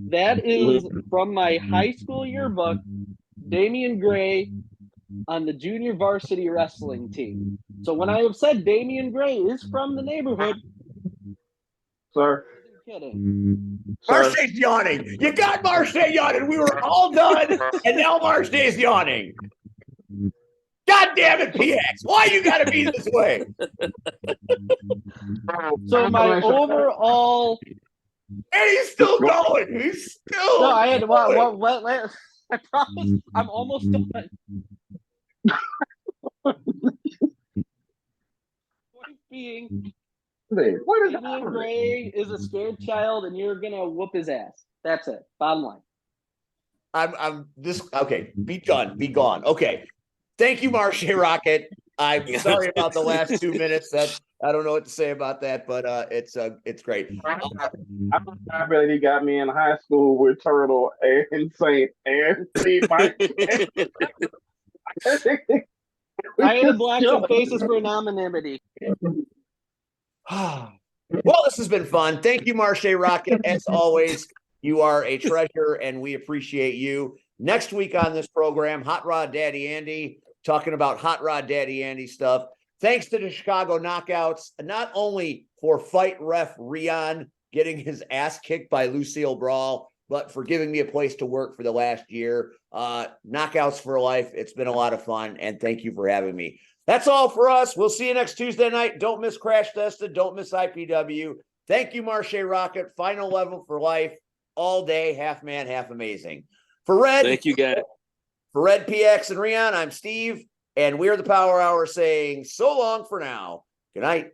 that is from my high school yearbook, Damian Gray on the junior varsity wrestling team. So when I have said Damian Gray is from the neighborhood, Sir. I'm kidding. Marshe's yawning. You got Marshe yawning. We were all done, and now Marshe's yawning. God damn it, PX. Why you gotta be this way? So my overall... And he's still going. He's still No, I had to... going. What, I promise I'm almost done. Point being, What is Damian Gray is a scared child, and you're gonna whoop his ass. That's it. Bottom line. I'm this okay. Be done. Be gone. Okay. Thank you, Marshe Rockett. I'm sorry about the last 2 minutes. That I don't know what to say about that, but it's great. I'm happy that he got me in high school with Turtle and Saint and Steve Mike. I had to block some faces for anonymity. Well, this has been fun. Thank you, Marshe Rockett. As always, you are a treasure, and we appreciate you. Next week on this program, Hot Rod Daddy Andy, talking about Hot Rod Daddy Andy stuff. Thanks to the Chicago Knockouts, not only for fight ref Rion getting his ass kicked by Lucille Brawl, but for giving me a place to work for the last year. Knockouts for life. It's been a lot of fun, and thank you for having me. That's all for us. We'll see you next Tuesday night. Don't miss Crash Tested. Don't miss IPW. Thank you, Marshe Rockett. Final level for life. All day, half man, half amazing. For Red, Thank you, guys. For Red, PX, and Rion, I'm Steve, and we're the Power Hour saying so long for now. Good night.